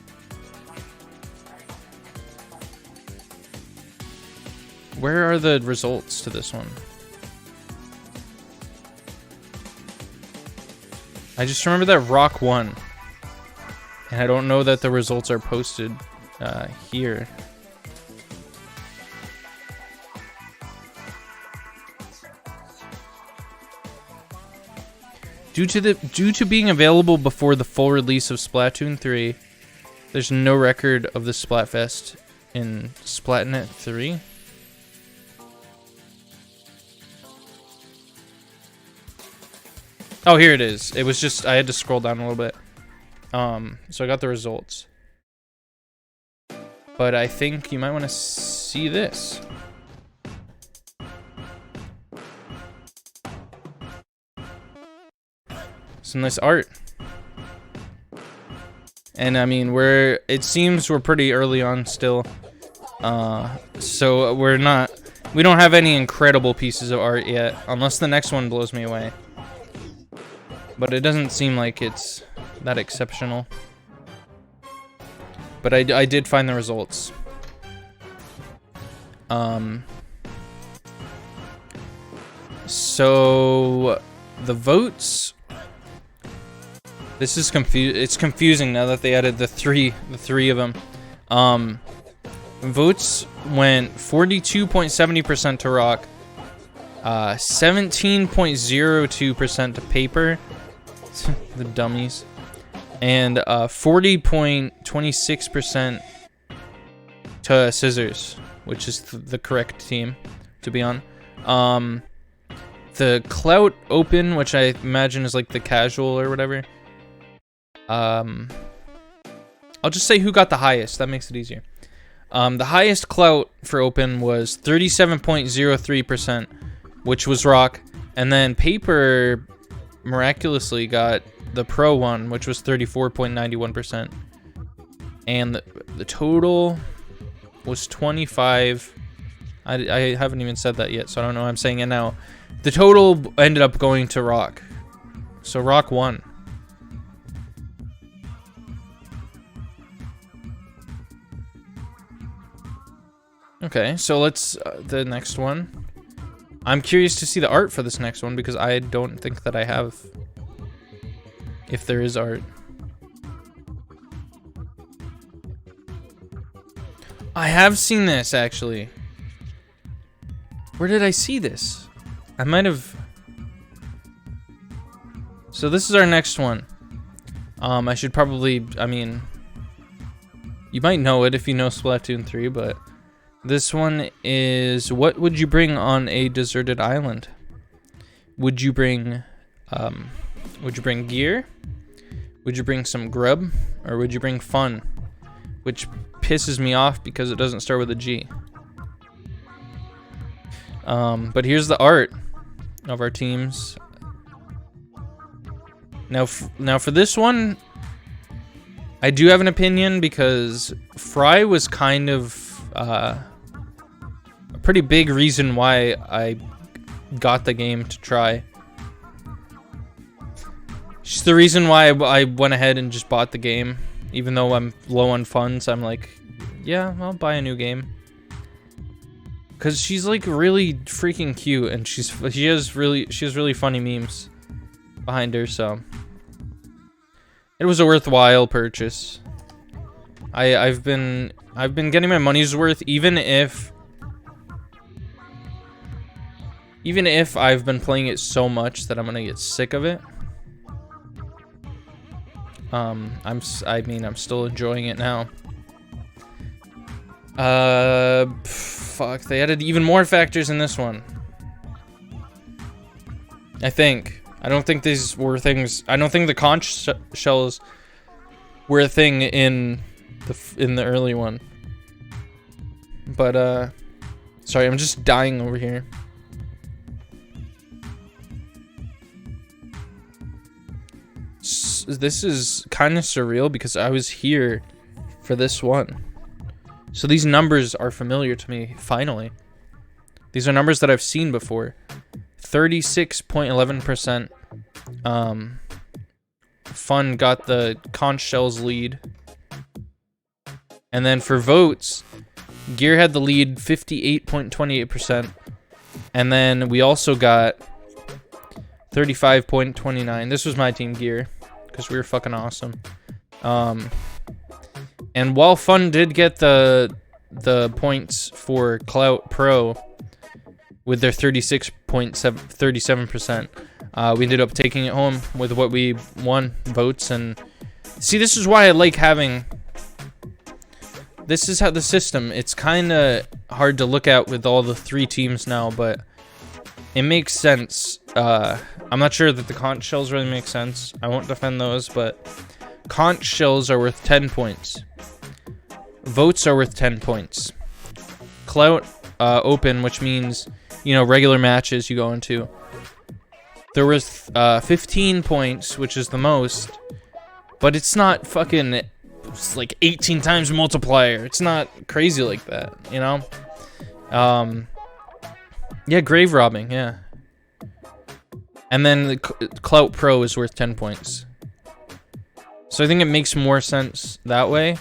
Where are the results to this one? I just remember that Rock won. And I don't know that the results are posted here. Due to being available before the full release of Splatoon 3, there's no record of the Splatfest in Splatnet 3. Oh, here it is. It was just, I had to scroll down a little bit. So I got the results. But I think you might want to see this. Some nice art. And I mean, it seems we're pretty early on still. So we don't have any incredible pieces of art yet, unless the next one blows me away. But it doesn't seem like it's that exceptional. But I did find the results. So the votes. This is it's confusing now that they added the three of them. Votes went 42.70% to Rock, 17.02% to Paper, the dummies, and 40.26% to Scissors, which is the correct team to be on. The Clout Open, which I imagine is like the casual or whatever. I'll just say who got the highest. That makes it easier. The highest clout for Open was 37.03%, which was Rock. And then Paper miraculously got the Pro one, which was 34.91%. And the total was 25. I haven't even said that yet, so I don't know why I'm saying it now. The total ended up going to Rock. So Rock won. Okay, so let's the next one. I'm curious to see the art for this next one because I don't think that I have. If there is art. I have seen this actually. Where did I see this? I might have. So this is our next one. I should probably, I mean, you might know it if you know Splatoon 3, but this one is, what would you bring on a deserted island? Would you bring gear? Would you bring some grub? Or would you bring fun? Which pisses me off because it doesn't start with a G. But here's the art of our teams. Now for this one, I do have an opinion because Fry was kind of a pretty big reason why I got the game to try. She's the reason why I went ahead and just bought the game. Even though I'm low on funds, I'm like, yeah, I'll buy a new game. Cause she's like really freaking cute, and she has really funny memes behind her, so it was a worthwhile purchase. I've been getting my money's worth, even if I've been playing it so much that I'm gonna get sick of it. I'm still enjoying it now. Fuck, they added even more factors in this one. I don't think these were things. I don't think the conch shells were a thing in the early one. But sorry, I'm just dying over here. This is kind of surreal because I was here for this one. So these numbers are familiar to me, finally. These are numbers that I've seen before. 36.11%. Fun got the conch shells lead. And then for votes, Gear had the lead, 58.28%. And then we also got 35.29. This was my team, Gear, because we were fucking awesome. And while Fun did get the points for Clout Pro with their 37%, we ended up taking it home with what we won votes. And see, this is why I like having. This is how the system. It's kind of hard to look at with all the 3 teams now, but it makes sense. I'm not sure that the conch shells really make sense. I won't defend those, but conch shells are worth 10 points. Votes are worth 10 points. Clout open, which means, you know, regular matches you go into. There was 15 points, which is the most, but it's not fucking, it's like 18 times multiplier. It's not crazy like that, you know? Yeah, grave robbing, yeah. And then the Clout Pro is worth 10 points. So I think it makes more sense that way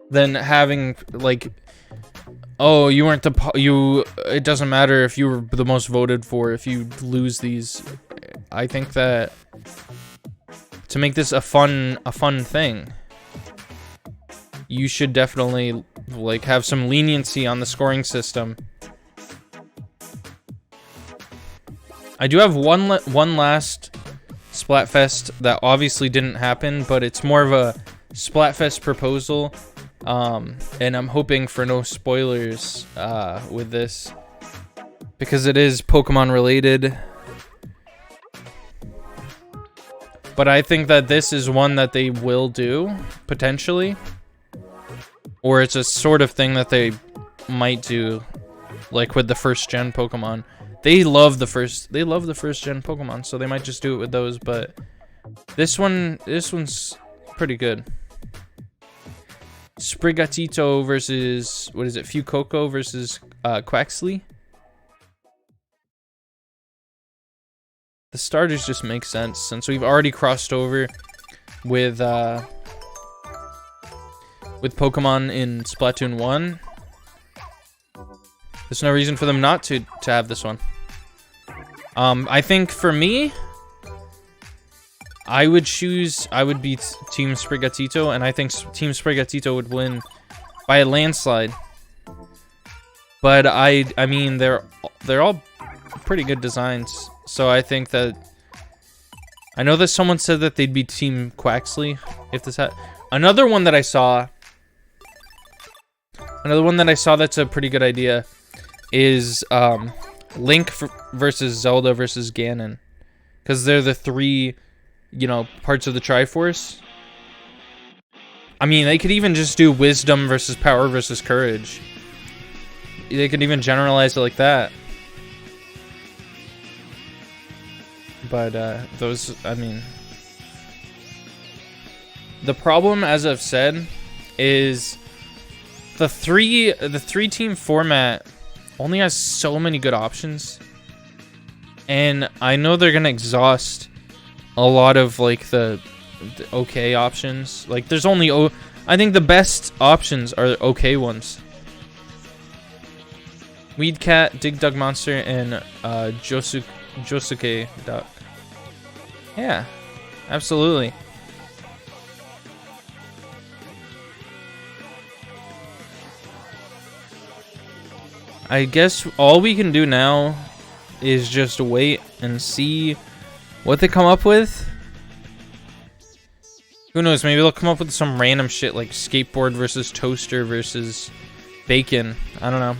than having, like, oh, you weren't it doesn't matter if you were the most voted for if you lose these. I think that to make this a fun thing, you should definitely, like, have some leniency on the scoring system. I do have one last Splatfest that obviously didn't happen, but it's more of a Splatfest proposal. And I'm hoping for no spoilers with this, because it is Pokemon related. But I think that this is one that they will do, potentially. Or it's a sort of thing that they might do, like with the first gen Pokemon. They love the first gen Pokemon, so they might just do it with those, but this one's pretty good. Sprigatito versus, what is it, Fuecoco versus Quaxley. The starters just make sense since we've already crossed over with Pokemon in Splatoon 1. There's no reason for them not to have this one. I think for me, I would be Team Sprigatito, and I think Team Sprigatito would win by a landslide. But I mean, they're all pretty good designs, so I think that, I know that someone said that they'd be Team Quaxley if this had. Another one that I saw that's a pretty good idea is Link versus Zelda versus Ganon, because they're the 3, you know, parts of the Triforce. I mean, they could even just do Wisdom versus Power versus Courage. They could even generalize it like that. But those, I mean, the problem, as I've said, is the three team format only has so many good options, and I know they're gonna exhaust a lot of, like, the okay options. Like, there's only I think the best options are the okay ones. Weed Cat, Dig Dug Monster, and Josuke Duck. Yeah, absolutely. I guess all we can do now is just wait and see what they come up with. Who knows, maybe they'll come up with some random shit like skateboard versus toaster versus bacon. I don't know.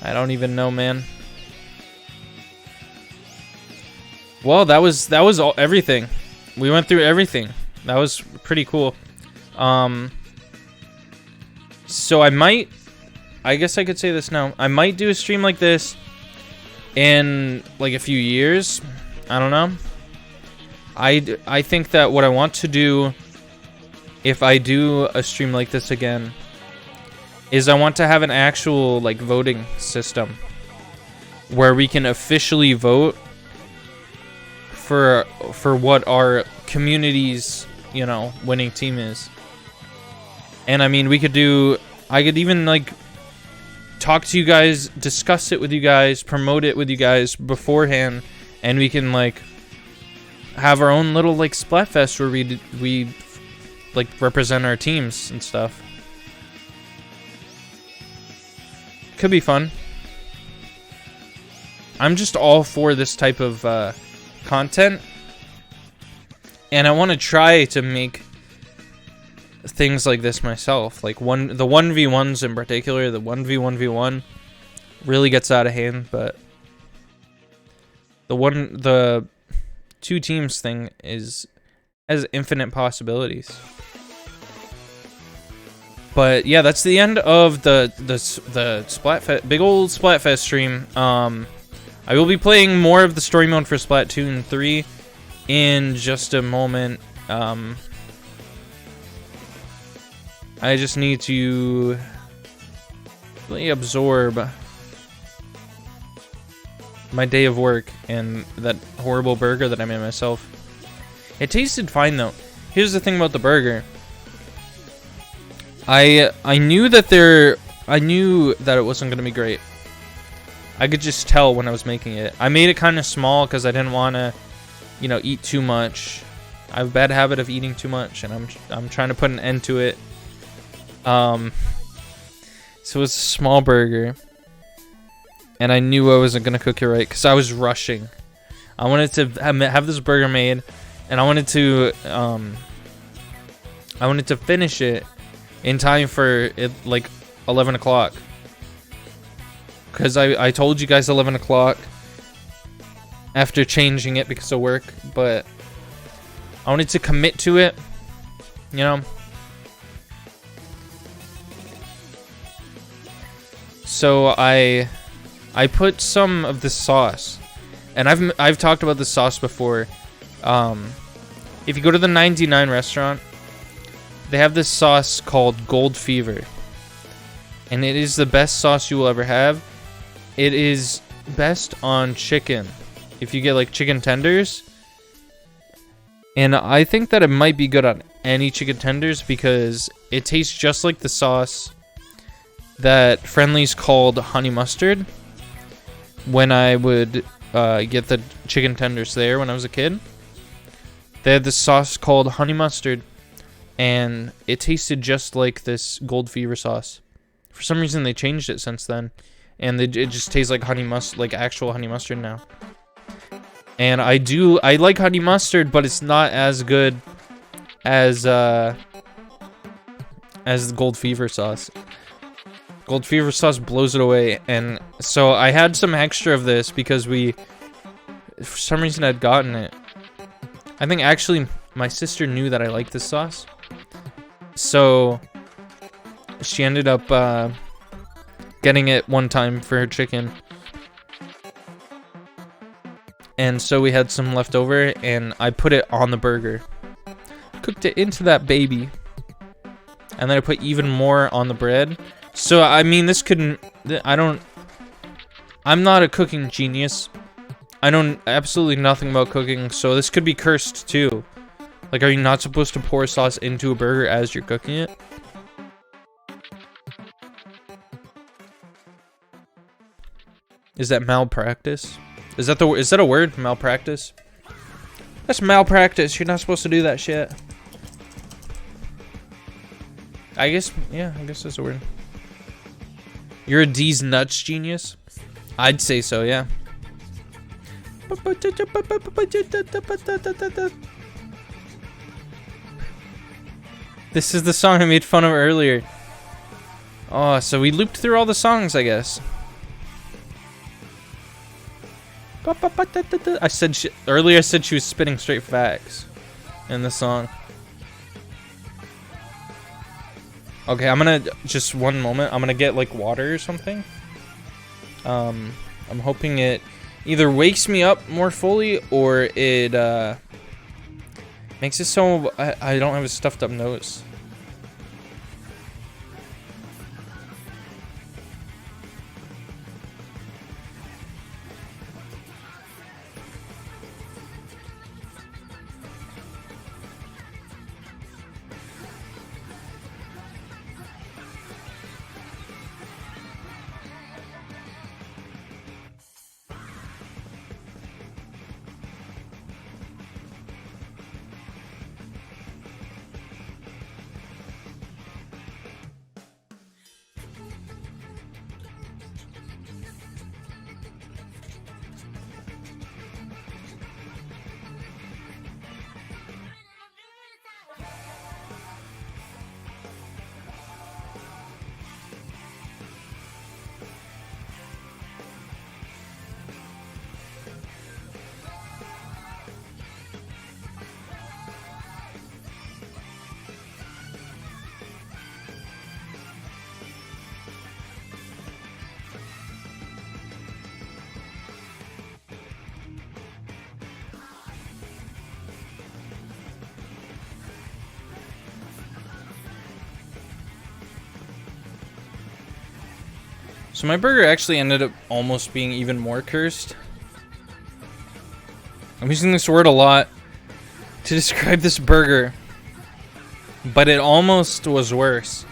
I don't even know, man. Well, that was everything. We went through everything. That was pretty cool. So I guess I could say this now. I might do a stream like this in like a few years. I don't know. I think that what I want to do, if I do a stream like this again, is I want to have an actual like voting system where we can officially vote for what our community's, you know, winning team is. And I mean, I could even like talk to you guys, discuss it with you guys, promote it with you guys beforehand, and we can like have our own little like Splatfest where we like represent our teams and stuff. Could be fun. I'm just all for this type of content, and I want to try to make things like this myself. Like the 1v1s in particular, the 1v1v1 really gets out of hand, but the two teams thing has infinite possibilities. But yeah, that's the end of the Splatfest, big old Splatfest stream. I will be playing more of the story mode for Splatoon 3 in just a moment. I just need to really absorb my day of work and that horrible burger that I made myself. It tasted fine though. Here's the thing about the burger. I knew that it wasn't gonna be great. I could just tell when I was making it. I made it kind of small because I didn't want to, you know, eat too much. I have a bad habit of eating too much, and I'm trying to put an end to it. So it was a small burger, and I knew I wasn't gonna cook it right because I was rushing. I wanted to have this burger made, and I wanted to finish it in time for it, like 11 o'clock. Because I told you guys 11 o'clock after changing it because of work, but I wanted to commit to it, you know. So I put some of this sauce, and I've talked about this sauce before. If you go to the 99 restaurant, they have this sauce called Gold Fever, and it is the best sauce you will ever have. It is best on chicken, if you get like chicken tenders, and I think that it might be good on any chicken tenders because it tastes just like the sauce that Friendly's called honey mustard when I would get the chicken tenders there when I was a kid. They had this sauce called honey mustard, and it tasted just like this Gold Fever sauce. For some reason, they changed it since then, and it just tastes like like actual honey mustard now. And I like honey mustard, but it's not as good as the Gold Fever sauce. Gold Fever sauce blows it away, and so I had some extra of this because for some reason I'd gotten it. I think actually my sister knew that I liked this sauce, so she ended up getting it one time for her chicken. And so we had some left over, and I put it on the burger. Cooked it into that baby. And then I put even more on the bread. So, I mean, I'm not a cooking genius. I know absolutely nothing about cooking, so this could be cursed too. Like, are you not supposed to pour sauce into a burger as you're cooking it? Is that malpractice? Is that a word? Malpractice? That's malpractice. You're not supposed to do that shit. I guess that's a word. You're a D's nuts genius? I'd say so, yeah. This is the song I made fun of earlier. Oh, so we looped through all the songs, I guess. I said earlier I said she was spitting straight facts in the song. Okay, I'm gonna just one moment. I'm gonna get like water or something. I'm hoping it either wakes me up more fully or it Makes it so I don't have a stuffed up nose. So my burger actually ended up almost being even more cursed. I'm using this word a lot to describe this burger, but it almost was worse.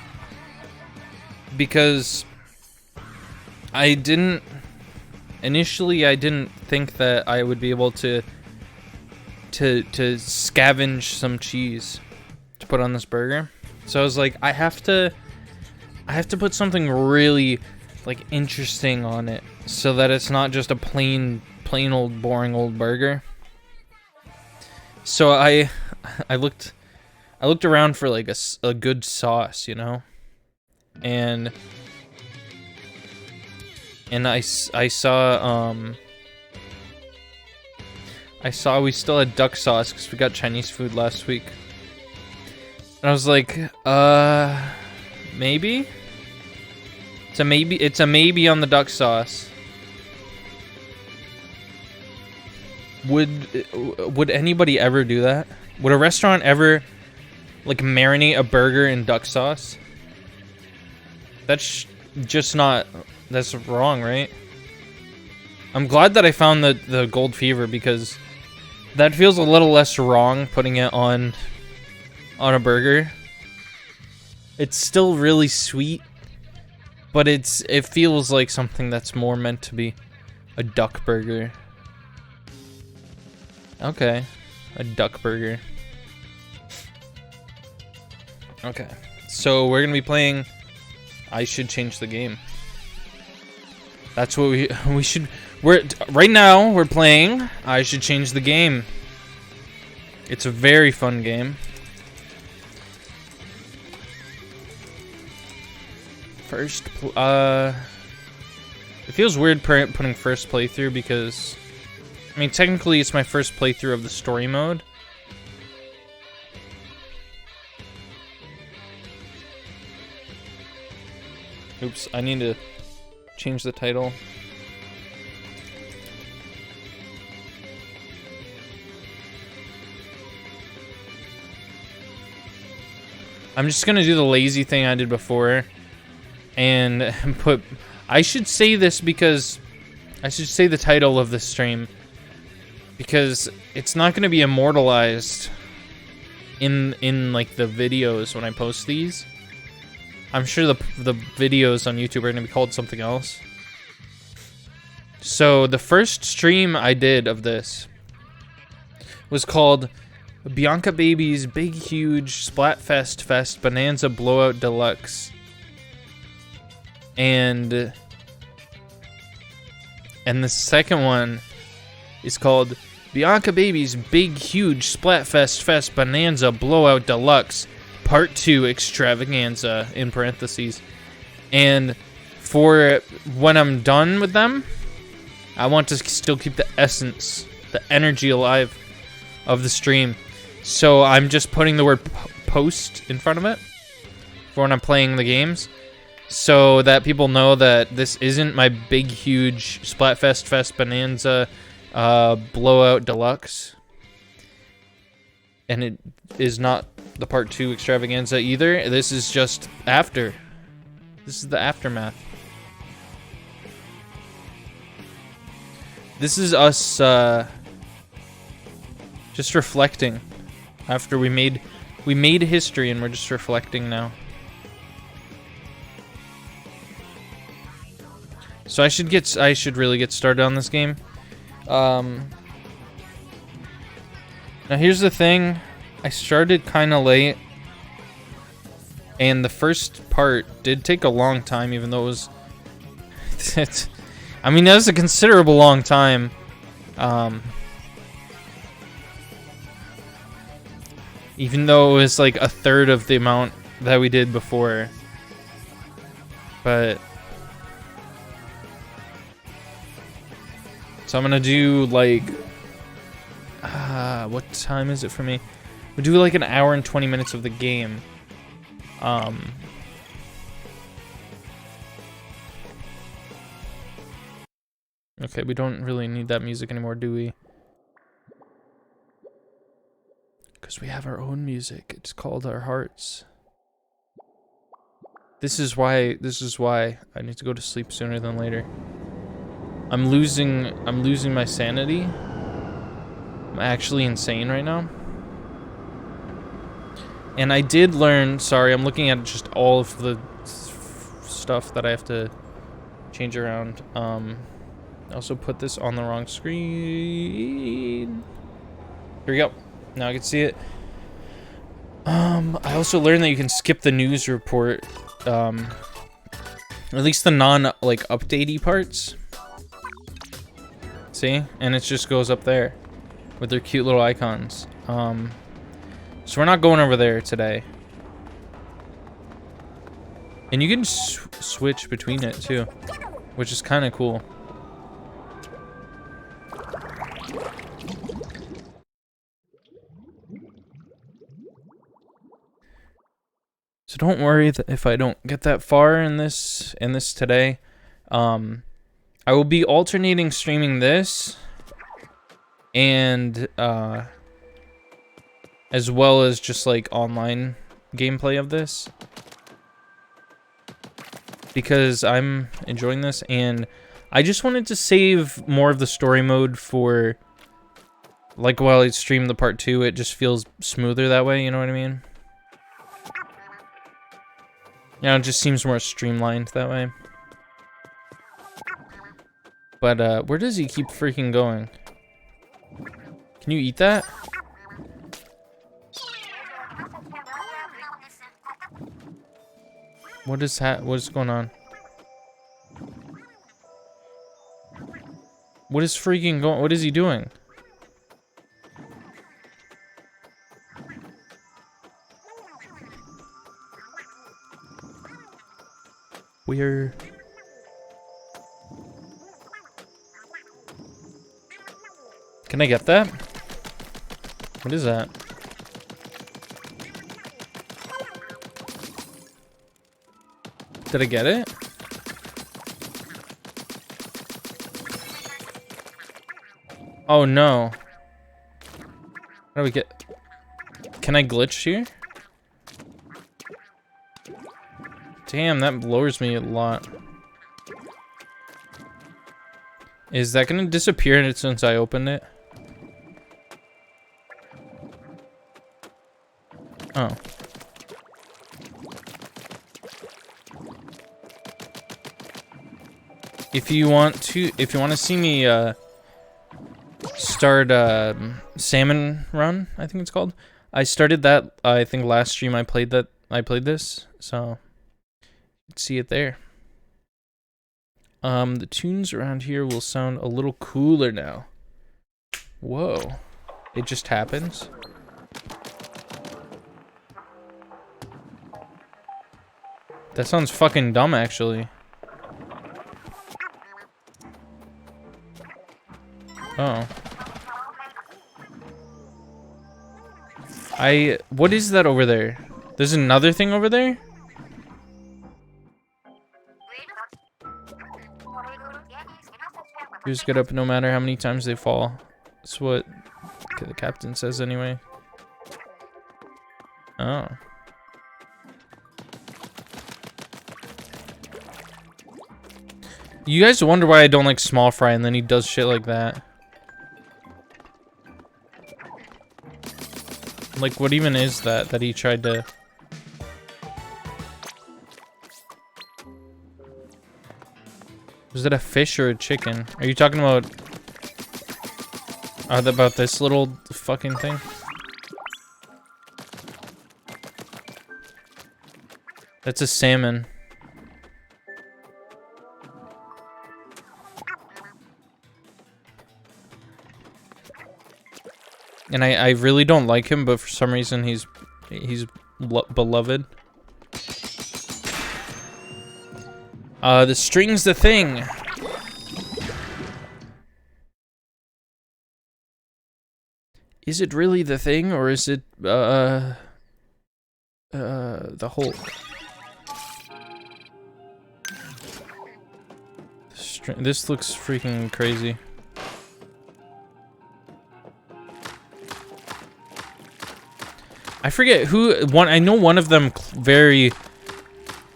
Because initially I didn't think that I would be able to scavenge some cheese to put on this burger. So I was like, I have to put something really like interesting on it so that it's not just a plain old boring old burger. So I looked around for like a good sauce, you know, and I saw we still had duck sauce because we got Chinese food last week, and I was like, maybe. It's a maybe on the duck sauce. Would anybody ever do that? Would a restaurant ever like marinate a burger in duck sauce? That's just not. That's wrong, right? I'm glad that I found the gold fever because that feels a little less wrong putting it on a burger. It's still really sweet. But it feels like something that's more meant to be a duck burger. Okay, a duck burger. Okay, so we're gonna be playing I Should Change the Game. That's what we should. Right now we're playing I Should Change the Game. It's a very fun game. First, it feels weird putting first playthrough because, I mean, technically it's my first playthrough of the story mode. Oops, I need to change the title. I'm just gonna do the lazy thing I did before. And I should say this because I should say the title of this stream because it's not going to be immortalized in like the videos when I post these. I'm sure the videos on YouTube are going to be called something else. So the first stream I did of this was called Bianca Baby's Big Huge Splatfest Fest Bonanza Blowout Deluxe. And the second one is called Bianca Baby's Big Huge Splatfest Fest Bonanza Blowout Deluxe Part 2 Extravaganza in parentheses. And for when I'm done with them, I want to still keep the essence, the energy alive of the stream. So I'm just putting the word post in front of it for when I'm playing the games, so that people know that this isn't my big, huge Splatfest Fest Bonanza Blowout Deluxe. And it is not the part 2 extravaganza either. This is just after. This is the aftermath. This is us just reflecting after we made history, and we're just reflecting now. So I should really get started on this game. Now here's the thing, I started kind of late, and the first part did take a long time, even though it was, I mean, that was a considerable long time. Even though it was like a third of the amount that we did before. But so I'm gonna do like what time is it for me? We'll do like an hour and 20 minutes of the game. Okay, we don't really need that music anymore, do we? Because we have our own music. It's called our hearts. This is why I need to go to sleep sooner than later. I'm losing my sanity. I'm actually insane right now. And I did learn, sorry, I'm looking at just all of the stuff that I have to change around. I also put this on the wrong screen. Here we go. Now I can see it. I also learned that you can skip the news report. At least the like updatey parts. See? And it just goes up there with their cute little icons. So we're not going over there today. And you can switch between it too, which is kind of cool. So don't worry if I don't get that far in this today. I will be alternating streaming this and as well as just like online gameplay of this, because I'm enjoying this, and I just wanted to save more of the story mode for like while I stream the part 2. It just feels smoother that way, you know what I mean? Yeah, it just seems more streamlined that way. But where does he keep freaking going? Can you eat that? What is going on? What is freaking going? What is he doing? We're... Can I get that? What is that? Did I get it? Oh no. How do we get... Can I glitch here? Damn, that lowers me a lot. Is that gonna disappear since I opened it? Oh. If you want to see me start Salmon Run, I think it's called. I started that I think last stream I played this, so you can see it there. The tunes around here will sound a little cooler now. Whoa. It just happens. That sounds fucking dumb, actually. Oh. What is that over there? There's another thing over there? Just get up no matter how many times they fall. That's what the captain says anyway. Oh. You guys wonder why I don't like small fry, and then he does shit like that. Like, what even is that he tried to... Was it a fish or a chicken? Are you talking about... about this little fucking thing? That's a salmon. And I really don't like him, but for some reason he's beloved. The string's the thing. Is it really the thing, or is it the Hulk? This looks freaking crazy. I forget who one. I know one of them very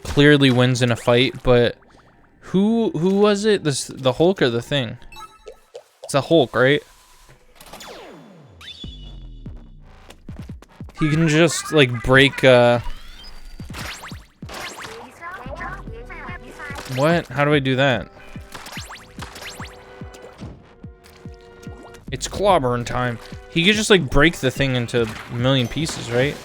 clearly wins in a fight, but who was it? The Hulk or the Thing? It's the Hulk, right? He can just like break. What? How do I do that? It's clobbering time. He could just like break the thing into a million pieces, right?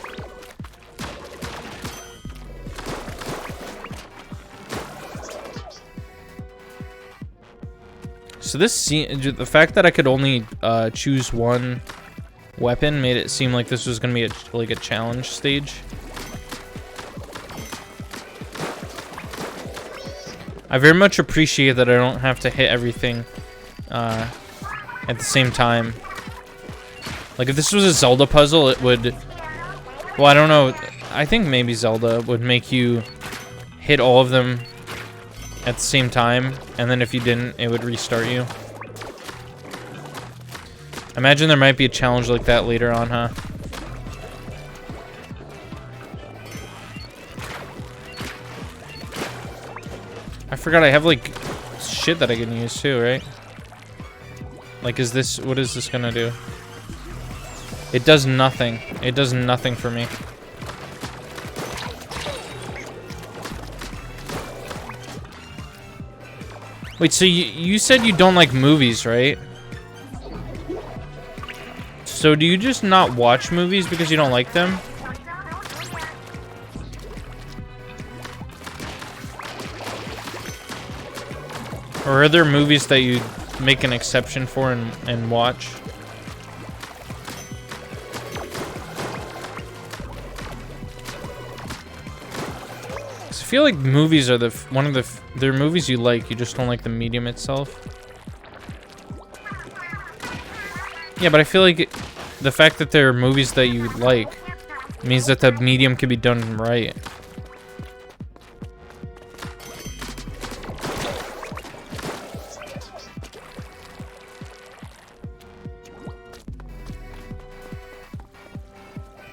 So this scene, the fact that I could only choose one weapon made it seem like this was gonna be like a challenge stage. I very much appreciate that I don't have to hit everything at the same time. Like, if this was a Zelda puzzle, it would... Well, I don't know. I think maybe Zelda would make you hit all of them at the same time, and then if you didn't, it would restart you. Imagine there might be a challenge like that later on, huh? I forgot I have, like, shit that I can use, too, right? Like, is this... What is this gonna do? It does nothing. It does nothing for me. Wait, so you said you don't like movies, right? So do you just not watch movies because you don't like them? Or are there movies that you make an exception for and watch? I feel like movies are they're movies you like, you just don't like the medium itself. Yeah, but I feel like the fact that there are movies that you like means that the medium can be done right.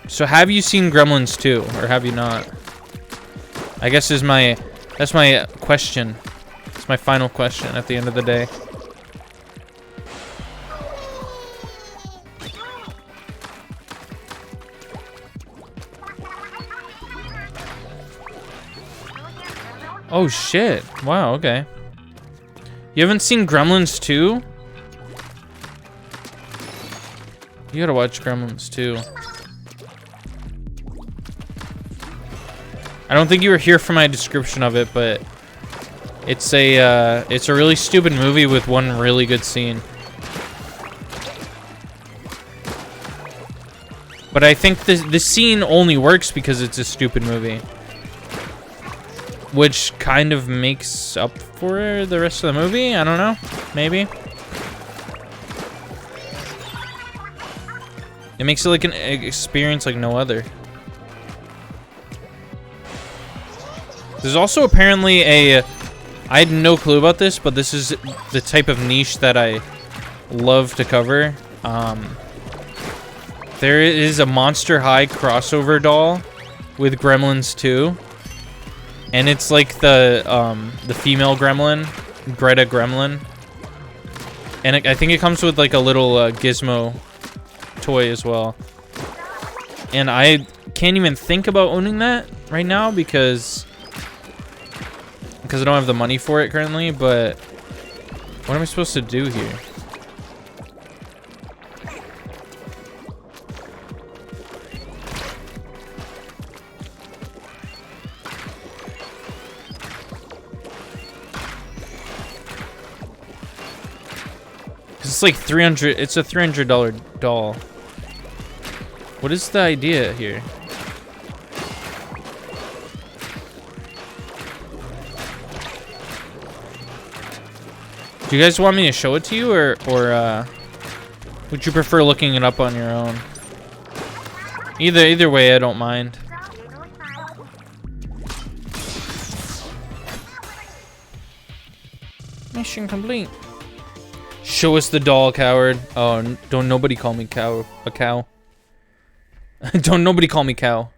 So have you seen Gremlins 2, or have you not? I guess that's my question. It's my final question at the end of the day. Oh shit. Wow, okay. You haven't seen Gremlins 2? You gotta watch Gremlins 2. I don't think you were here for my description of it, but it's a really stupid movie with one really good scene. But I think the scene only works because it's a stupid movie, which kind of makes up for the rest of the movie. I don't know, maybe. It makes it like an experience like no other. There's also apparently I had no clue about this, but this is the type of niche that I love to cover. There is a Monster High crossover doll with Gremlins 2. And it's like the female gremlin, Greta Gremlin. And I think it comes with like a little gizmo toy as well. And I can't even think about owning that right now because I don't have the money for it currently, but what am I supposed to do here? It's like 300, it's a $300 doll. What is the idea here? Do you guys want me to show it to you, or would you prefer looking it up on your own? Either way, I don't mind. Mission complete. Show us the doll, coward. Oh, don't nobody call me cow. A cow. Don't nobody call me cow.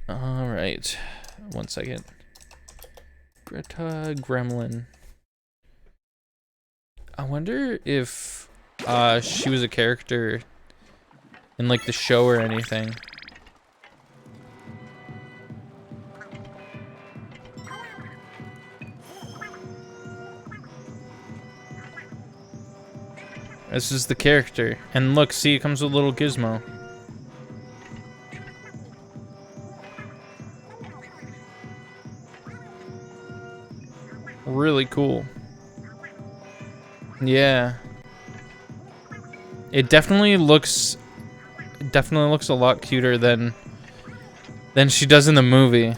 All right, 1 second. Greta Gremlin. I wonder if she was a character in like the show or anything. This is the character. And look, see, it comes with a little gizmo. Really cool. Yeah. It definitely looks a lot cuter than she does in the movie.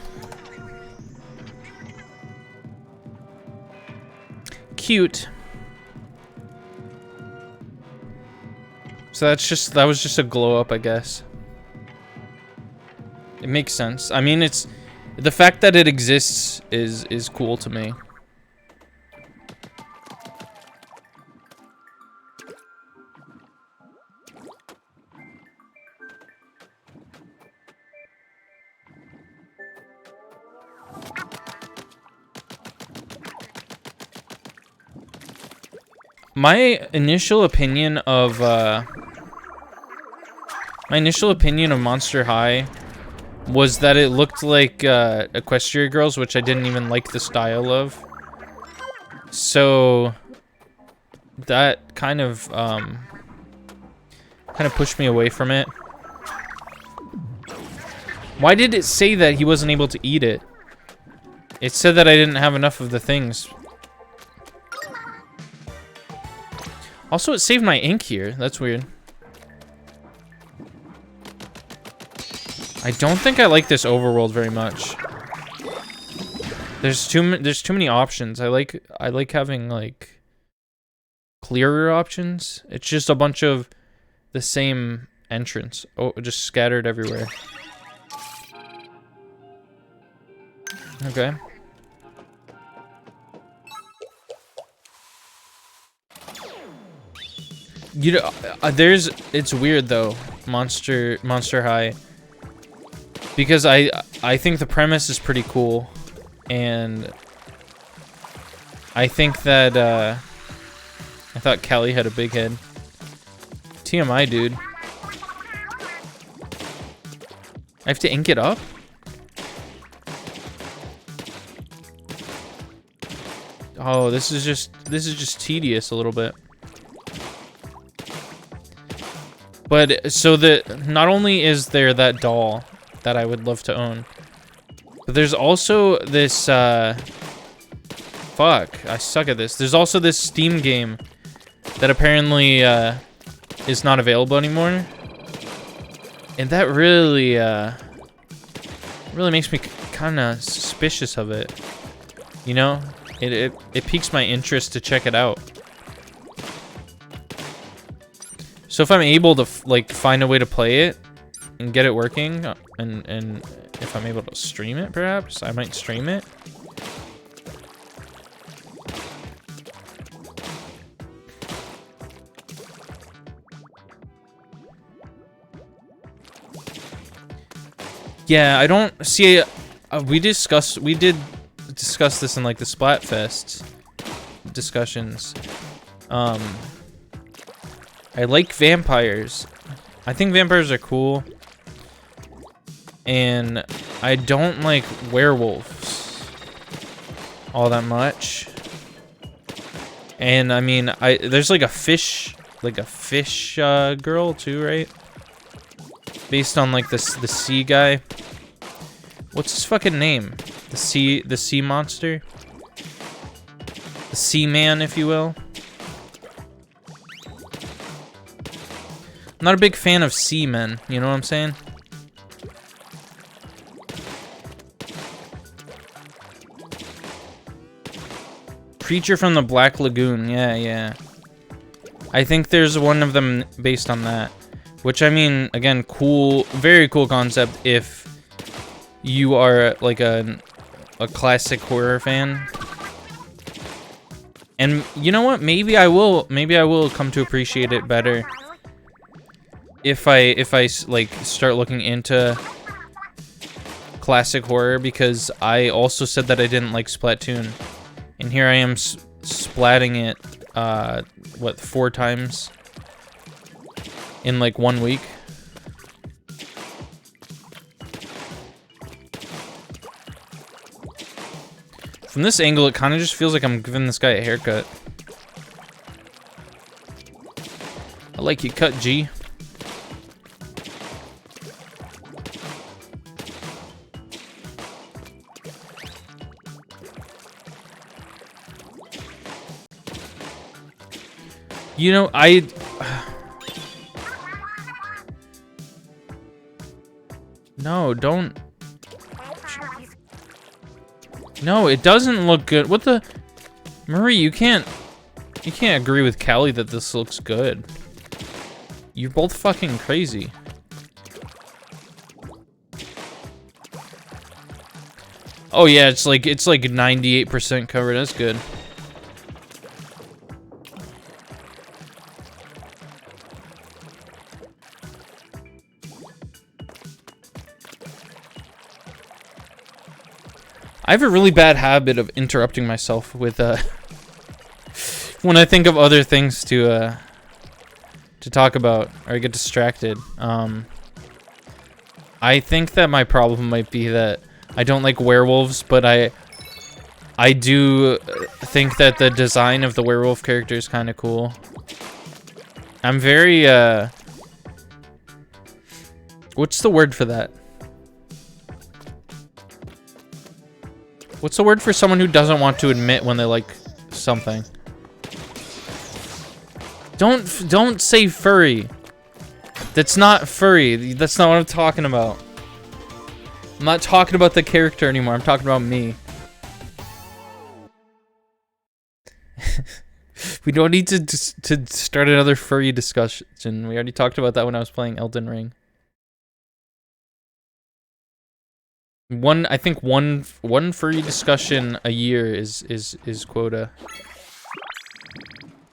Cute. So that was just a glow up, I guess. It makes sense. I mean, it's the fact that it exists is cool to me. My initial opinion of Monster High was that it looked like Equestria Girls, which I didn't even like the style of. So that kind of pushed me away from it. Why did it say that he wasn't able to eat it? It said that I didn't have enough of the things. Also, it saved my ink here. That's weird. I don't think I like this overworld very much. There's too many options. I like having like clearer options. It's just a bunch of the same entrance. Oh, just scattered everywhere. Okay. You know, it's weird though, Monster High, because I think the premise is pretty cool, and I think that I thought Callie had a big head. TMI, dude. I have to ink it up? Oh, this is just tedious a little bit. But so not only is there that doll that I would love to own, but there's also this fuck, I suck at this. There's also this Steam game that apparently is not available anymore. And that really makes me kind of suspicious of it. You know? It piques my interest to check it out. So if I'm able to like find a way to play it and get it working, and if I'm able to stream it, perhaps I might stream it. Yeah, I don't see. We did discuss this in like the Splatfest discussions. I like vampires. I think vampires are cool. And I don't like werewolves all that much. And I mean, there's like a fish girl too, right? Based on like the sea guy. What's his fucking name? The sea monster? The sea man, if you will. I'm not a big fan of seamen, you know what I'm saying? Creature from the Black Lagoon, yeah. I think there's one of them based on that. Which, I mean, again, cool, very cool concept if you are like a classic horror fan. And you know what? Maybe I will come to appreciate it better if I like start looking into classic horror, because I also said that I didn't like Splatoon. And here I am splatting it, what, 4 times in like 1 week. From this angle, it kind of just feels like I'm giving this guy a haircut. I like your cut, G. You know, no, don't. No, it doesn't look good. What the? Marie, you can't agree with Callie that this looks good. You're both fucking crazy. Oh yeah, it's like 98% covered. That's good. I have a really bad habit of interrupting myself with when I think of other things to talk about, or I get distracted. I think that my problem might be that I don't like werewolves, but I do think that the design of the werewolf character is kind of cool. I'm very what's the word for that? What's the word for someone who doesn't want to admit when they like something? Don't say furry. That's not furry. That's not what I'm talking about. I'm not talking about the character anymore. I'm talking about me. We don't need to start another furry discussion. We already talked about that when I was playing Elden Ring. I think one furry discussion a year is quota.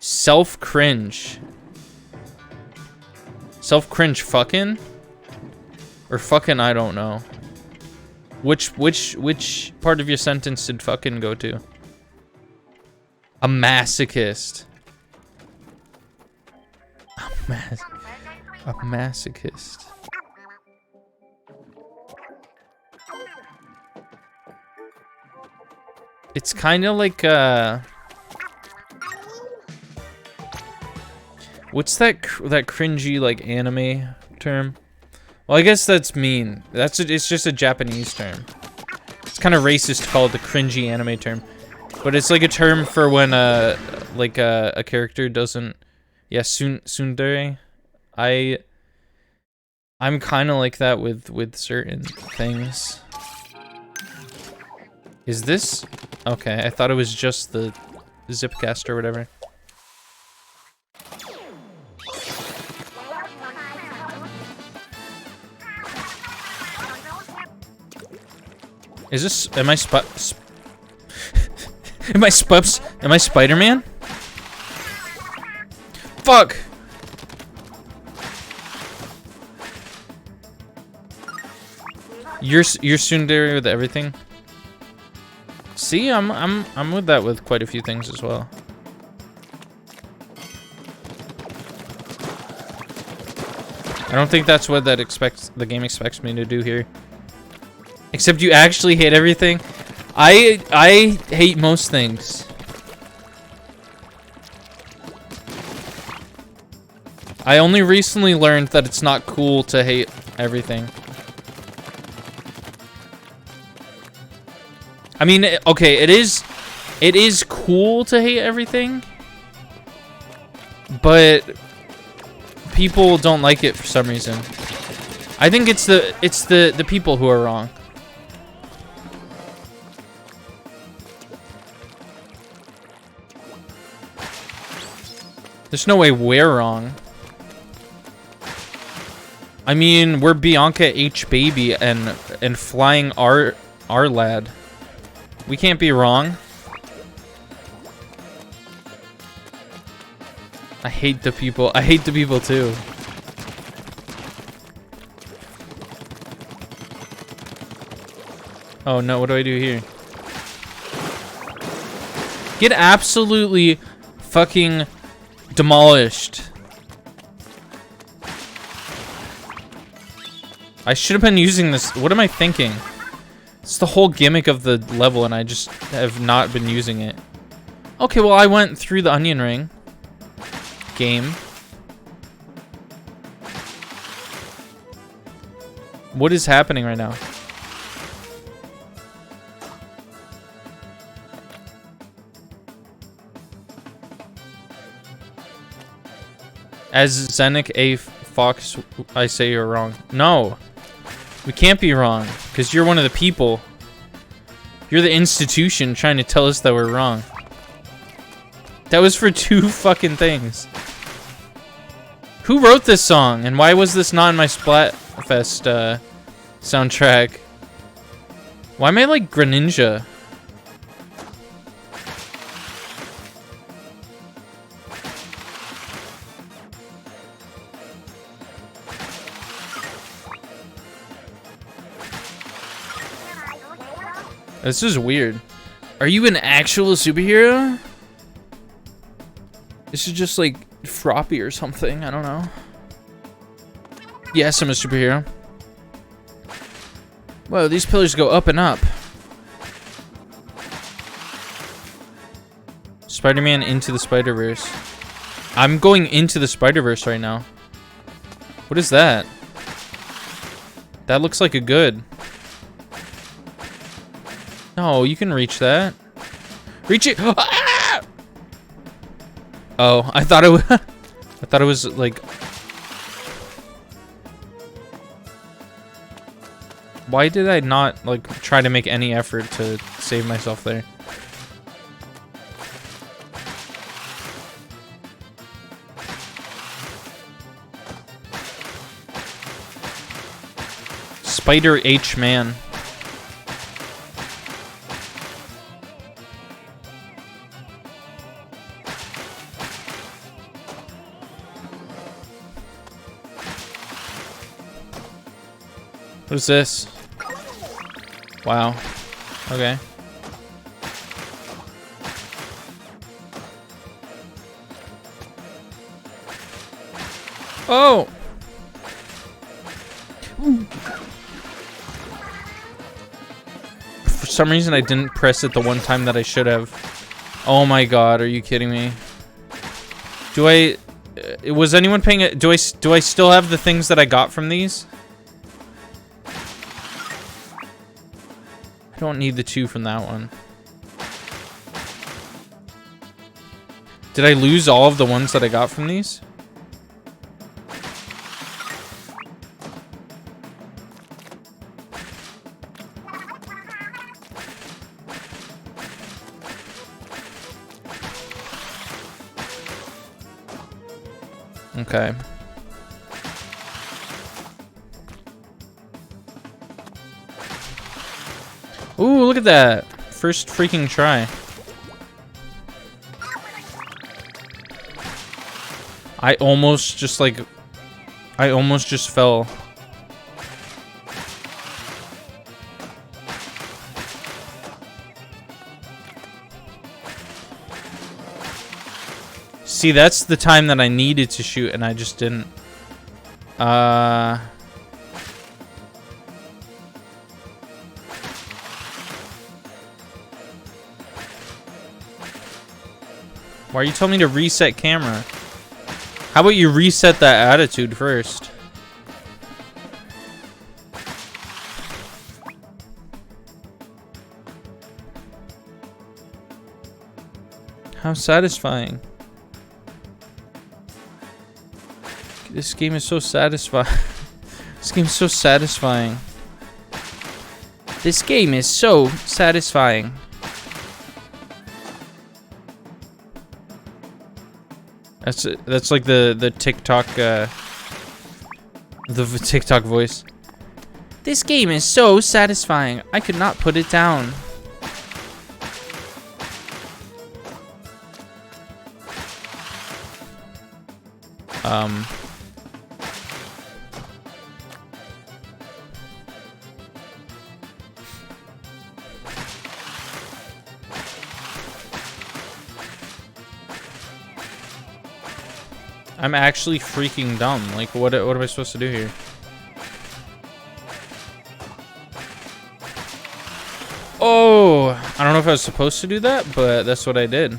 Self cringe fucking? Or fucking, I don't know. Which part of your sentence did fucking go to? A masochist. A masochist. It's kind of like what's that cringy like anime term? Well, I guess that's mean. It's just a Japanese term. It's kind of racist to call it the cringy anime term, but it's like a term for when like a character doesn't. Yeah, tsundere. I'm kind of like that with certain things. Is this? Okay, I thought it was just the Zipcast or whatever. Is this? Am I Spider-Man? Fuck! You're tsundere with everything. See, I'm with that with quite a few things as well. I don't think that's what the game expects me to do here. Except you actually hate everything. I hate most things. I only recently learned that it's not cool to hate everything. I mean, okay, it is cool to hate everything, but people don't like it for some reason. I think it's the people who are wrong. There's no way we're wrong. I mean, we're Bianca H baby and flying our lad. We can't be wrong. I hate the people. I hate the people too. Oh no, what do I do here? Get absolutely fucking demolished. I should have been using this. What am I thinking? It's the whole gimmick of the level, and I just have not been using it. Okay, well, I went through the onion ring. Game. What is happening right now? As Zenic A. Fox, I say you're wrong. No. We can't be wrong, because you're one of the people. You're the institution trying to tell us that we're wrong. That was for 2 fucking things. Who wrote this song, and why was this not in my Splatfest soundtrack? Why am I like Greninja? This is weird. Are you an actual superhero? This is just like Froppy or something. I don't know. Yes, I'm a superhero. Whoa, these pillars go up and up. Spider-Man into the Spider-Verse. I'm going into the Spider-Verse right now. What is that? That looks like a good. No, you can reach that. Reach it! Ah! Oh, I thought it was. I thought it was like. Why did I not like try to make any effort to save myself there? Spider H man. What is this? Wow. Okay. Oh! For some reason I didn't press it the one time that I should have. Oh my god, are you kidding me? Do I... was anyone paying it? Do I still have the things that I got from these? I don't need the 2 from that one. Did I lose all of the ones that I got from these? Okay. Ooh, look at that. First freaking try. I almost just fell. See, that's the time that I needed to shoot, and I just didn't. Why are you telling me to reset camera? How about you reset that attitude first? How satisfying. This game is so satisfying. This game is so satisfying. This game is so satisfying. That's like the TikTok the TikTok voice. This game is so satisfying. I could not put it down. I'm actually freaking dumb. Like, what am I supposed to do here? Oh, I don't know if I was supposed to do that, but that's what I did.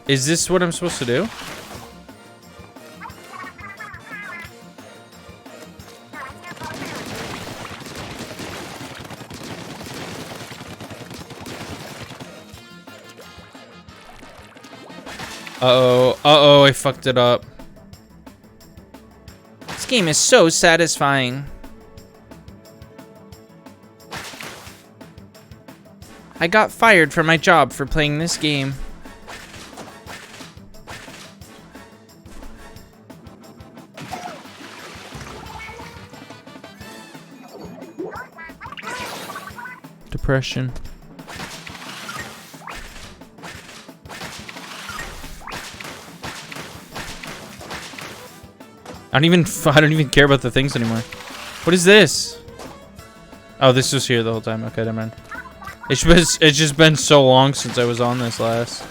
Is this what I'm supposed to do? Uh-oh, I fucked it up. This game is so satisfying. I got fired from my job for playing this game. Depression. I don't even care about the things anymore. What is this? Oh, this was here the whole time. Okay, never mind. It's just been so long since I was on this last.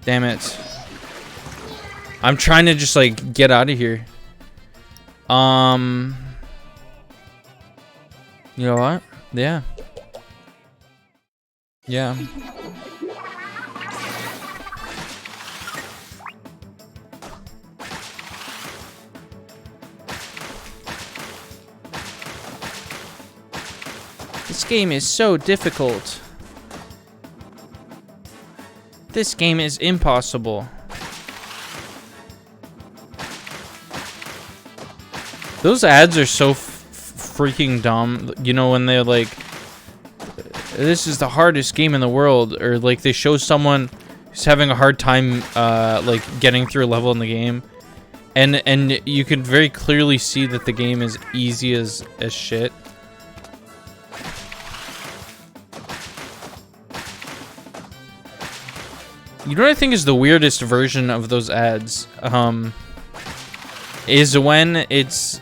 Damn it. I'm trying to just like get out of here. You know what? Yeah. Yeah. This game is so difficult. This game is impossible. Those ads are so freaking dumb. You know, when they're like, this is the hardest game in the world, or like they show someone who's having a hard time like getting through a level in the game, and you can very clearly see that the game is easy as shit. You know what I think is the weirdest version of those ads? Is when it's...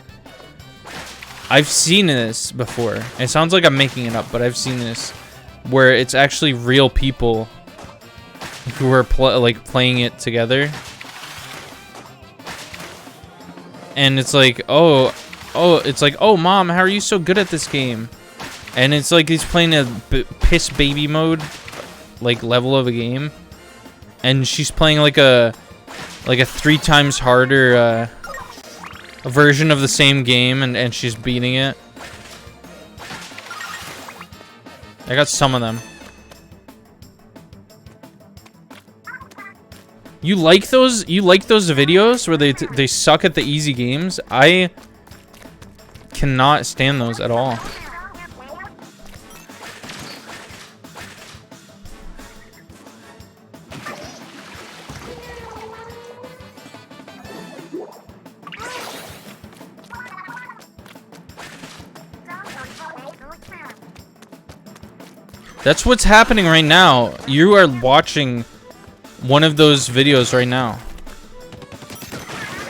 I've seen this before. It sounds like I'm making it up, but I've seen this. Where it's actually real people who are playing it together. And it's like, it's like, oh, Mom, how are you so good at this game? And it's like he's playing a piss baby mode, like, level of a game. And she's playing like a 3 times harder version of the same game, and she's beating it. I got some of them. You like those? You like those videos where they suck at the easy games? I cannot stand those at all. That's what's happening right now. You are watching one of those videos right now.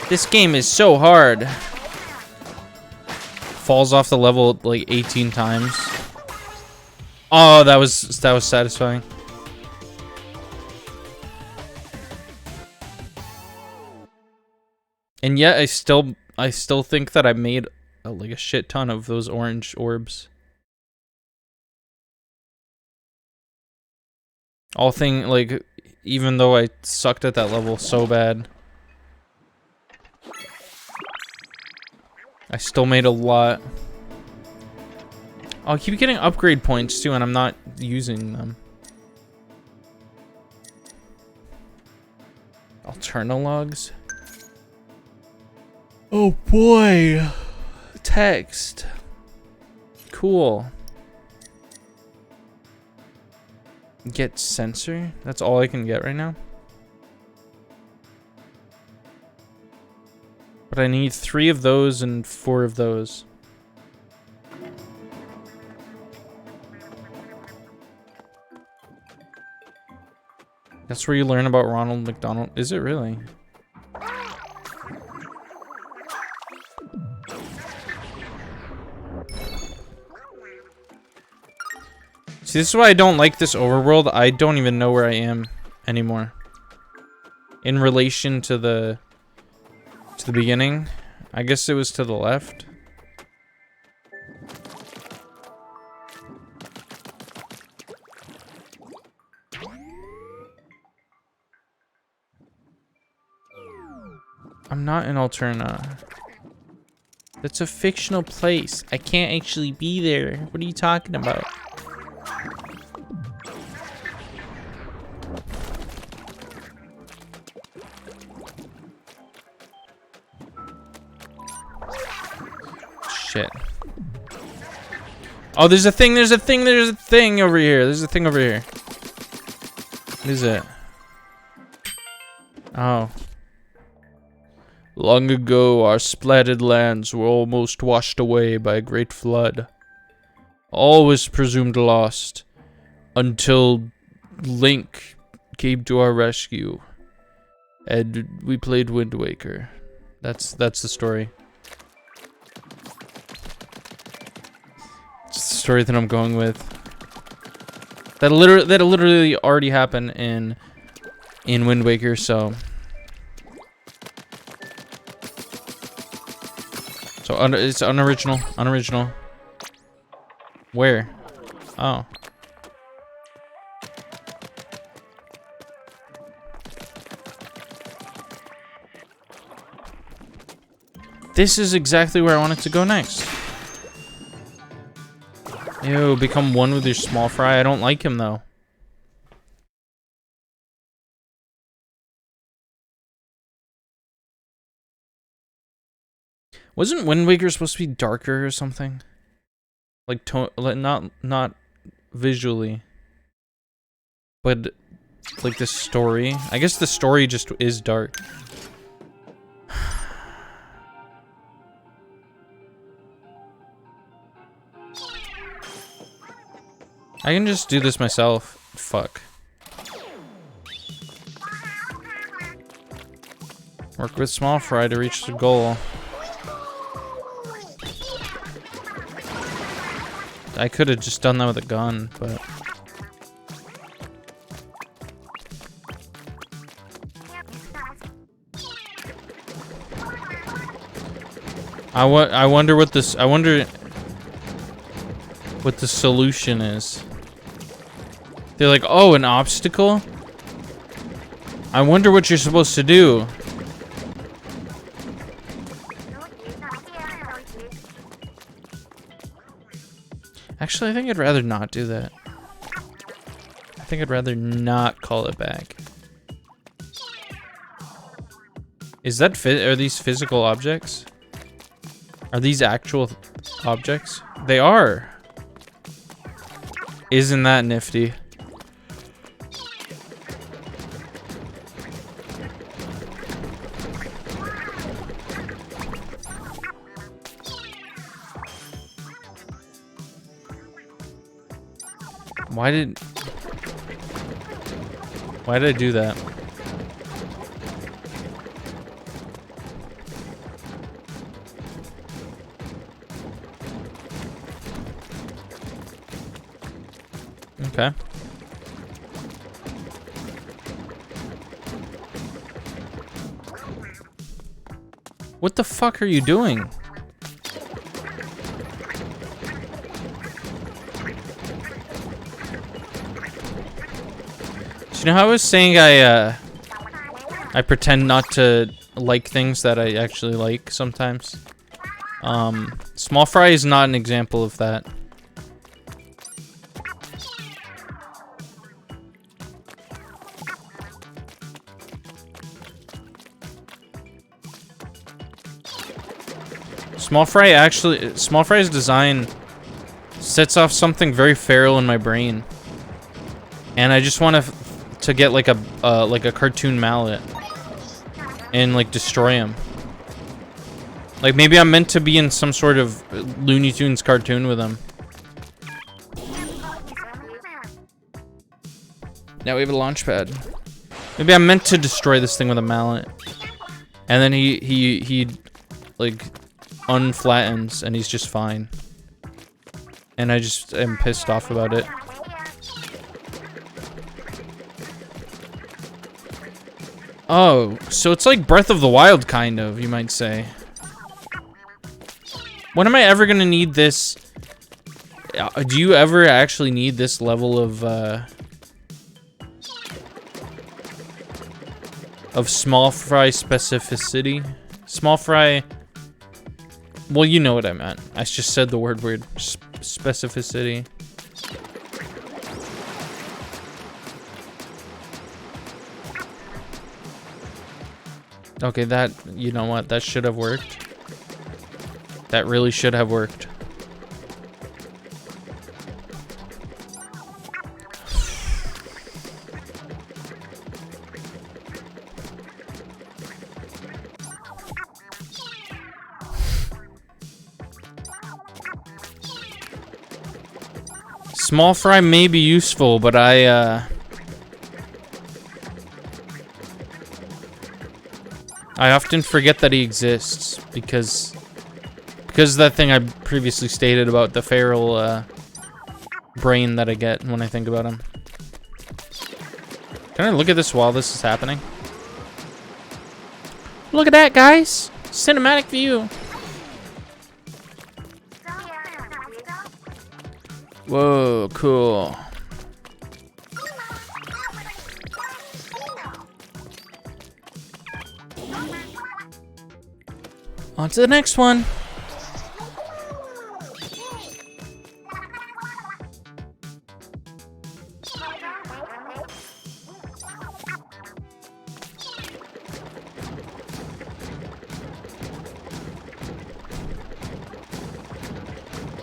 This game is so hard. Falls off the level like 18 times. Oh, that was satisfying. And yet I still think that I made like a shit ton of those orange orbs. Like, even though I sucked at that level so bad, I still made a lot. I'll keep getting upgrade points too, and I'm not using them. Alternal logs. Oh boy. Text. Cool. Get sensor? That's all I can get right now? But I need 3 of those and 4 of those. That's where you learn about Ronald McDonald. Is it really? See, this is why I don't like this overworld. I don't even know where I am anymore. In relation to the beginning. I guess it was to the left. I'm not in Alterna. That's a fictional place. I can't actually be there. What are you talking about? Shit. Oh, there's a thing over here. There's a thing over here. What is it? Oh. Long ago, our splatted lands were almost washed away by a great flood. All was presumed lost until Link came to our rescue, and we played Wind Waker. That's the story. It's the story that I'm going with. That literally already happened in Wind Waker, so. So it's unoriginal. Where? Oh. This is exactly where I wanted to go next. Ew, become one with your small fry. I don't like him though. Wasn't Wind Waker supposed to be darker or something? Like not visually, but like the story. I guess the story just is dark. I can just do this myself. Fuck. Work with small fry to reach the goal. I could have just done that with a gun, but I wonder what this. I wonder what the solution is. They're like, oh, an obstacle? I wonder what you're supposed to do. Actually, I think I'd rather not do that. I think I'd rather not call it back. Is that are these physical objects? Are these actual objects? They are. Isn't that nifty? Why did I do that? Okay. What the fuck are you doing? So you know how I was saying I pretend not to like things that I actually like sometimes? Small fry is not an example of that. Small fry's design sets off something very feral in my brain, and I just want to get like a cartoon mallet and like destroy him. Like maybe I'm meant to be in some sort of Looney Tunes cartoon with him. Now we have a launch pad. Maybe I'm meant to destroy this thing with a mallet, and then he like unflattens and he's just fine. And I just am pissed off about it. Oh, so it's like Breath of the Wild, kind of, you might say. When am I ever gonna need this? Do you ever actually need this level of small fry specificity? Small fry. Well, you know what I meant. I just said the word weird. Specificity. Okay, that, you know what? That should have worked. That really should have worked. Small fry may be useful, but I often forget that he exists because of that thing I previously stated about the feral brain that I get when I think about him. Can I look at this while this is happening? Look at that, guys! Cinematic view. Whoa, cool. On to the next one.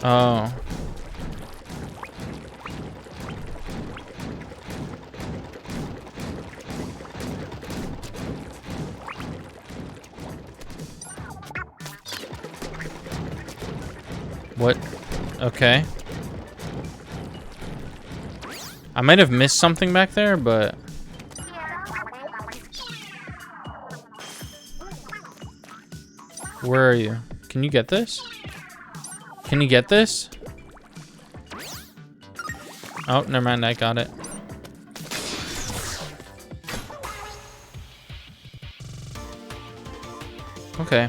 Oh. What? Okay. I might have missed something back there, but... Where are you? Can you get this? Can you get this? Oh, never mind, I got it. Okay.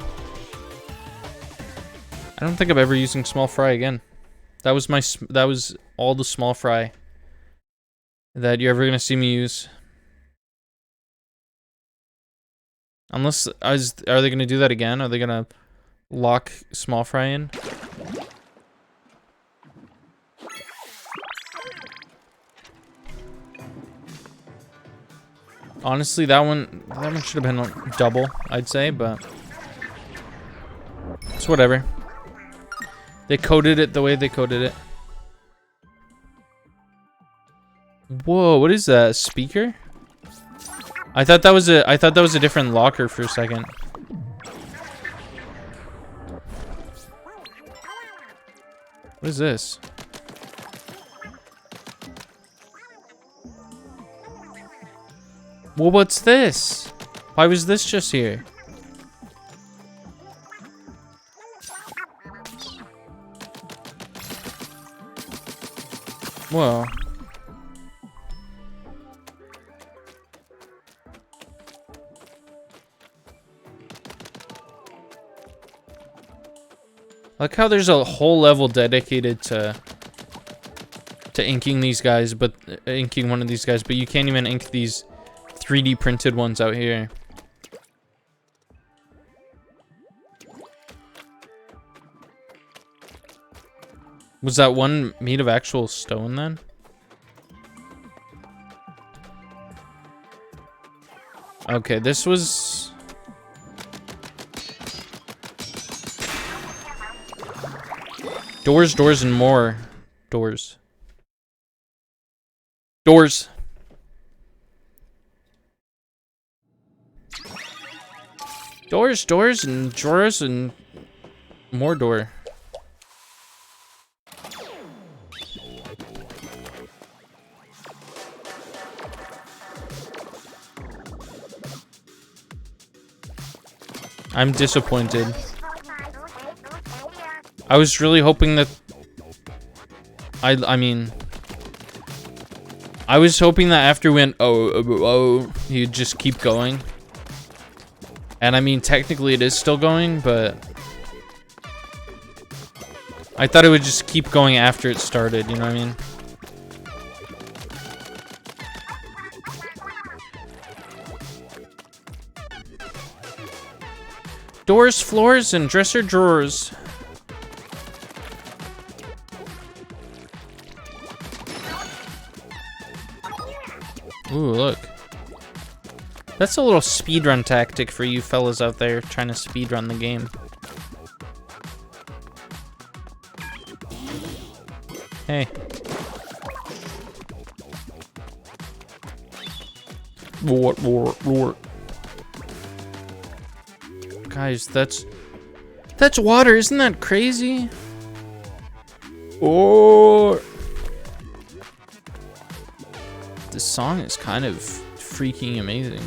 I don't think I'm ever using small fry again. That was all the small fry that you're ever gonna see me use. Unless, are they gonna do that again? Are they gonna lock small fry in? Honestly, that one should have been double, I'd say, but it's whatever. They coded it the way they coded it. Whoa, what is that? A speaker? I thought that was a different locker for a second. What is this? Well, what's this? Why was this just here? Whoa. Like how there's a whole level dedicated to inking these guys, but inking one of these guys, but you can't even ink these 3D printed ones out here. Was that one made of actual stone then? Okay, this was... Doors, doors, and more doors. Doors. Doors, doors, and drawers, and more door. I'm disappointed. I was really hoping that... I mean... I was hoping that after we went, oh, you'd just keep going. And I mean, technically it is still going, but... I thought it would just keep going after it started, you know what I mean? Doors, floors, and dresser drawers. Ooh, look. That's a little speedrun tactic for you fellas out there trying to speedrun the game. Hey. Roar. Guys, that's water. Isn't that crazy? Oh. This song is kind of freaking amazing.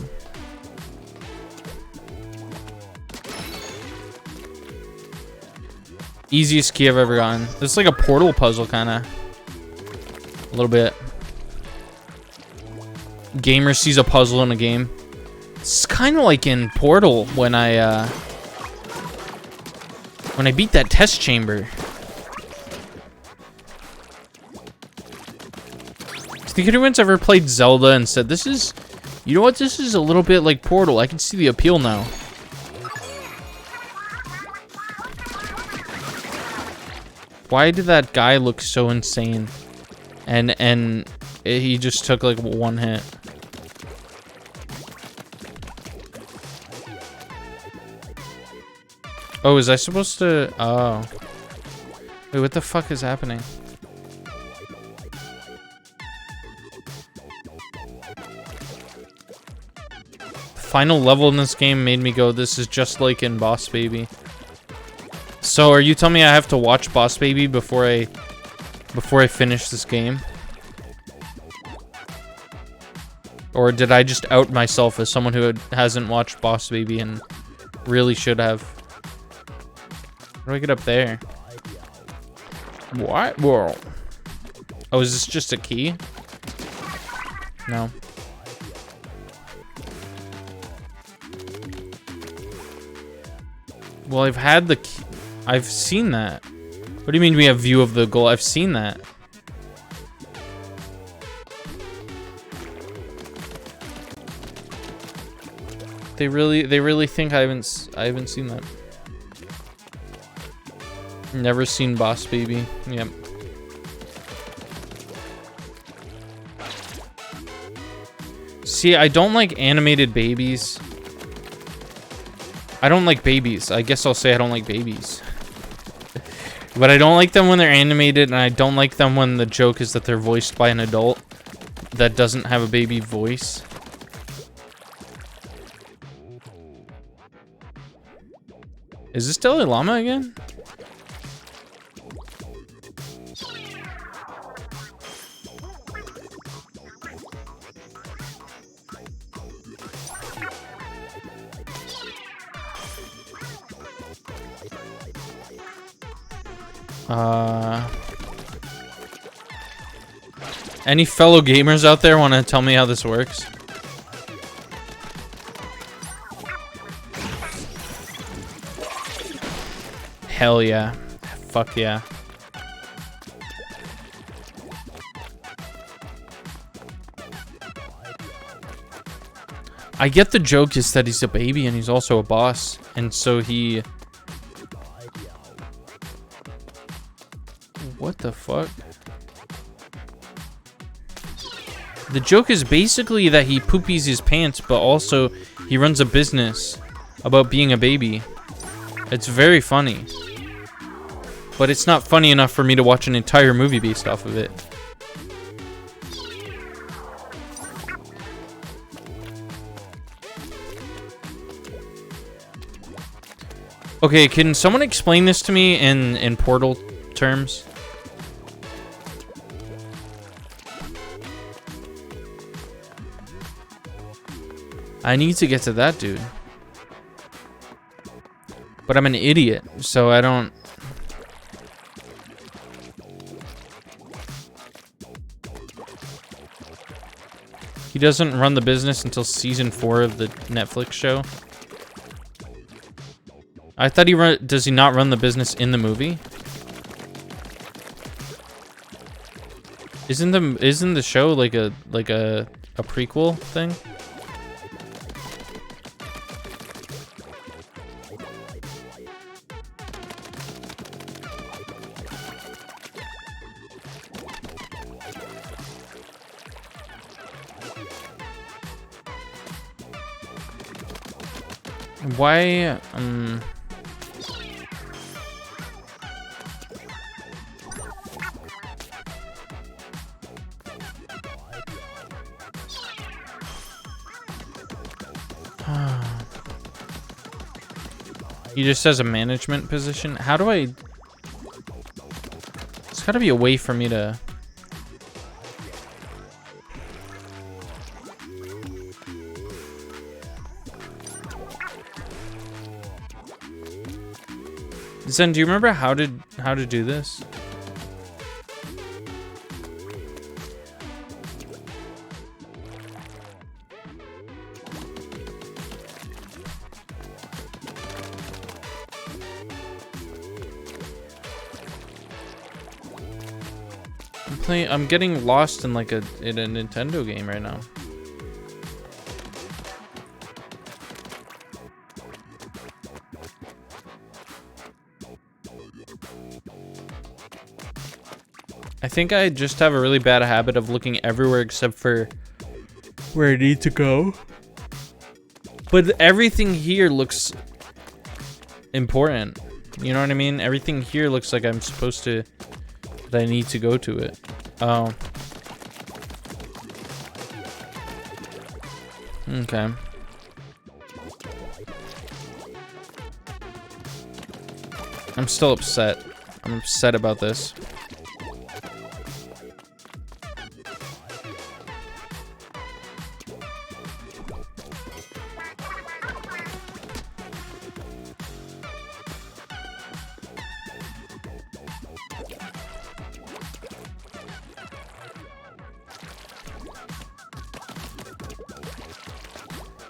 Easiest key I've ever gotten. It's like a portal puzzle, kind of. A little bit. Gamer sees a puzzle in a game. It's kind of like in Portal when I beat that test chamber. Do you think anyone's ever played Zelda and said, this is, you know what, this is a little bit like Portal. I can see the appeal now. Why did that guy look so insane? And he just took like one hit. Oh, is I supposed to... Oh. Wait, what the fuck is happening? The final level in this game made me go, this is just like in Boss Baby. So, are you telling me I have to watch Boss Baby before I finish this game? Or did I just out myself as someone who hasn't watched Boss Baby and really should have? How do I get up there? What? Whoa. Oh, is this just a key? No. Well, I've had the key. I've seen that. What do you mean we have view of the goal? I've seen that. They really think I haven't seen that. Never seen Boss Baby. Yep. See, I don't like animated babies. I don't like babies. I guess I'll say I don't like babies. But I don't like them when they're animated, and I don't like them when the joke is that they're voiced by an adult that doesn't have a baby voice. Is this Dalai Lama again? Any fellow gamers out there want to tell me how this works? Hell yeah. Fuck yeah. I get the joke is that he's a baby and he's also a boss. And so he... What the fuck? The joke is basically that he poopies his pants, but also he runs a business about being a baby. It's very funny. But it's not funny enough for me to watch an entire movie based off of it. Okay, can someone explain this to me in Portal terms? I need to get to that dude. But I'm an idiot, so I don't... He doesn't run the business until season 4 of the Netflix show. I thought does he not run the business in the movie? Isn't the show like a prequel thing? Why he just has a management position? How do I... There's gotta be a way for me to... Zen, do you remember how to do this? I'm getting lost in like in a Nintendo game right now. I think I just have a really bad habit of looking everywhere except for where I need to go. But everything here looks important. You know what I mean? Everything here looks like I'm supposed to... that I need to go to it. Oh. Okay. I'm still upset. I'm upset about this.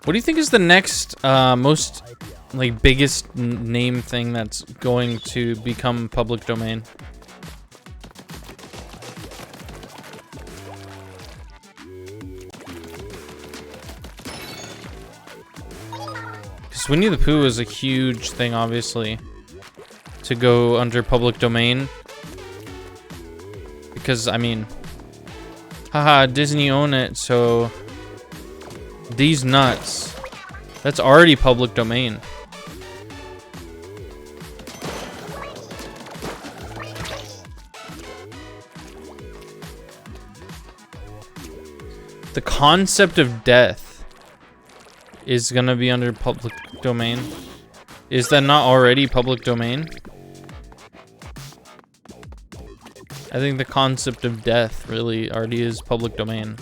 What do you think is the next most like biggest name thing that's going to become public domain? Because Winnie the Pooh is a huge thing, obviously, to go under public domain. Because, I mean, haha, Disney own it, so... These nuts. That's already public domain. The concept of death is gonna be under public domain. Is that not already public domain? I think the concept of death really already is public domain.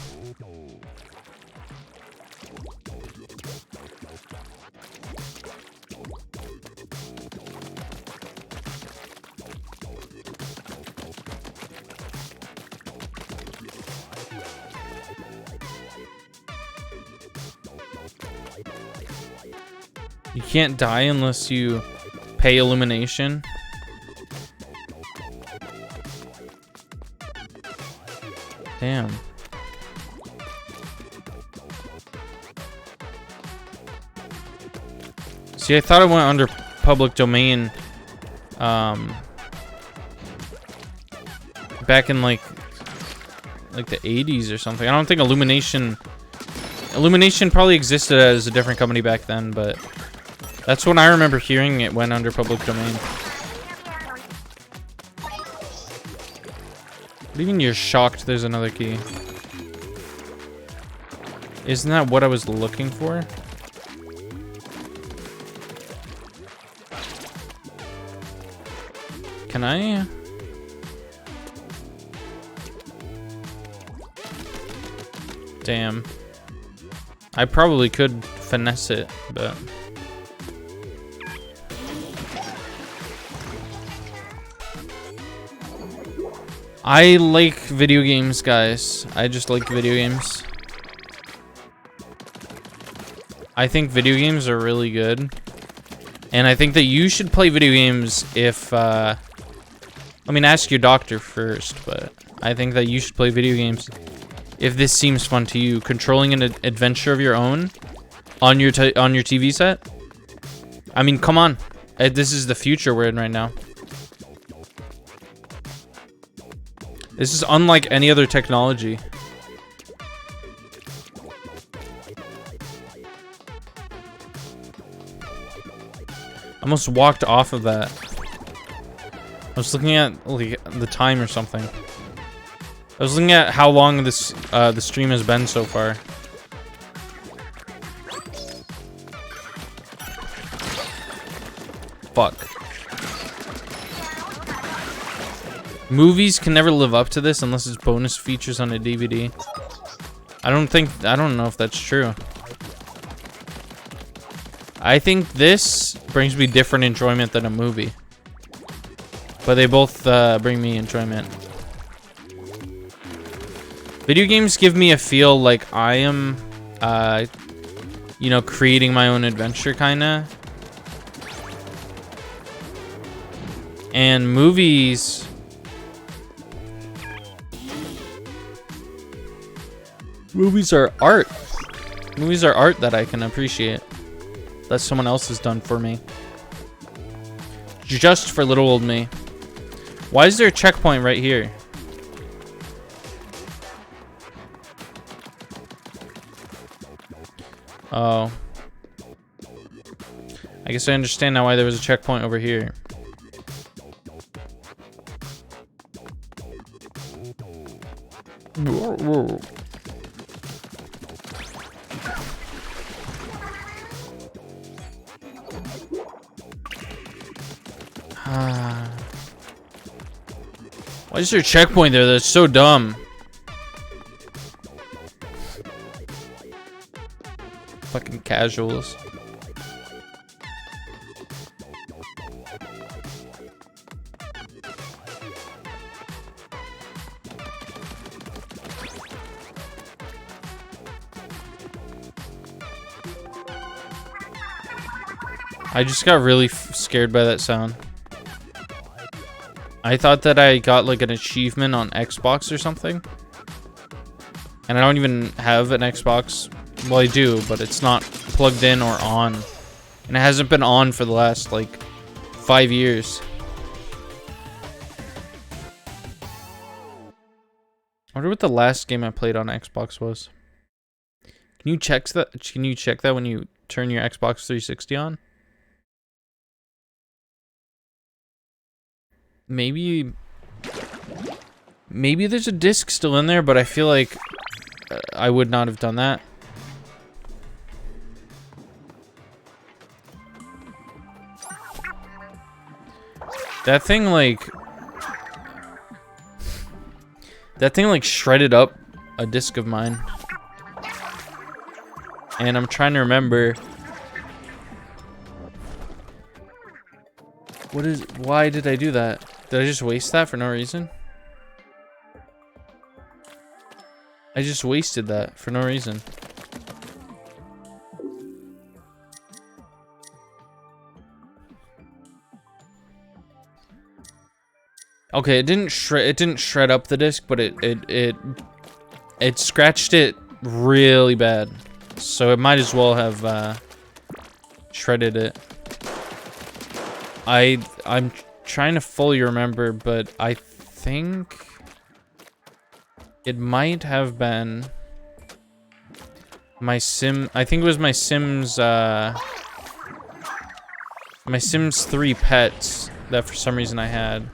You can't die unless you pay illumination. Damn. See, I thought it went under public domain back in like the 80s or something. I don't think Illumination probably existed as a different company back then, but that's when I remember hearing it went under public domain. What do you mean you're shocked there's another key? Isn't that what I was looking for? Can I? Damn. I probably could finesse it, but... I like video games, guys. I just like video games. I think video games are really good. And I think that you should play video games if, I mean, ask your doctor first, but I think that you should play video games if this seems fun to you. Controlling an adventure of your own on your TV set. I mean, come on. This is the future we're in right now. This is unlike any other technology. I almost walked off of that. I was looking at like the time or something. I was looking at how long this the stream has been so far. Fuck. Movies can never live up to this unless it's bonus features on a DVD. I don't know if that's true. I think this brings me different enjoyment than a movie. But they both bring me enjoyment. Video games give me a feel like I am, you know, creating my own adventure, kinda. And movies... Movies are art. Movies are art that I can appreciate. That someone else has done for me. Just for little old me. Why is there a checkpoint right here? Oh. I guess I understand now why there was a checkpoint over here. Whoa. Why is there a checkpoint there? That's so dumb. Fucking casuals. I just got really scared by that sound. I thought that I got like an achievement on Xbox or something. And I don't even have an Xbox. Well, I do, but it's not plugged in or on. And it hasn't been on for the last like 5 years. I wonder what the last game I played on Xbox was. Can you check that? Can you check that when you turn your Xbox 360 on? Maybe there's a disc still in there, but I feel like I would not have done that. That thing like shredded up a disc of mine. And I'm trying to remember. Why did I do that? Did I just waste that for no reason? I just wasted that for no reason. Okay, it didn't shred up the disc, but it it scratched it really bad. So it might as well have shredded it. I'm trying to fully remember, but I think it might have been my I think it was my Sims 3 pets that for some reason I had.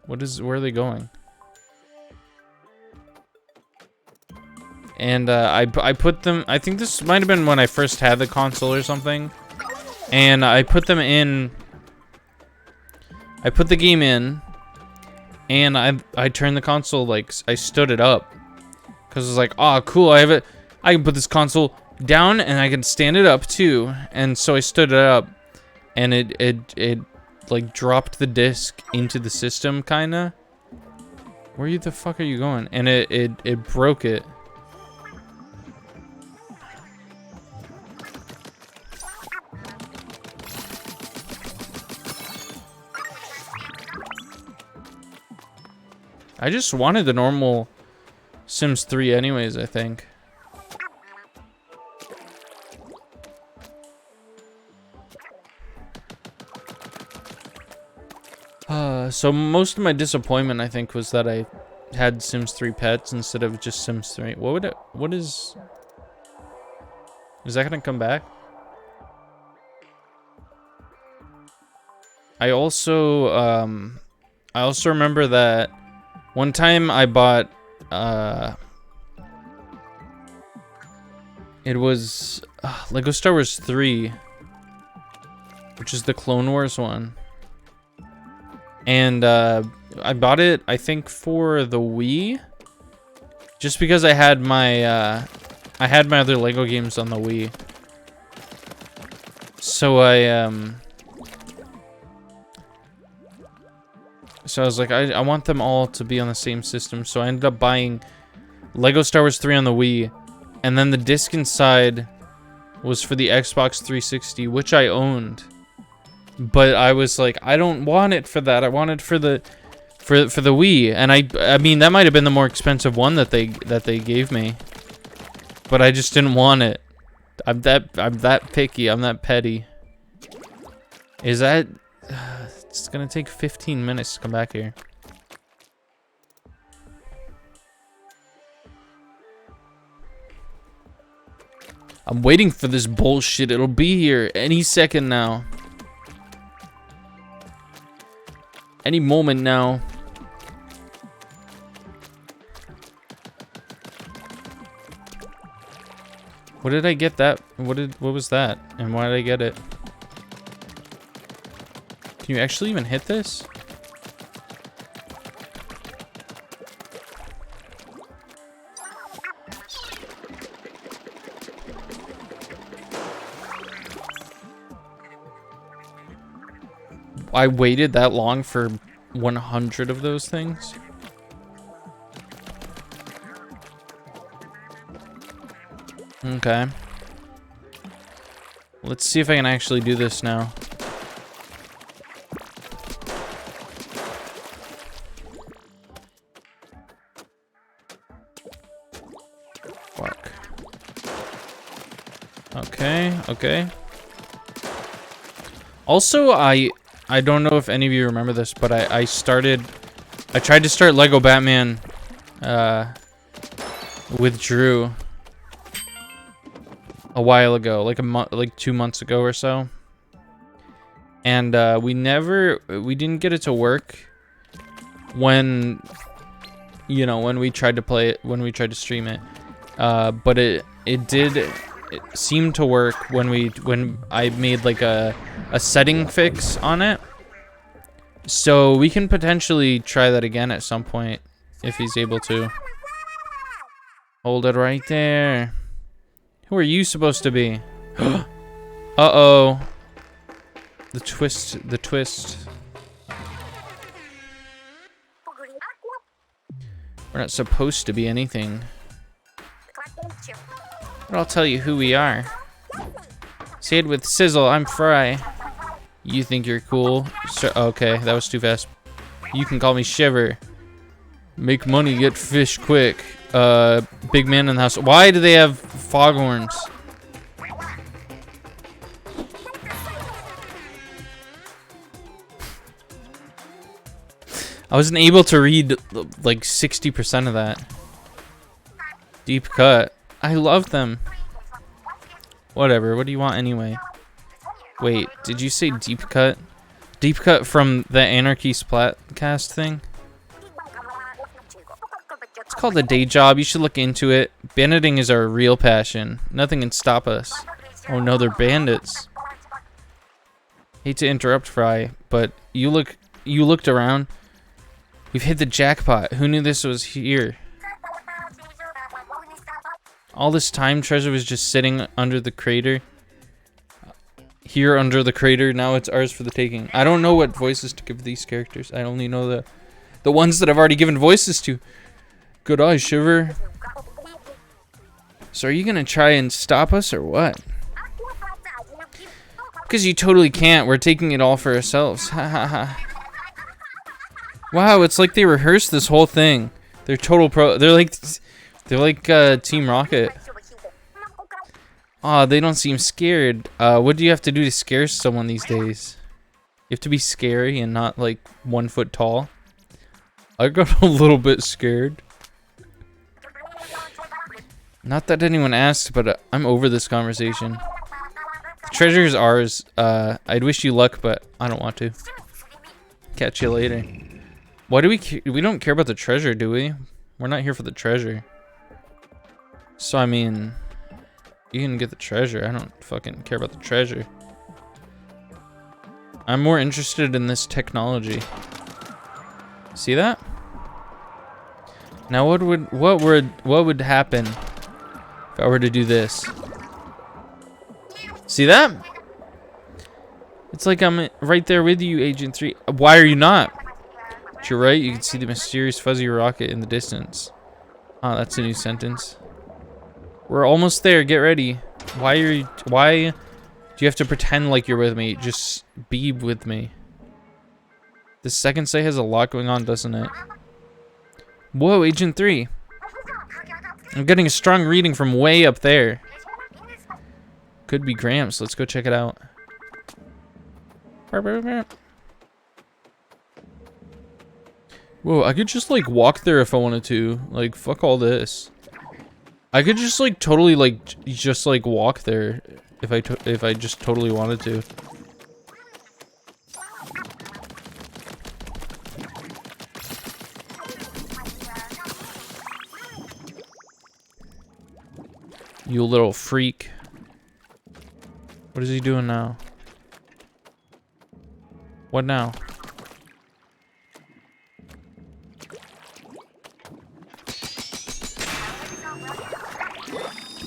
Where are they going? And I put them, I think this might have been when I first had the console or something. And I put them in, I put the game in, and I turned the console, like, I stood it up. Because I was like, oh, cool, I have it, I can put this console down and I can stand it up too. And so I stood it up, and it like dropped the disc into the system, kinda. Where the fuck are you going? And it broke it. I just wanted the normal Sims 3 anyways, I think. So most of my disappointment, I think, was that I had Sims 3 pets instead of just Sims 3. What is that gonna come back? I also remember that one time I bought, it was Lego Star Wars 3, which is the Clone Wars one. And I bought it, I think, for the Wii, just because I had my other Lego games on the Wii. So I was like, I want them all to be on the same system. So I ended up buying Lego Star Wars 3 on the Wii, and then the disc inside was for the Xbox 360, which I owned. But I was like, I don't want it for that. I want it for the Wii. And I mean, that might have been the more expensive one that they gave me. But I just didn't want it. I'm that picky. I'm that petty. Is that it's gonna take 15 minutes to come back here. I'm waiting for this bullshit. It'll be here any second now. Any moment now. What did I get that? What was that? And why did I get it? Can you actually even hit this? I waited that long for 100 of those things. Okay. Let's see if I can actually do this now. Fuck. Okay. Also, I don't know if any of you remember this, but I tried to start Lego Batman with Drew a while ago, like 2 months ago or so. And we didn't get it to work when we tried to play it, when we tried to stream it. But it seemed to work when I made like a setting fix on it. So we can potentially try that again at some point if he's able to. Hold it right there. Who are you supposed to be? Uh-oh. The twist. We're not supposed to be anything. But I'll tell you who we are. Say it with sizzle, I'm Fry. You think you're cool? Okay, that was too fast. You can call me Shiver. Make money, get fish quick. Big man in the house. Why do they have foghorns? I wasn't able to read like 60% of that. Deep cut. I love them. Whatever. What do you want anyway? Wait, did you say deep cut? Deep cut from the Anarchy Splatcast thing? It's called a day job. You should look into it. Banditing is our real passion. Nothing can stop us. Oh no, they're bandits. Hate to interrupt, Fry, but you looked around. We've hit the jackpot. Who knew this was here? All this time, treasure was just sitting under the crater. Here under the crater, now it's ours for the taking. I don't know what voices to give these characters. I only know the ones that I've already given voices to. Good eye, Shiver. So are you gonna try and stop us or what? Because you totally can't. We're taking it all for ourselves. Ha ha ha. Wow, it's like they rehearsed this whole thing. They're total pro. They're like Team Rocket. Aw, they don't seem scared. What do you have to do to scare someone these days? You have to be scary and not like 1 foot tall. I got a little bit scared. Not that anyone asked, but I'm over this conversation. The treasure is ours. I'd wish you luck, but I don't want to. Catch you later. Why do we don't care about the treasure, do we? We're not here for the treasure. So I mean, you can get the treasure. I don't fucking care about the treasure. I'm more interested in this technology. See that? Now what would happen if I were to do this? See that? It's like I'm right there with you, Agent 3. Why are you not? But you're right, you can see the mysterious fuzzy rocket in the distance. Oh, that's a new sentence. We're almost there, get ready. Why do you have to pretend like you're with me? Just be with me. The second sight has a lot going on, doesn't it? Whoa, Agent 3. I'm getting a strong reading from way up there. Could be Gramps. Let's go check it out. Whoa, I could just like walk there if I wanted to. Like, fuck all this. I could just like totally like just like walk there if I just totally wanted to. You little freak. What is he doing now? What now?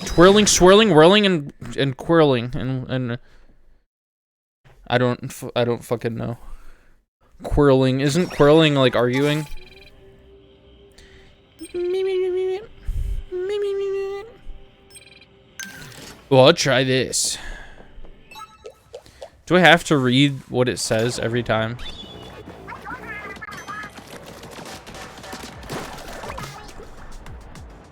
Twirling, swirling, whirling, and quirling, and I don't fucking know. Quirling, isn't quirling like arguing? Well, I'll try this. Do I have to read what it says every time?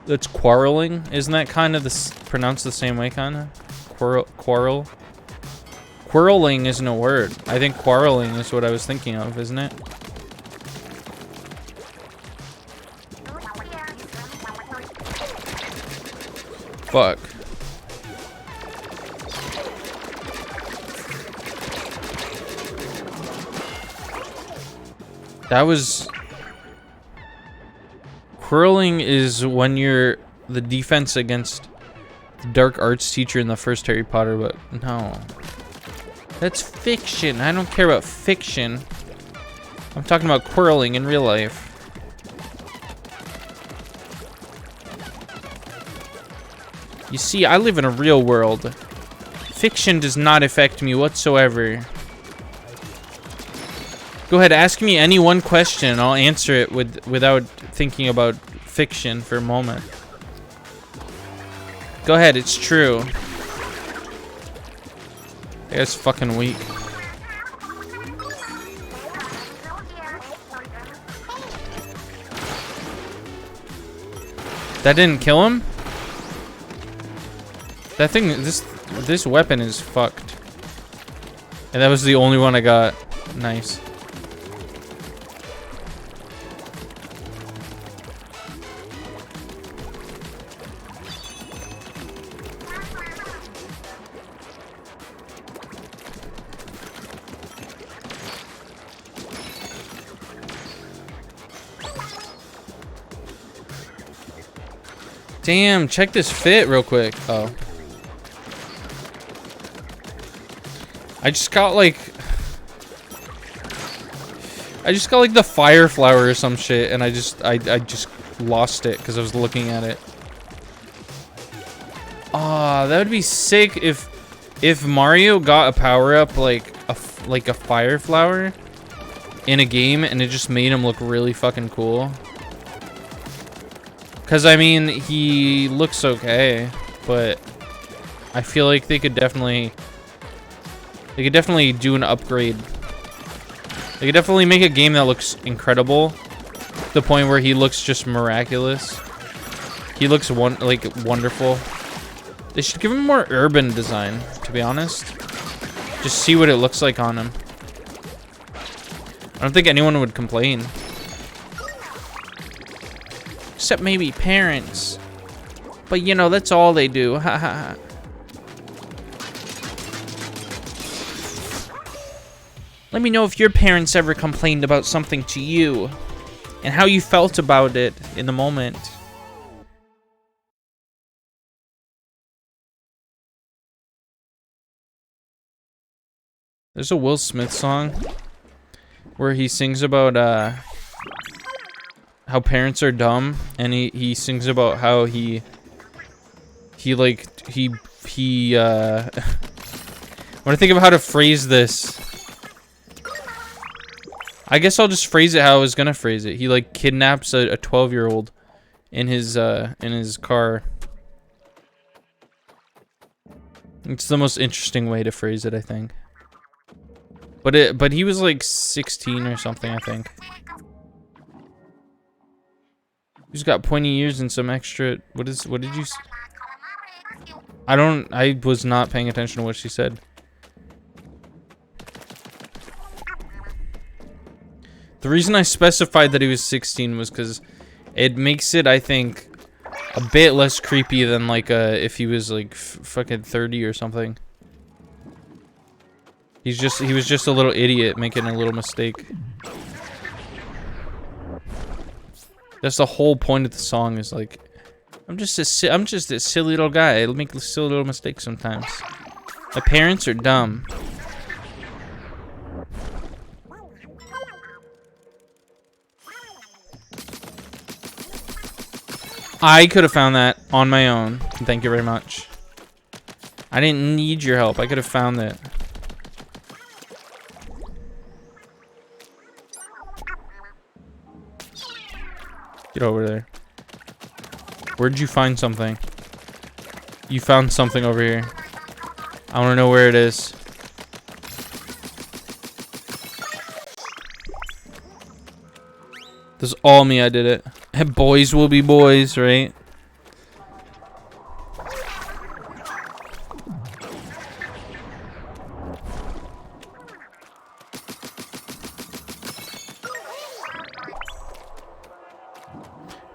That's quarreling. Isn't that kind of pronounced the same way, kind of? Quarrel. Quarreling isn't a word. I think quarreling is what I was thinking of, isn't it? Fuck. That was... Quarreling is when you're the defense against the dark arts teacher in the first Harry Potter, but no. That's fiction. I don't care about fiction. I'm talking about quarreling in real life. You see, I live in a real world. Fiction does not affect me whatsoever. Go ahead, ask me any one question. I'll answer it without thinking about fiction for a moment. Go ahead, it's true. That's fucking weak. That didn't kill him? That thing, this weapon is fucked. And that was the only one I got. Nice. Damn, check this fit real quick. Oh. I just got like the fire flower or some shit, and I just lost it because I was looking at it. Ah, that would be sick if Mario got a power up like a fire flower in a game, and it just made him look really fucking cool. Cause I mean, he looks okay, but I feel like they could definitely do an upgrade. They could definitely make a game that looks incredible, to the point where he looks just miraculous. He looks wonderful. They should give him more urban design, to be honest. Just see what it looks like on him. I don't think anyone would complain. Except maybe parents. But you know, that's all they do. Ha ha ha. Let me know if your parents ever complained about something to you and how you felt about it in the moment. There's a Will Smith song where he sings about how parents are dumb, and he sings about how he when I think of how to phrase this, I guess I'll just phrase it how I was gonna phrase it. He like kidnaps a 12-year-old in his car. It's the most interesting way to phrase it, I think. But he was like 16 or something, I think. He's got pointy ears and some extra. What did you? I was not paying attention to what she said. The reason I specified that he was 16 was because it makes it, I think, a bit less creepy than like if he was like fucking 30 or something. He was just a little idiot making a little mistake. That's the whole point of the song, is like, I'm just a silly little guy. I'll make silly little mistakes sometimes. My parents are dumb. I could have found that on my own. Thank you very much. I didn't need your help. I could have found that. Get over there. Where'd you find something? You found something over here. I want to know where it is. This is all me. I did it. And boys will be boys, right?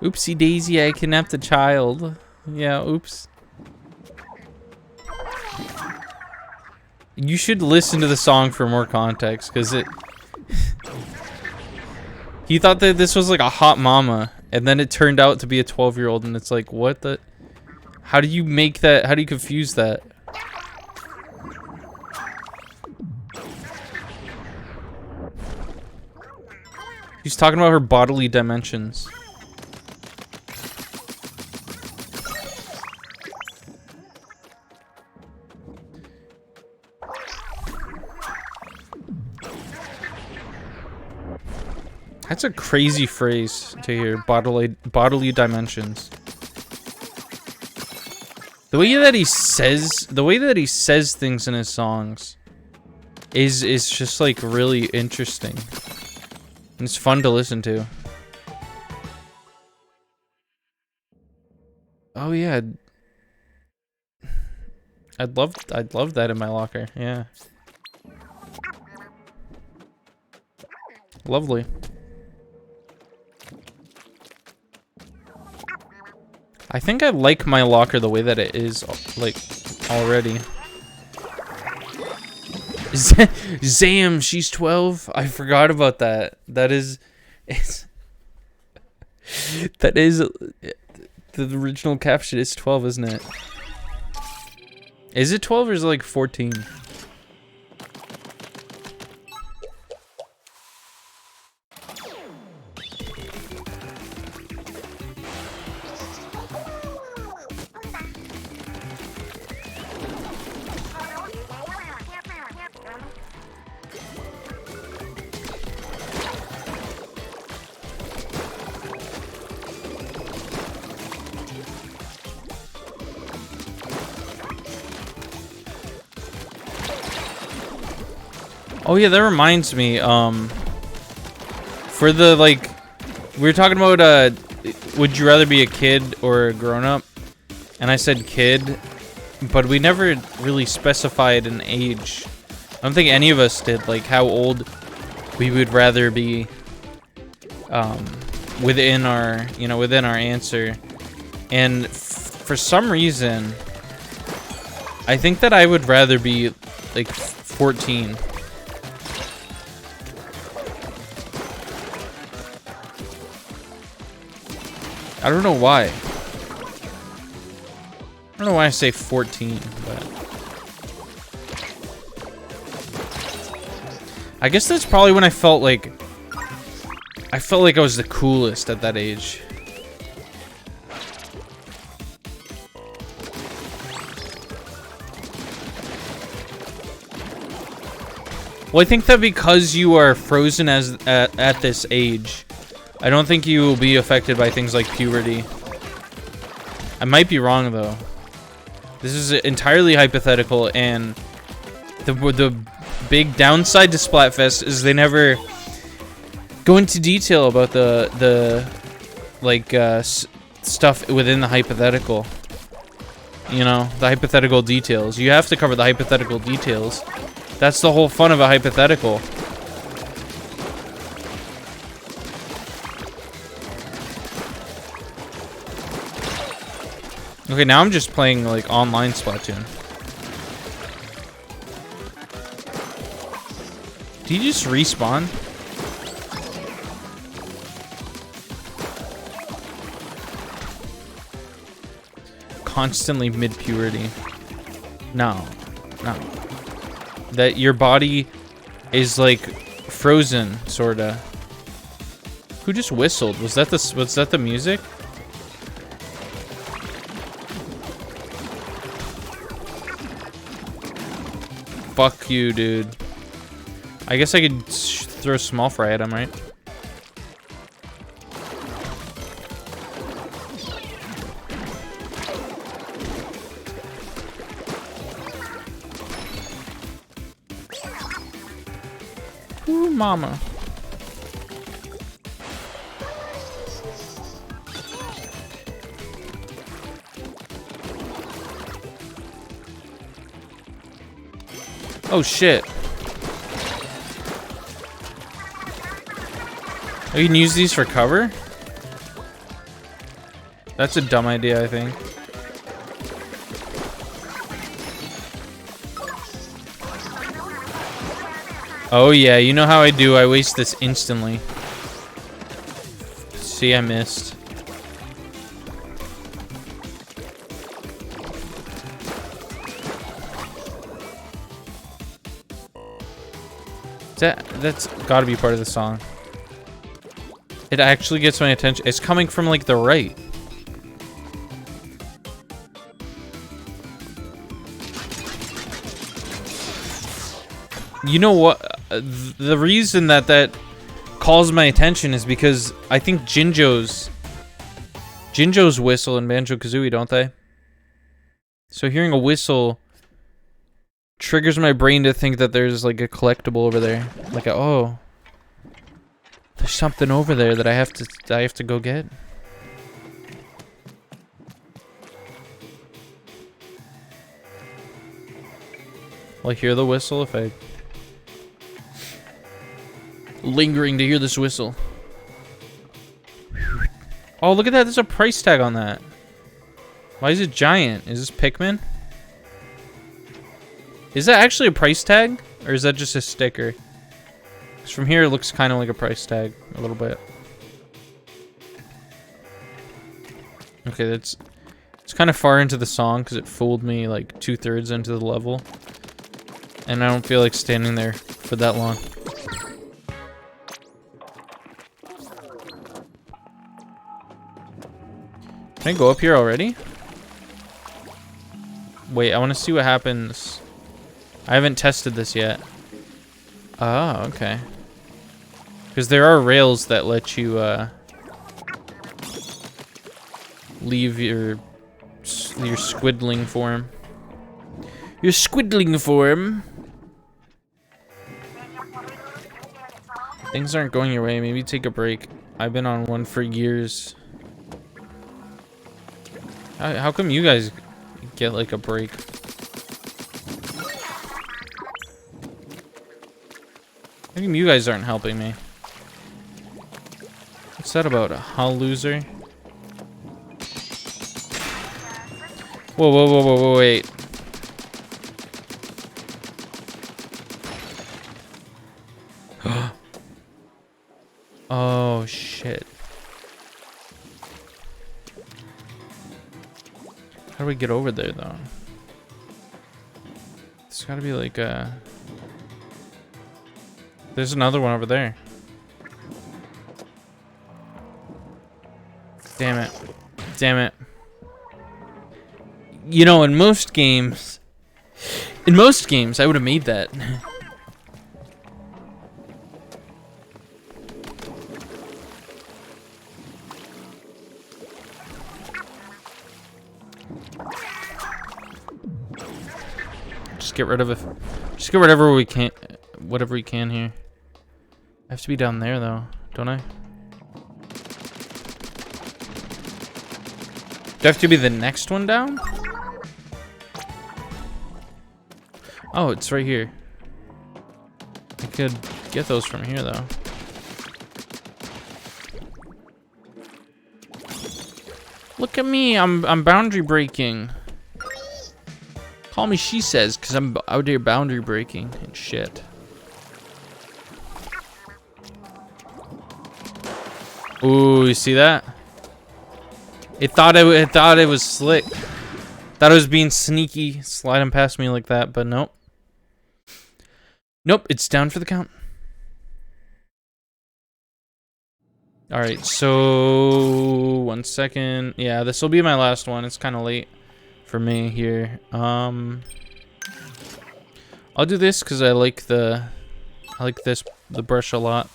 Oopsie daisy, I kidnapped a child. Yeah, oops. You should listen to the song for more context, because it... He thought that this was like a hot mama, and then it turned out to be a 12-year-old, and it's like, what the... How do you make that... How do you confuse that? He's talking about her bodily dimensions. That's a crazy phrase to hear, bodily dimensions. The way that he says things in his songs is just like really interesting. And it's fun to listen to. Oh yeah. I'd love that in my locker. Yeah. Lovely. I think I like my locker the way that it is, like, already. Zam, she's 12. I forgot about that. That is the original caption is 12, isn't it? Is it 12 or is it like 14? Oh yeah, that reminds me, for the, like, we were talking about, would you rather be a kid or a grown-up? And I said kid, but we never really specified an age. I don't think any of us did, like, how old we would rather be, within our, you know, within our answer. And for some reason, I think that I would rather be, like, 14. I don't know why. I don't know why I say 14, but I guess that's probably when I felt like I was the coolest at that age. Well, I think that because you are frozen at this age, I don't think you will be affected by things like puberty. I might be wrong, though. This is entirely hypothetical, and the big downside to Splatfest is they never go into detail about the stuff within the hypothetical. You know, the hypothetical details. You have to cover the hypothetical details. That's the whole fun of a hypothetical. Okay, now I'm just playing, like, online Splatoon. Did he just respawn? Constantly mid-puberty. No. No. That your body is, like, frozen, sorta. Who just whistled? Was that the music? Fuck you, dude. I guess I could throw small fry at him, right? Ooh, mama. Oh shit. Oh, you can use these for cover? That's a dumb idea, I think. Oh yeah, you know how I do. I waste this instantly. See, I missed. That's gotta be part of the song. It actually gets my attention. It's coming from, like, the right. You know what? The reason that calls my attention is because I think Jinjo's whistle in Banjo-Kazooie, don't they? So hearing a whistle triggers my brain to think that there's, like, a collectible over there. Like, oh, there's something over there that I have to go get. Will I hear the whistle if I... Lingering to hear this whistle. Oh, look at that. There's a price tag on that. Why is it giant? Is this Pikmin? Is that actually a price tag? Or is that just a sticker? Because from here it looks kind of like a price tag. A little bit. Okay, it's kind of far into the song because it fooled me like 2/3 into the level. And I don't feel like standing there for that long. Can I go up here already? Wait, I want to see what happens. I haven't tested this yet. Oh, okay. Because there are rails that let you leave your squiddling form. Your squiddling form. Things aren't going your way. Maybe take a break. I've been on one for years. How come you guys get like a break? How come you guys aren't helping me? What's that about? A hull loser? Whoa, whoa, whoa, whoa, whoa, wait. Oh, shit. How do we get over there, though? There's gotta be like a... There's another one over there. Damn it. Damn it. You know, in most games, I would have made that. Just get rid of it. Just get whatever we can, whatever we can here. I have to be down there though, don't I? Do I have to be the next one down? Oh, it's right here. I could get those from here though. Look at me, I'm boundary breaking. Call me she says, cause I'm out here boundary breaking and shit. Ooh, you see that? It thought it was slick. Thought it was being sneaky, sliding past me like that, but nope. Nope, it's down for the count. All right, so 1 second. Yeah, this will be my last one. It's kind of late for me here. I'll do this because I like the brush a lot.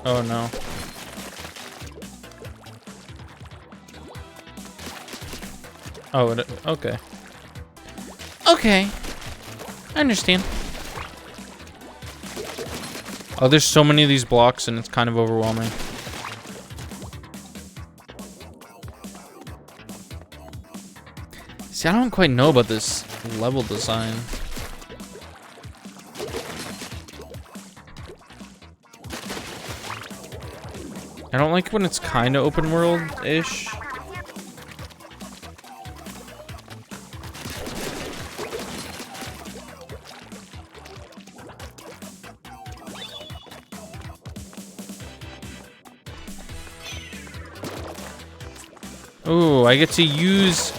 Oh no. Oh, okay. Okay. I understand. Oh, there's so many of these blocks and it's kind of overwhelming. See, I don't quite know about this level design. I don't like when it's kind of open world-ish. Ooh, I get to use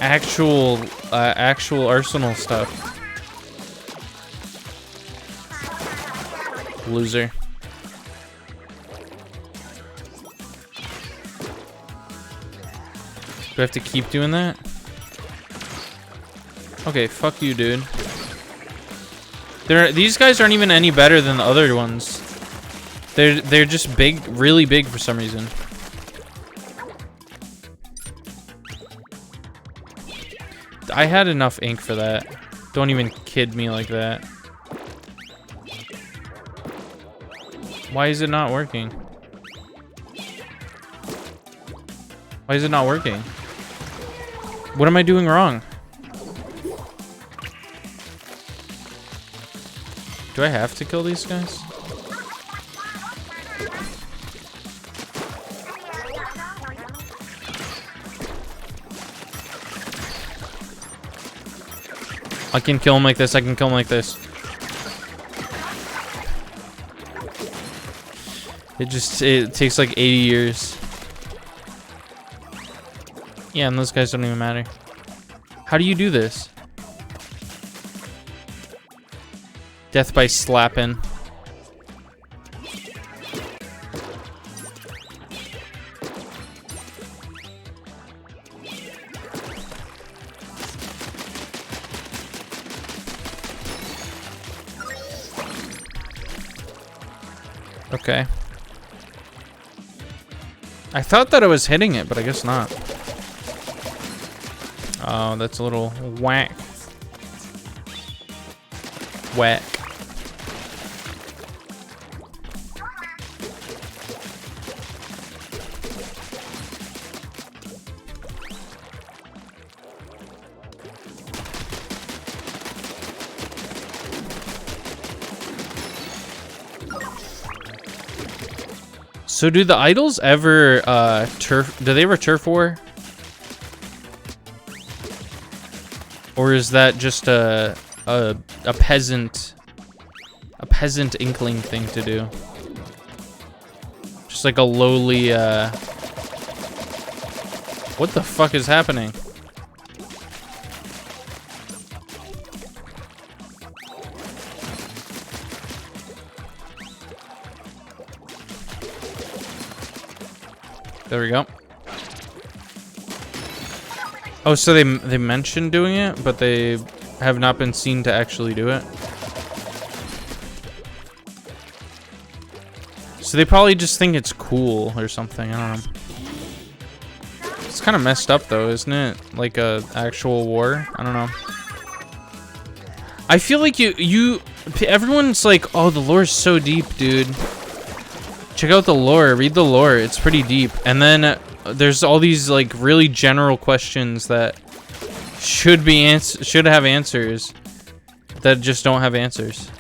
actual arsenal stuff. Loser. Do I have to keep doing that? Okay, fuck you, dude. These guys aren't even any better than the other ones. They're just big, really big for some reason. I had enough ink for that. Don't even kid me like that. Why is it not working? Why is it not working? What am I doing wrong? Do I have to kill these guys? I can kill him like this. I can kill him like this. It takes like 80 years. Yeah, and those guys don't even matter. How do you do this? Death by slapping. Okay. I thought that I was hitting it, but I guess not. Oh, that's a little whack. Whack. So do the idols ever turf? Do they ever turf war? Or is that just a peasant inkling thing to do? Just like a lowly what the fuck is happening? There we go. Oh, so they mentioned doing it, but they have not been seen to actually do it. So they probably just think it's cool or something. I don't know. It's kind of messed up though, isn't it? Like a actual war. I don't know. I feel like everyone's like, oh, the lore is so deep, dude. Check out the lore. Read the lore. It's pretty deep. And then there's all these like really general questions that should have answers that just don't have answers.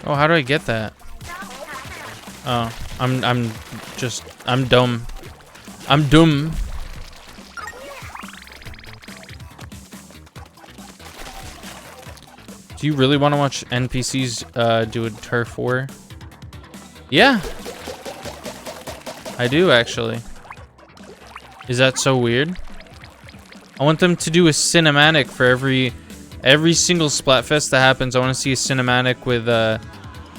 Oh, how do I get that? Oh, I'm dumb. I'm dumb. Do you really want to watch NPCs do a turf war? Yeah. I do, actually. Is that so weird? I want them to do a cinematic for every single Splatfest that happens. I want to see a cinematic with the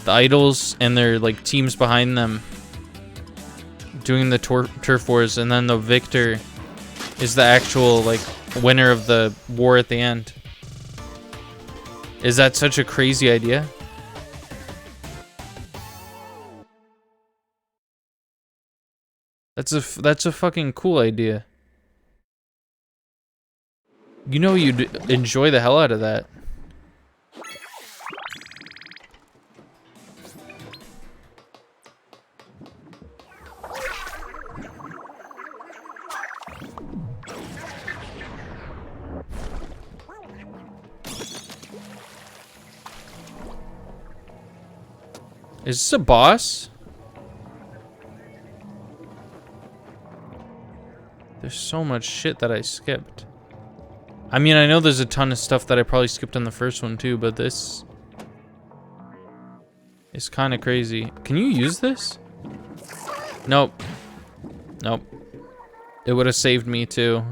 idols and their like teams behind them doing the turf wars, and then the victor is the actual like winner of the war at the end. Is that such a crazy idea? That's a fucking cool idea. You know, you'd enjoy the hell out of that. Is this a boss? There's so much shit that I skipped. I mean, I know there's a ton of stuff that I probably skipped on the first one too, but this is kind of crazy. Can you use this? Nope. Nope. It would have saved me too.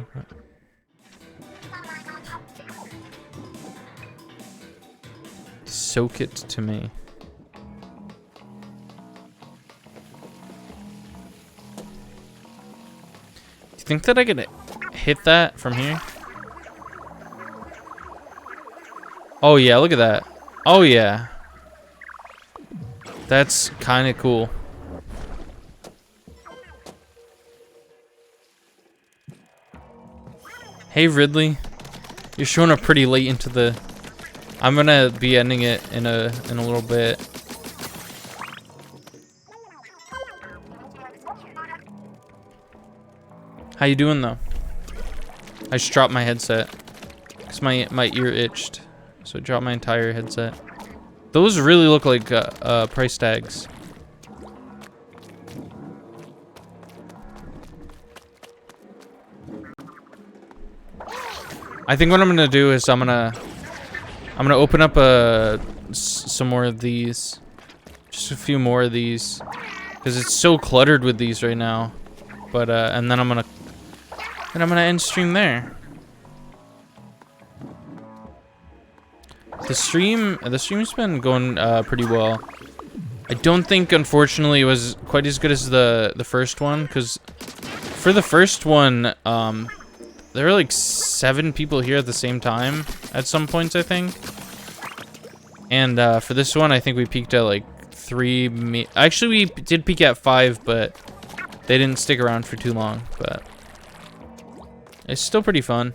Soak it to me. Do you think that I could hit that from here? Oh yeah, look at that. Oh yeah. That's kind of cool. Hey Ridley, you're showing up pretty late into the. I'm gonna be ending it in a little bit. How you doing though? I just dropped my headset because my ear itched, so I dropped my entire headset. Those really look like price tags. I think what I'm gonna do is I'm gonna open up some more of these, just a few more of these, because it's so cluttered with these right now. But and then I'm gonna end stream there. The stream's been going pretty well. I don't think, unfortunately, it was quite as good as the first one, because for the first one, there were like 7 people here at the same time at some points, I think. And for this one, I think we peaked at like 3. Actually, we did peak at 5, but they didn't stick around for too long. But it's still pretty fun.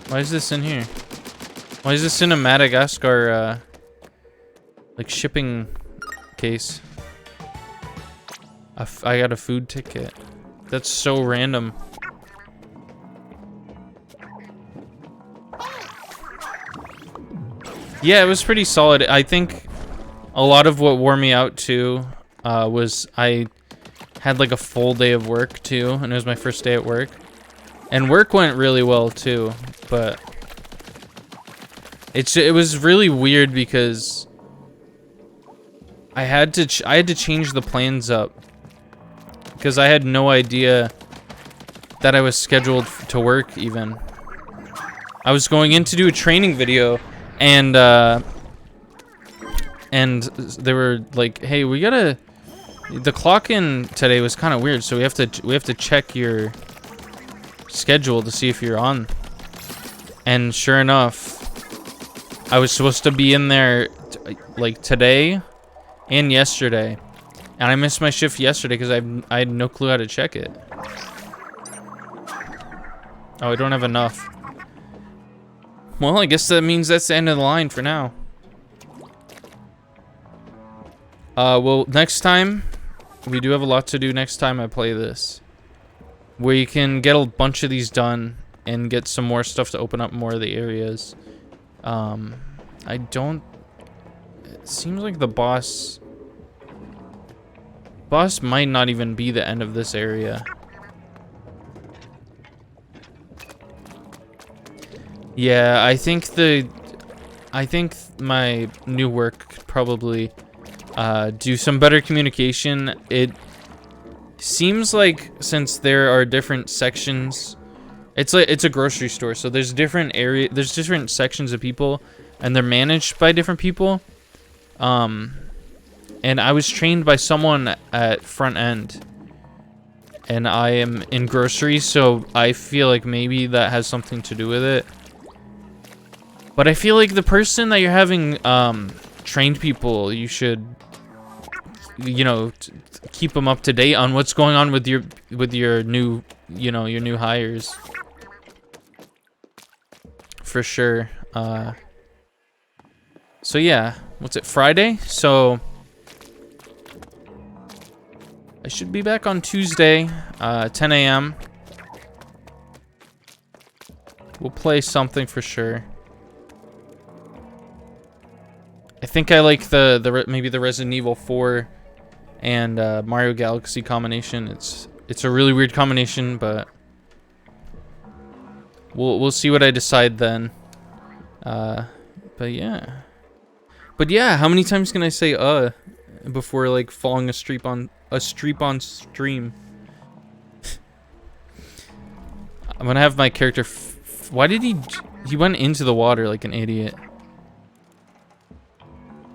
Why is this in here? Why is this in a Madagascar, like, shipping case? I got a food ticket. That's so random. Yeah, it was pretty solid. I think a lot of what wore me out, too, was I had, like, a full day of work, too, and it was my first day at work. And work went really well, too, but it was really weird because I had to change the plans up because I had no idea that I was scheduled to work even. I was going in to do a training video, and they were like, "Hey, the clock in today was kind of weird, so we have to check your schedule to see if you're on." And sure enough, I was supposed to be in there like today and yesterday, and I missed my shift yesterday because I had no clue how to check it. Oh, I don't have enough. Well, I guess that means that's the end of the line for now. Well, next time, we do have a lot to do next time I play this. We can get a bunch of these done and get some more stuff to open up more of the areas. It seems like the boss might not even be the end of this area. Yeah, I think my new work could probably do some better communication. It seems like since there are different sections, it's a grocery store, so there's different sections of people, and they're managed by different people. And I was trained by someone at front end, and I am in groceries, so I feel like maybe that has something to do with it. But I feel like the person that you're having trained people, you should, keep them up to date on what's going on with your new, your new hires. For sure. So yeah, what's it, Friday? So I should be back on Tuesday, 10 a.m. We'll play something for sure. I think I like maybe the Resident Evil 4 and Mario Galaxy combination. It's a really weird combination, but we'll see what I decide then. But yeah, how many times can I say before like falling asleep on stream. I'm gonna have my character. Why did he went into the water like an idiot?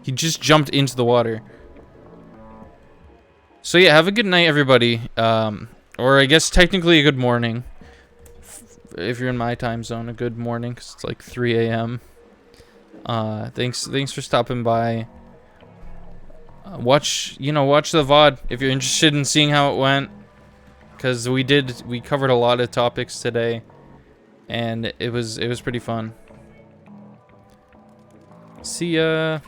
He just jumped into the water. So yeah, have a good night, everybody. Or I guess technically a good morning. If you're in my time zone, a good morning, 'cause it's like 3 a.m. Thanks for stopping by. Watch the VOD if you're interested in seeing how it went, because we covered a lot of topics today, and it was pretty fun. See ya.